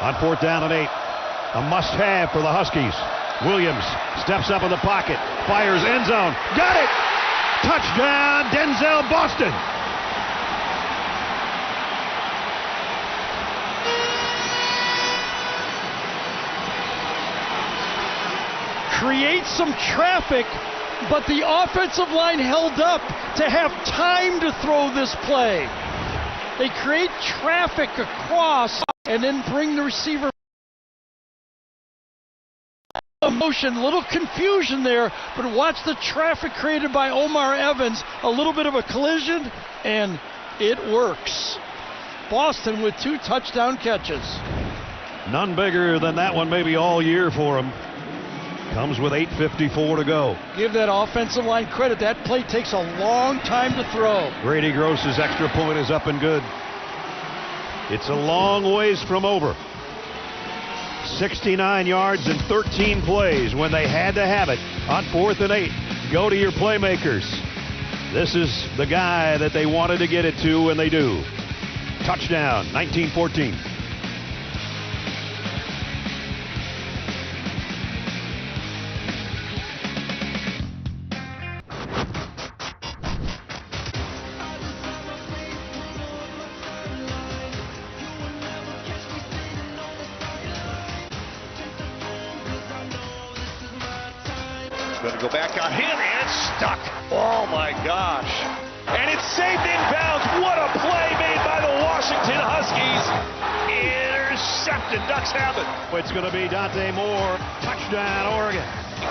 On 4th down and 8. A must-have for the Huskies. Williams steps up in the pocket, fires end zone. Got it! Touchdown, Denzel Boston. Create some traffic, but the offensive line held up to have time to throw this play. They create traffic across and then bring the receiver motion. Little confusion there, but watch the traffic created by Omar Evans. A little bit of a collision, and it works. Boston with 2 touchdown catches. None bigger than that one maybe all year for him. Comes with 8:54 to go. Give that offensive line credit. That play takes a long time to throw. Grady Gross's extra point is up and good. It's a long ways from over. 69 yards and 13 plays when they had to have it on 4th and 8. Go to your playmakers. This is the guy that they wanted to get it to, and they do. Touchdown, 19-14. Going to go back on him and stuck. Oh my gosh. And it's saved inbounds. What a play made by the Washington Huskies. Intercepted. Ducks have it. It's going to be Dante Moore. Touchdown, Oregon.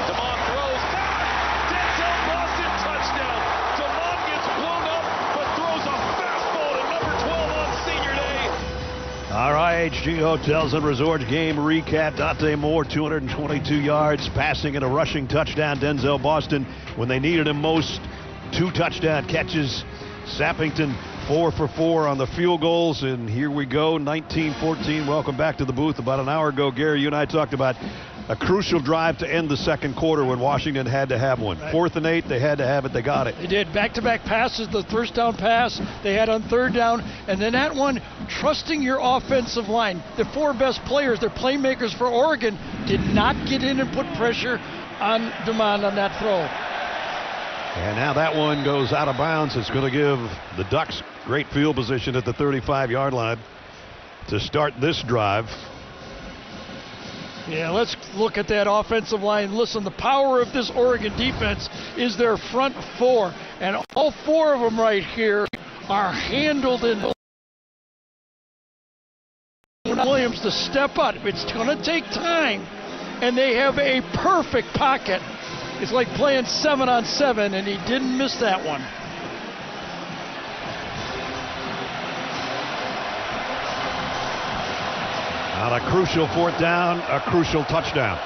Damon throws back. Denzel Boston touchdown. Damon gets blown up, but throws a fastball to number 12 on senior day. All right, HG Hotels and Resorts game recap. Dante Moore, 222 yards, passing and a rushing touchdown. Denzel Boston, when they needed him most, 2 touchdown catches. Sappington 4 for 4 on the field goals, and here we go, 19-14. Welcome back to the booth. About an hour ago, Gary, you and I talked about a crucial drive to end the second quarter when Washington had to have one. Right. 4th and 8, they had to have it. They got it. They did back-to-back passes. The first down pass they had on 3rd down, and then that one, trusting your offensive line. The 4 best players, their playmakers for Oregon, did not get in and put pressure on Damon on that throw. And now that one goes out of bounds. It's going to give the Ducks great field position at the 35-yard line to start this drive. Yeah, let's look at that offensive line. Listen, the power of this Oregon defense is their front 4. And all 4 of them right here are handled in Williams to step up. It's going to take time. And they have a perfect pocket. It's like playing 7-on-7, and he didn't miss that one. On a crucial 4th down, a crucial touchdown.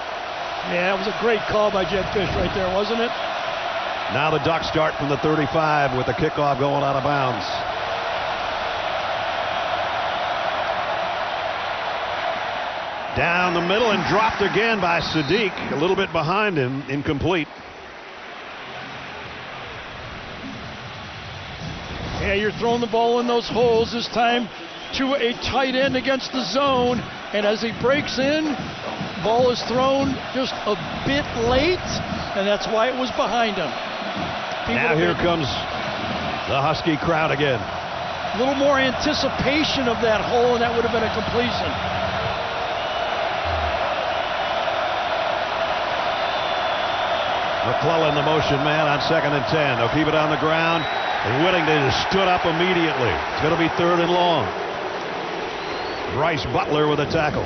Yeah, it was a great call by Jed Fish right there, wasn't it? Now the Ducks start from the 35 with the kickoff going out of bounds. Down the middle and dropped again by Sadiq. A little bit behind him, incomplete. Yeah, you're throwing the ball in those holes this time to a tight end against the zone. And as he breaks in, ball is thrown just a bit late, and that's why it was behind him. Now here comes the Husky crowd again. A little more anticipation of that hole, and that would have been a completion. McClellan, the motion man on 2nd and 10. They'll keep it on the ground. And Whittington has stood up immediately. It's going to be 3rd and long. Bryce Butler with a tackle.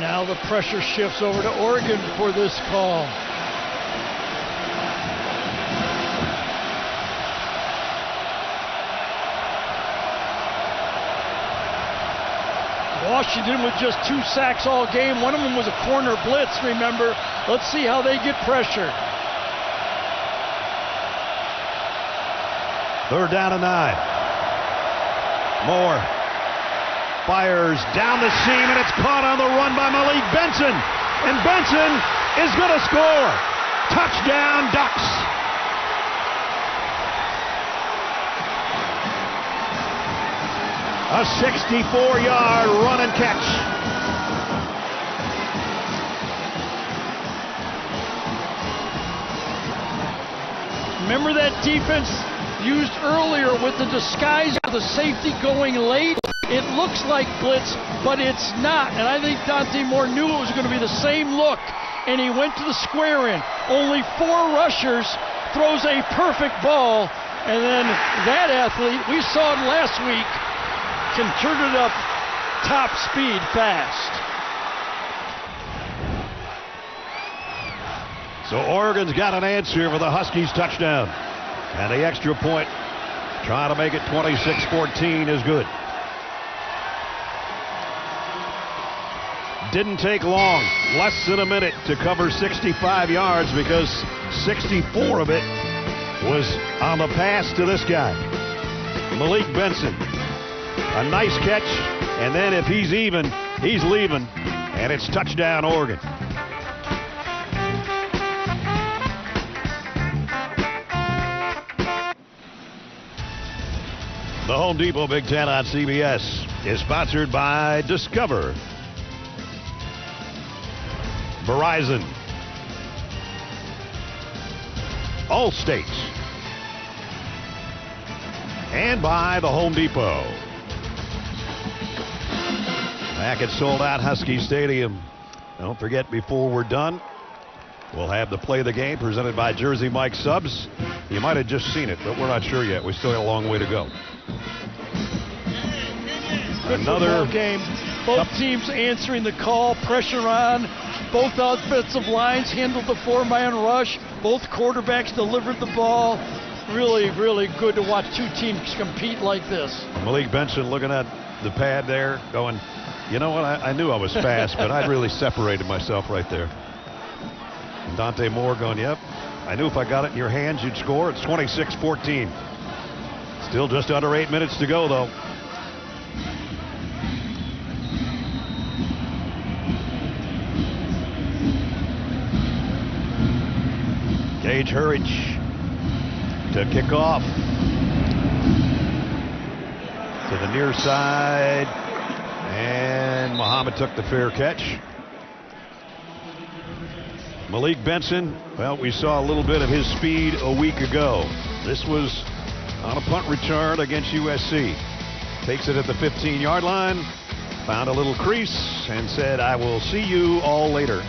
Now the pressure shifts over to Oregon for this call. Washington with just 2 sacks all game. One of them was a corner blitz, remember. Let's see how they get pressure. 3rd down and 9. Moore fires down the seam, and it's caught on the run by Malik Benson. And Benson is going to score. Touchdown, Ducks. A 64-yard run and catch. Remember that defense used earlier with the disguise of the safety going late? It looks like blitz, but it's not. And I think Dante Moore knew it was going to be the same look, and he went to the square in. Only 4 rushers, throws a perfect ball, and then that athlete, we saw it last week, can turn it up top speed fast. So Oregon's got an answer for the Huskies touchdown. And the extra point, trying to make it 26-14 is good. Didn't take long, less than a minute to cover 65 yards because 64 of it was on the pass to this guy, Malik Benson. A nice catch, and then if he's even, he's leaving, and it's touchdown Oregon. The Home Depot Big Ten on CBS is sponsored by Discover, Verizon, Allstate, and by the Home Depot. Back at sold-out Husky Stadium. Don't forget, before we're done, we'll have the play of the game presented by Jersey Mike Subs. You might have just seen it, but we're not sure yet. We still got a long way to go. Another game. Both teams answering the call, pressure on. Both offensive lines handled the 4-man rush. Both quarterbacks delivered the ball. Really, really good to watch two teams compete like this. Malik Benson looking at the pad there, going, you know what, I knew I was fast, but I really separated myself right there. And Dante Moore going, yep, I knew if I got it in your hands, you'd score. It's 26-14. Still just under 8 minutes to go, though. Gage Hurridge to kick off. To the near side. And Muhammad took the fair catch. Malik Benson, well, we saw a little bit of his speed a week ago. This was on a punt return against USC. Takes it at the 15-yard line. Found a little crease and said, I will see you all later.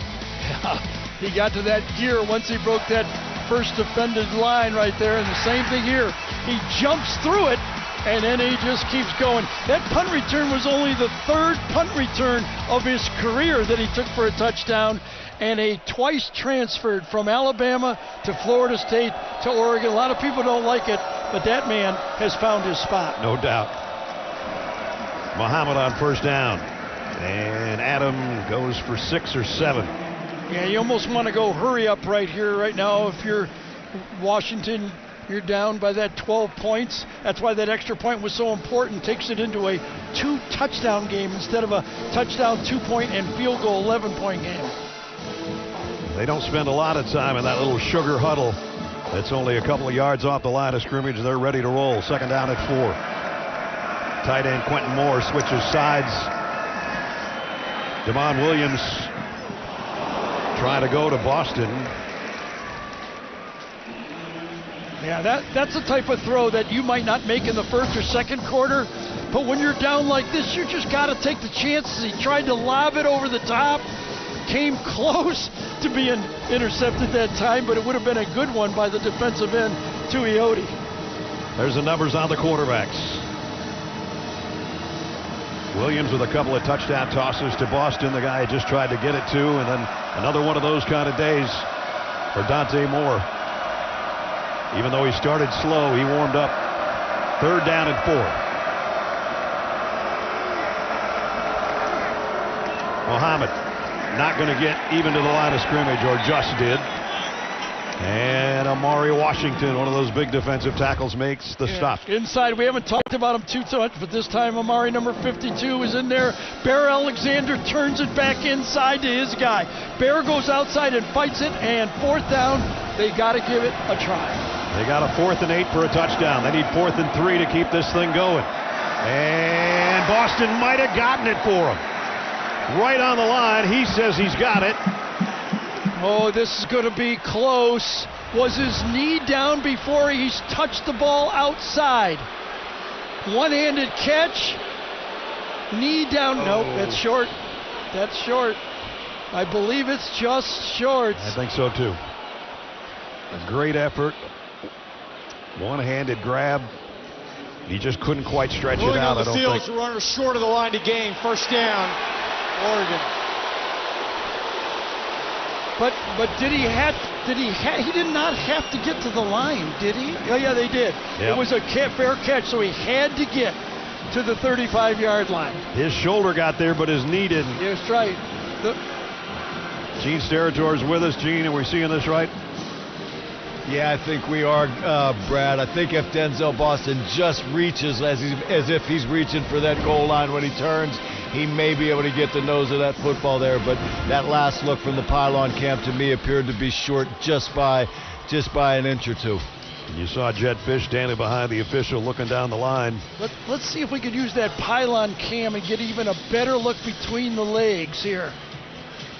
He got to that gear once he broke that first defended line right there, and the same thing here. He jumps through it, and then he just keeps going. That punt return was only the third punt return of his career that he took for a touchdown, and a twice transferred from Alabama to Florida State to Oregon. A lot of people don't like it, but that man has found his spot. No doubt. Muhammad on first down, and Adam goes for 6 or 7. Yeah, you almost want to go hurry up right here, right now. If you're Washington, you're down by that 12 points. That's why that extra point was so important. Takes it into a 2-touchdown game instead of a touchdown 2-point and field goal 11-point game. They don't spend a lot of time in that little sugar huddle. That's only a couple of yards off the line of scrimmage. They're ready to roll. Second down at 4. Tight end Quentin Moore switches sides. Damon Williams trying to go to Boston. Yeah, that's the type of throw that you might not make in the first or second quarter, but when you're down like this, you just got to take the chances. He tried to lob it over the top, came close to being intercepted that time, but it would have been a good one by the defensive end, Tuioti. There's the numbers on the quarterbacks. Williams with a couple of touchdown tosses to Boston, the guy just tried to get it to, and then another one of those kind of days for Dante Moore. Even though he started slow, he warmed up. Third down and 4. Muhammad not going to get even to the line of scrimmage, or just did. And Amari Washington, one of those big defensive tackles, makes the stop. Inside, we haven't talked about him too much, but this time Amari, number 52, is in there. Bear Alexander turns it back inside to his guy. Bear goes outside and fights it, and fourth down, they got to give it a try. They got a 4th and 8 for a touchdown. They need 4th and 3 to keep this thing going. And Boston might have gotten it for him. Right on the line, he says he's got it. Oh, this is going to be close. Was his knee down before he's touched the ball outside? One-handed catch. Knee down. Nope, that's short. That's short. I believe it's just short. I think so, too. A great effort. One-handed grab. He just couldn't quite stretch it out, I don't think. Moving on the field, runner short of the line to gain. First down, Oregon. But did he did not have to get to the line, did he? Oh yeah, they did. Yep. It was a fair catch, so he had to get to the 35-yard line. His shoulder got there, but his knee didn't. That's right. Gene Steratore with us. Gene, are we seeing this right? Yeah, I think we are, Brad. I think if Denzel Boston just reaches as if he's reaching for that goal line when he turns, he may be able to get the nose of that football there. But that last look from the pylon camp to me appeared to be short just by an inch or two. You saw Jed Fish standing behind the official looking down the line. Let's see if we could use that pylon cam and get even a better look between the legs here.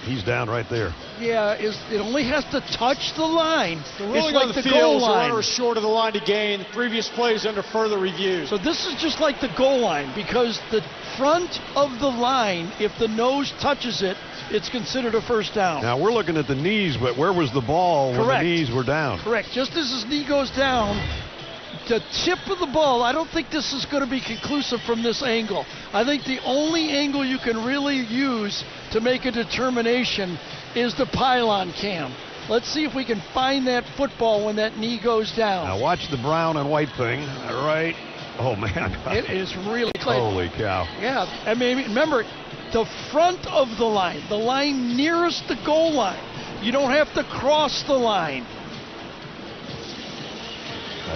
He's down right there. Yeah, it only has to touch the line. The ruling like on the the field goal is the line. runner is short of the line to gain. The previous play is under further review. So this is just like the goal line, because the front of the line, if the nose touches it, it's considered a first down. Now, we're looking at the knees, but where was the ball when the knees were down? Correct. Just as his knee goes down, the tip of the ball, I don't think this is going to be conclusive from this angle. I think the only angle you can really use to make a determination is the pylon cam. Let's see if we can find that football when that knee goes down. Now watch the brown and white thing, right? Oh, man. It is really close. Holy cow. Yeah, I mean, remember, the front of the line nearest the goal line. You don't have to cross the line.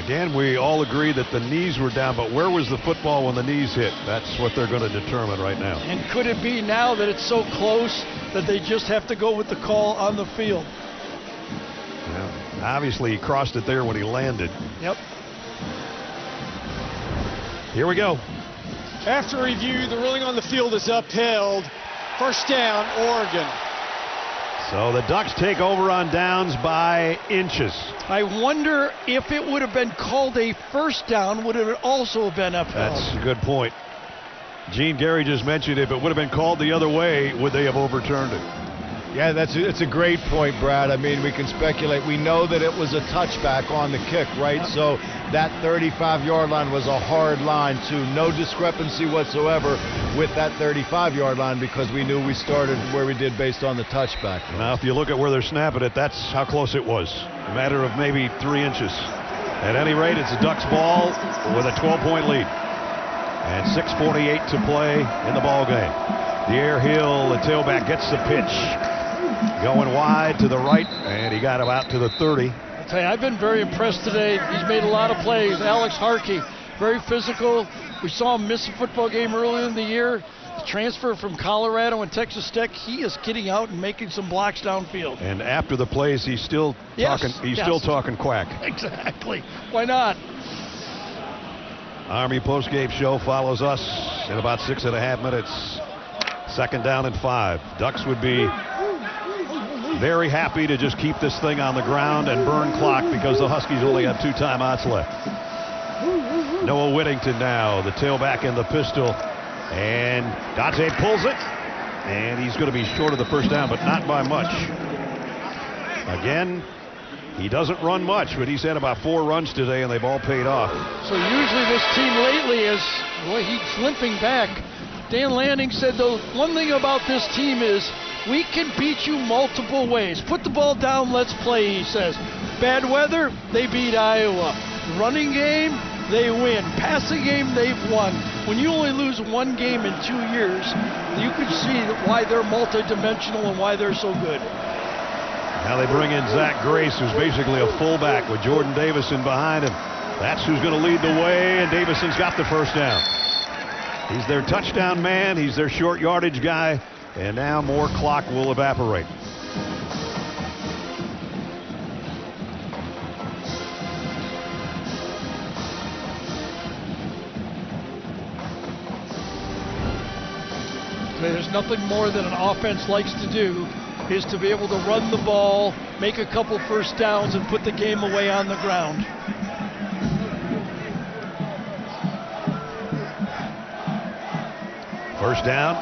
Again, we all agree that the knees were down, but where was the football when the knees hit? That's what they're going to determine right now. And could it be now that it's so close that they just have to go with the call on the field? Yeah. Obviously, he crossed it there when he landed. Yep. Here we go. After review, the ruling on the field is upheld. First down, Oregon. So the Ducks take over on downs by inches. I wonder if it would have been called a first down, would it also have been upheld? That's a good point. Gene Gary just mentioned if it would have been called the other way, would they have overturned it? Yeah, it's a great point, Brad. I mean, we can speculate. We know that it was a touchback on the kick, right? Yep. So that 35-yard line was a hard line, too. No discrepancy whatsoever with that 35-yard line because we knew we started where we did based on the touchback. Now, if you look at where they're snapping it, that's how close it was. A matter of maybe 3 inches. At any rate, it's a Ducks ball with a 12-point lead. And 6:48 to play in the ball game. Pierre Hill, the tailback, gets the pitch. Going wide to the right, and he got him out to the 30. I'll tell you, I've been very impressed today. He's made a lot of plays. Alex Harkey, very physical. We saw him miss a football game earlier in the year. The transfer from Colorado and Texas Tech, he is getting out and making some blocks downfield. And after the plays, he's still talking. He's still talking quack. Exactly. Why not? Army postgame show follows us in about 6.5 minutes. Second down and 5. Ducks would be very happy to just keep this thing on the ground and burn clock because the Huskies only have 2 timeouts left. Noah Whittington now, the tailback in the pistol. And Dante pulls it. And he's going to be short of the first down, but not by much. Again, he doesn't run much, but he's had about 4 runs today, and they've all paid off. So usually this team lately is, boy, he's limping back. Dan Lanning said the one thing about this team is we can beat you multiple ways. Put the ball down, let's play, he says. Bad weather, they beat Iowa. Running game, they win. Passing game, they've won. When you only lose 1 game in 2 years, you can see why they're multidimensional and why they're so good. Now they bring in Zach Grace, who's basically a fullback with Jordan Davison behind him. That's who's going to lead the way, and Davison's got the first down. He's their touchdown man. He's their short yardage guy. And now more clock will evaporate. There's nothing more than an offense likes to do is to be able to run the ball, make a couple first downs, and put the game away on the ground. First down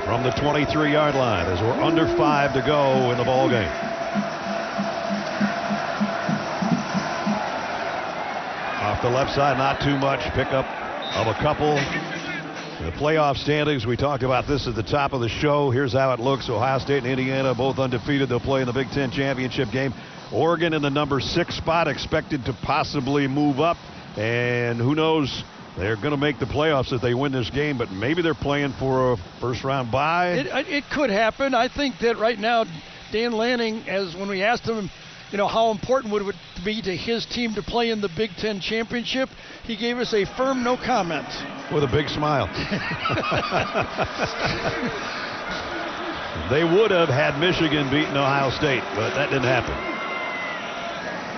from the 23-yard line as we're under 5 to go in the ball game. Off the left side, not too much. Pickup of a couple. The playoff standings, we talked about this at the top of the show. Here's how it looks. Ohio State and Indiana both undefeated. They'll play in the Big Ten championship game. Oregon in the number 6 spot, expected to possibly move up. And who knows, they're going to make the playoffs if they win this game, but maybe they're playing for a first-round bye. It could happen. I think that right now, Dan Lanning, as when we asked him, how important would it be to his team to play in the Big Ten championship, he gave us a firm no comment. With a big smile. They would have had Michigan beaten Ohio State, but that didn't happen.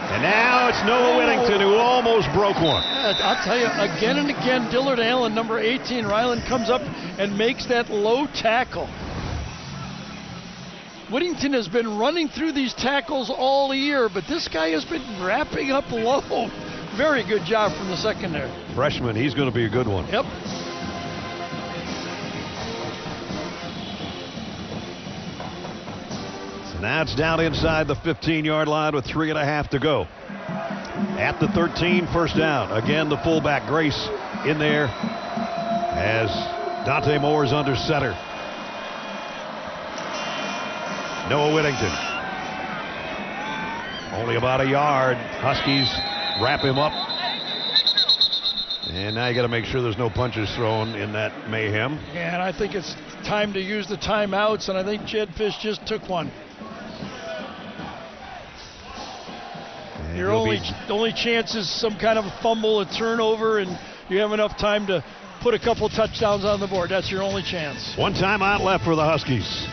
And now it's Noah Whittington, who almost broke one. I'll tell you, again and again, Dillard Allen, number 18, Ryland comes up and makes that low tackle. Whittington has been running through these tackles all year, but this guy has been wrapping up low. Very good job from the secondary. Freshman, he's going to be a good one. Yep. So now it's down inside the 15-yard line with 3.5 to go. At the 13, first down. Again, the fullback, Grace, in there as Dante Moore's under center. Noah Whittington. Only about a yard. Huskies wrap him up. And now you got to make sure there's no punches thrown in that mayhem. And I think it's time to use the timeouts, and I think Jed Fish just took one. And Your only chance is some kind of a fumble, a turnover, and you have enough time to put a couple touchdowns on the board. That's your only chance. One timeout left for the Huskies.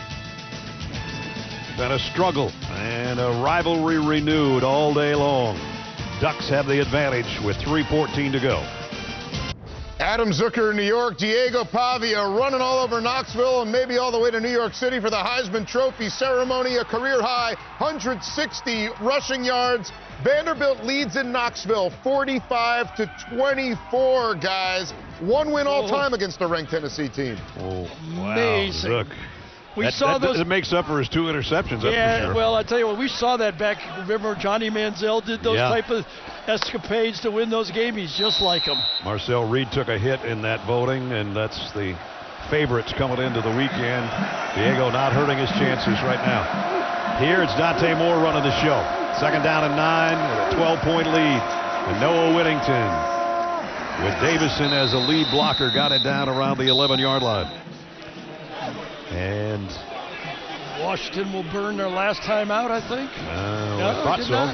Been a struggle and a rivalry renewed all day long. Ducks have the advantage with 3:14 to go. Adam Zucker, New York. Diego Pavia running all over Knoxville and maybe all the way to New York City for the Heisman Trophy ceremony. A career high 160 rushing yards. Vanderbilt leads in Knoxville 45-24, guys. One win all time against a ranked Tennessee team. Oh, wow. Amazing. Zuck. That makes up for his 2 interceptions, that's for sure. Well, I tell you what, we saw that back. Remember, Johnny Manziel did those type of escapades to win those games. He's just like him. Marcel Reed took a hit in that voting, and that's the favorites coming into the weekend. Diego not hurting his chances right now. Here it's Dante Moore running the show. Second down and 9 with a 12-point lead. And Noah Whittington with Davison as a lead blocker got it down around the 11-yard line. And Washington will burn their last time out, I think. I thought so.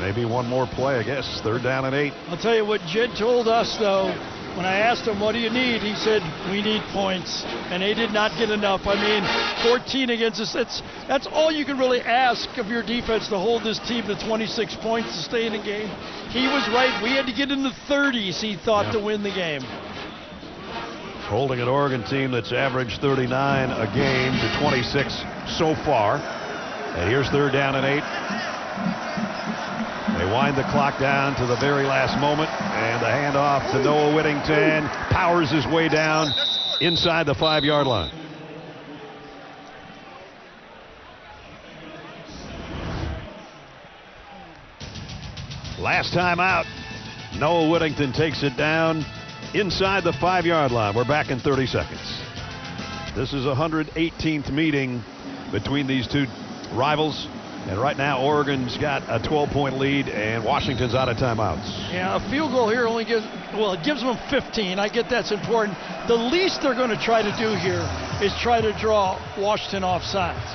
Maybe one more play, I guess. Third down and 8. I'll tell you what Jed told us, though. When I asked him, what do you need? He said, we need points. And they did not get enough. I mean, 14 against us. That's all you can really ask of your defense to hold this team to 26 points to stay in the game. He was right. We had to get in the 30s, he thought, to win the game. Holding an Oregon team that's averaged 39 a game to 26 so far. And here's third down and 8. They wind the clock down to the very last moment, and the handoff to Noah Whittington powers his way down inside the 5-yard line. Last time out, Noah Whittington takes it down inside the 5-yard line. We're back in 30 seconds. This is a 118th meeting between these two rivals. And right now, Oregon's got a 12-point lead, and Washington's out of timeouts. Yeah, a field goal here only gives them 15. I get that's important. The least they're going to try to do here is try to draw Washington off sides.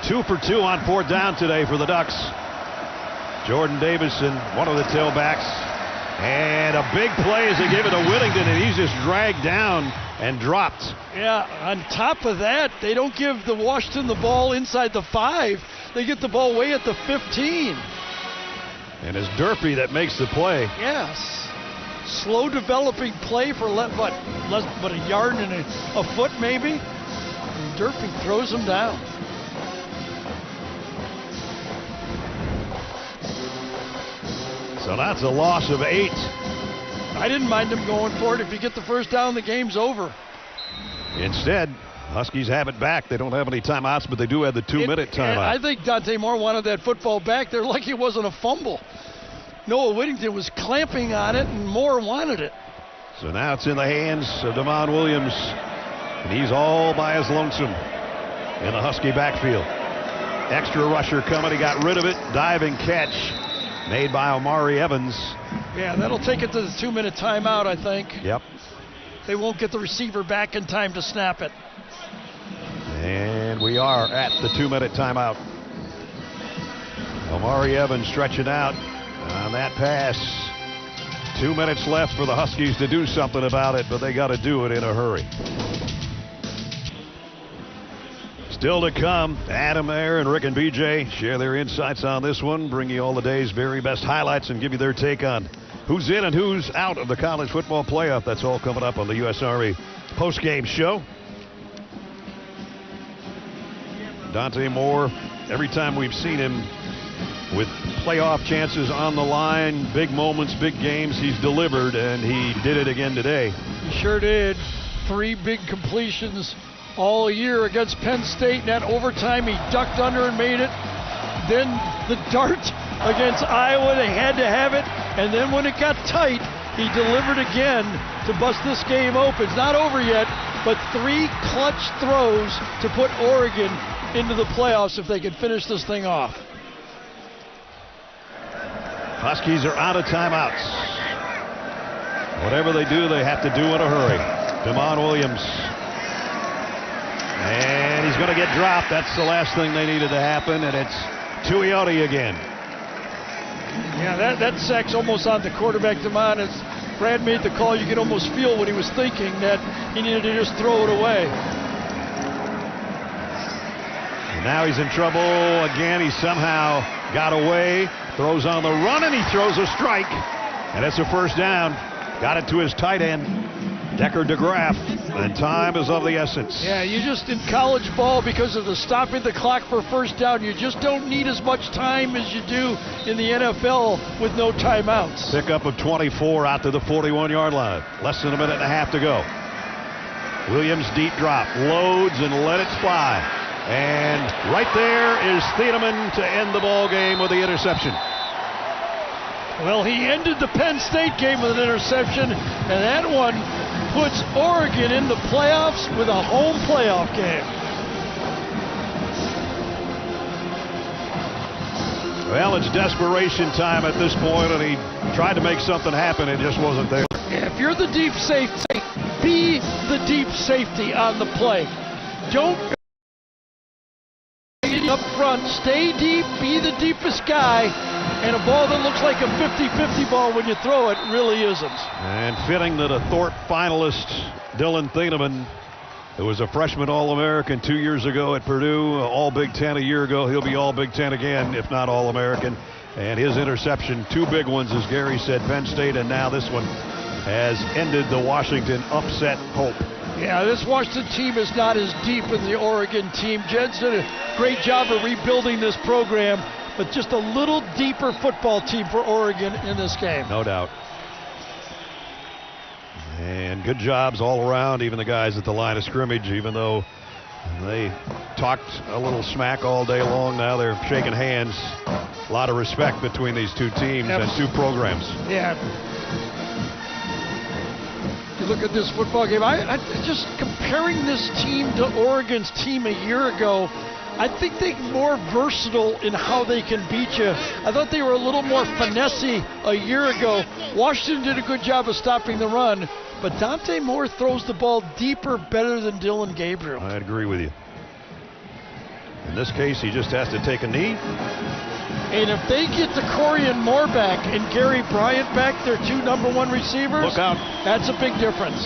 2 for 2 on 4th down today for the Ducks. Jordan Davison, one of the tailbacks. And a big play as they give it to Whittington, and he's just dragged down and dropped. Yeah, on top of that, they don't give the Washington the ball inside the 5. They get the ball way at the 15. And it's Durfee that makes the play. Yes. Slow developing play for less but a yard and a foot maybe. And Durfee throws him down. So that's a loss of 8. I didn't mind them going for it. If you get the first down, the game's over. Instead, Huskies have it back. They don't have any timeouts, but they do have the 2-minute timeout. I think Dante Moore wanted that football back. They're lucky it wasn't a fumble. Noah Whittington was clamping on it, and Moore wanted it. So now it's in the hands of Devon Williams, and he's all by his lonesome in the Husky backfield. Extra rusher coming. He got rid of it. Diving catch made by Omari Evans. Yeah, that'll take it to the 2-minute timeout, I think. Yep. They won't get the receiver back in time to snap it. And we are at the 2-minute timeout. Omari Evans stretching out on that pass. 2 minutes left for the Huskies to do something about it, but they got to do it in a hurry. Still to come, Adam Ayer and Rick and BJ share their insights on this one, bring you all the day's very best highlights and give you their take on who's in and who's out of the college football playoff. That's all coming up on the USRA postgame show. Dante Moore, every time we've seen him with playoff chances on the line, big moments, big games, he's delivered, and he did it again today. He sure did. 3 big completions all year against Penn State. In that overtime, he ducked under and made it. Then the dart against Iowa, they had to have it. And then when it got tight, he delivered again to bust this game open. It's not over yet, but 3 clutch throws to put Oregon into the playoffs if they can finish this thing off. Huskies are out of timeouts. Whatever they do, they have to do in a hurry. Damon Williams. And he's going to get dropped. That's the last thing they needed to happen, and it's Tuioti again. Yeah, that sack's almost on the quarterback, Damon. As Brad made the call, you could almost feel what he was thinking, that he needed to just throw it away. And now he's in trouble again. He somehow got away. Throws on the run, and he throws a strike. And it's a first down. Got it to his tight end, Decker DeGraff. And time is of the essence. Yeah, you just in college ball, because of the stopping the clock for first down, you just don't need as much time as you do in the NFL with no timeouts. Pickup of 24 out to the 41-yard line. Less than a minute and a half to go. Williams deep drop, loads and let it fly. And right there is Thieneman to end the ball game with the interception. Well, he ended the Penn State game with an interception, and that one puts Oregon in the playoffs with a home playoff game. Well, it's desperation time at this point, and he tried to make something happen. It just wasn't there. If you're the deep safety, be the deep safety on the play. Don't up front, stay deep, be the deepest guy, and a ball that looks like a 50-50 ball when you throw it really isn't. And fitting that a Thorpe finalist, Dylan Thieneman, who was a freshman All-American 2 years ago at Purdue, All Big Ten a year ago, he'll be All Big Ten again, if not All-American. And his interception, 2 big ones, as Gary said, Penn State, and now this one has ended the Washington upset hope. Yeah, this Washington team is not as deep as the Oregon team. Jed's did a great job of rebuilding this program, but just a little deeper football team for Oregon in this game. No doubt. And good jobs all around, even the guys at the line of scrimmage, even though they talked a little smack all day long. Now they're shaking hands. A lot of respect between these two teams and two programs. Yeah. You look at this football game, I just comparing this team to Oregon's team a year ago, I think they're more versatile in how they can beat you. I thought they were a little more finessey a year ago. Washington did a good job of stopping the run, but Dante Moore throws the ball deeper, better than Dylan Gabriel. I agree with you. In this case, he just has to take a knee. And if they get the Corian Moore back and Gary Bryant back, their 2 number 1 receivers, look out. That's a big difference.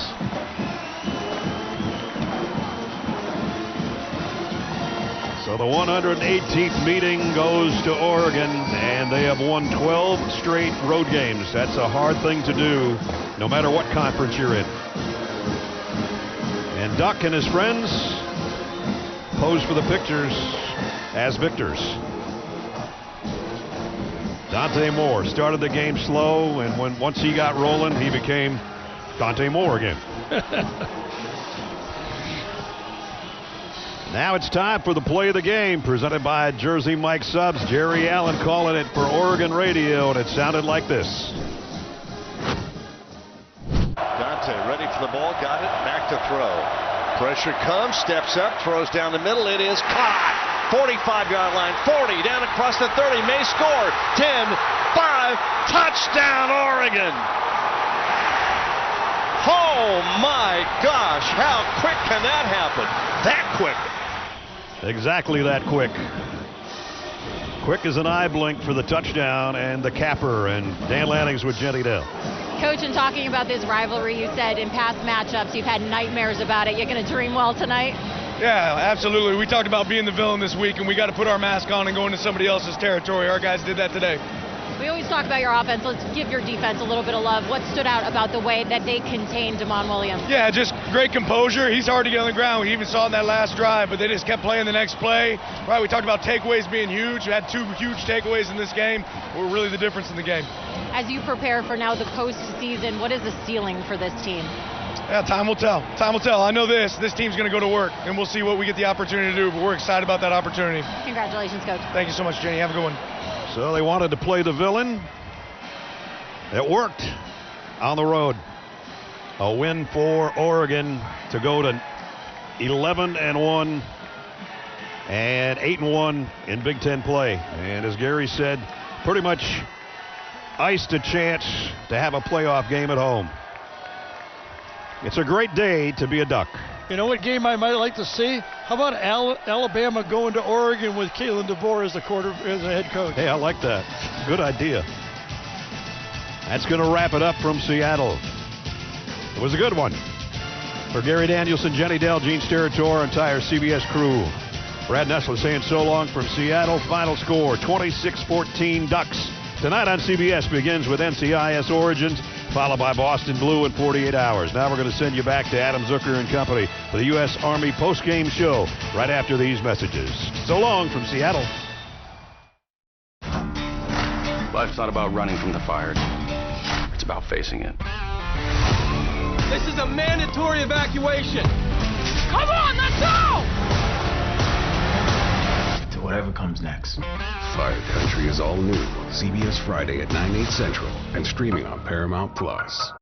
So the 118th meeting goes to Oregon, and they have won 12 straight road games. That's a hard thing to do, no matter what conference you're in. And Duck and his friends pose for the pictures as victors. Dante Moore started the game slow, and once he got rolling, he became Dante Moore again. Now it's time for the play of the game, presented by Jersey Mike Subs. Jerry Allen calling it for Oregon Radio, and it sounded like this. Dante ready for the ball, got it, back to throw. Pressure comes, steps up, throws down the middle, it is caught. 45-yard line, 40, down across the 30, may score, 10, 5, touchdown Oregon! Oh my gosh, how quick can that happen? That quick. Exactly that quick. Quick as an eye blink for the touchdown and the capper, and Dan Lanning's with Jenny Dell. Coach, in talking about this rivalry, you said in past matchups you've had nightmares about it. You're going to dream well tonight? Yeah, absolutely. We talked about being the villain this week, and we got to put our mask on and go into somebody else's territory. Our guys did that today. We always talk about your offense. Let's give your defense a little bit of love. What stood out about the way that they contained Damon Williams? Yeah, just great composure. He's hard to get on the ground. We even saw it in that last drive, but they just kept playing the next play. Right, we talked about takeaways being huge. We had 2 huge takeaways in this game. Were really the difference in the game. As you prepare for now the postseason, what is the ceiling for this team? Yeah, time will tell. Time will tell. I know this team's going to go to work, and we'll see what we get the opportunity to do, but we're excited about that opportunity. Congratulations, Coach. Thank you so much, Jenny. Have a good one. So they wanted to play the villain. It worked on the road. A win for Oregon to go to 11-1 and 8-1 in Big Ten play. And as Gary said, pretty much iced a chance to have a playoff game at home. It's a great day to be a Duck. You know what game I might like to see? How about Alabama going to Oregon with Kalen DeBoer as the head coach? Hey, I like that. Good idea. That's going to wrap it up from Seattle. It was a good one. For Gary Danielson, Jenny Dell, Gene Steratore, entire CBS crew. Brad Nessler saying so long from Seattle. Final score, 26-14 Ducks. Tonight on CBS begins with NCIS Origins, followed by Boston Blue in 48 hours. Now we're going to send you back to Adam Zucker and company for the U.S. Army post-game show right after these messages. So long from Seattle. Life's not about running from the fire. It's about facing it. This is a mandatory evacuation. Come on, let's go! To whatever comes next. Fire Country is all new. CBS Friday at 9/8 Central and streaming on Paramount Plus.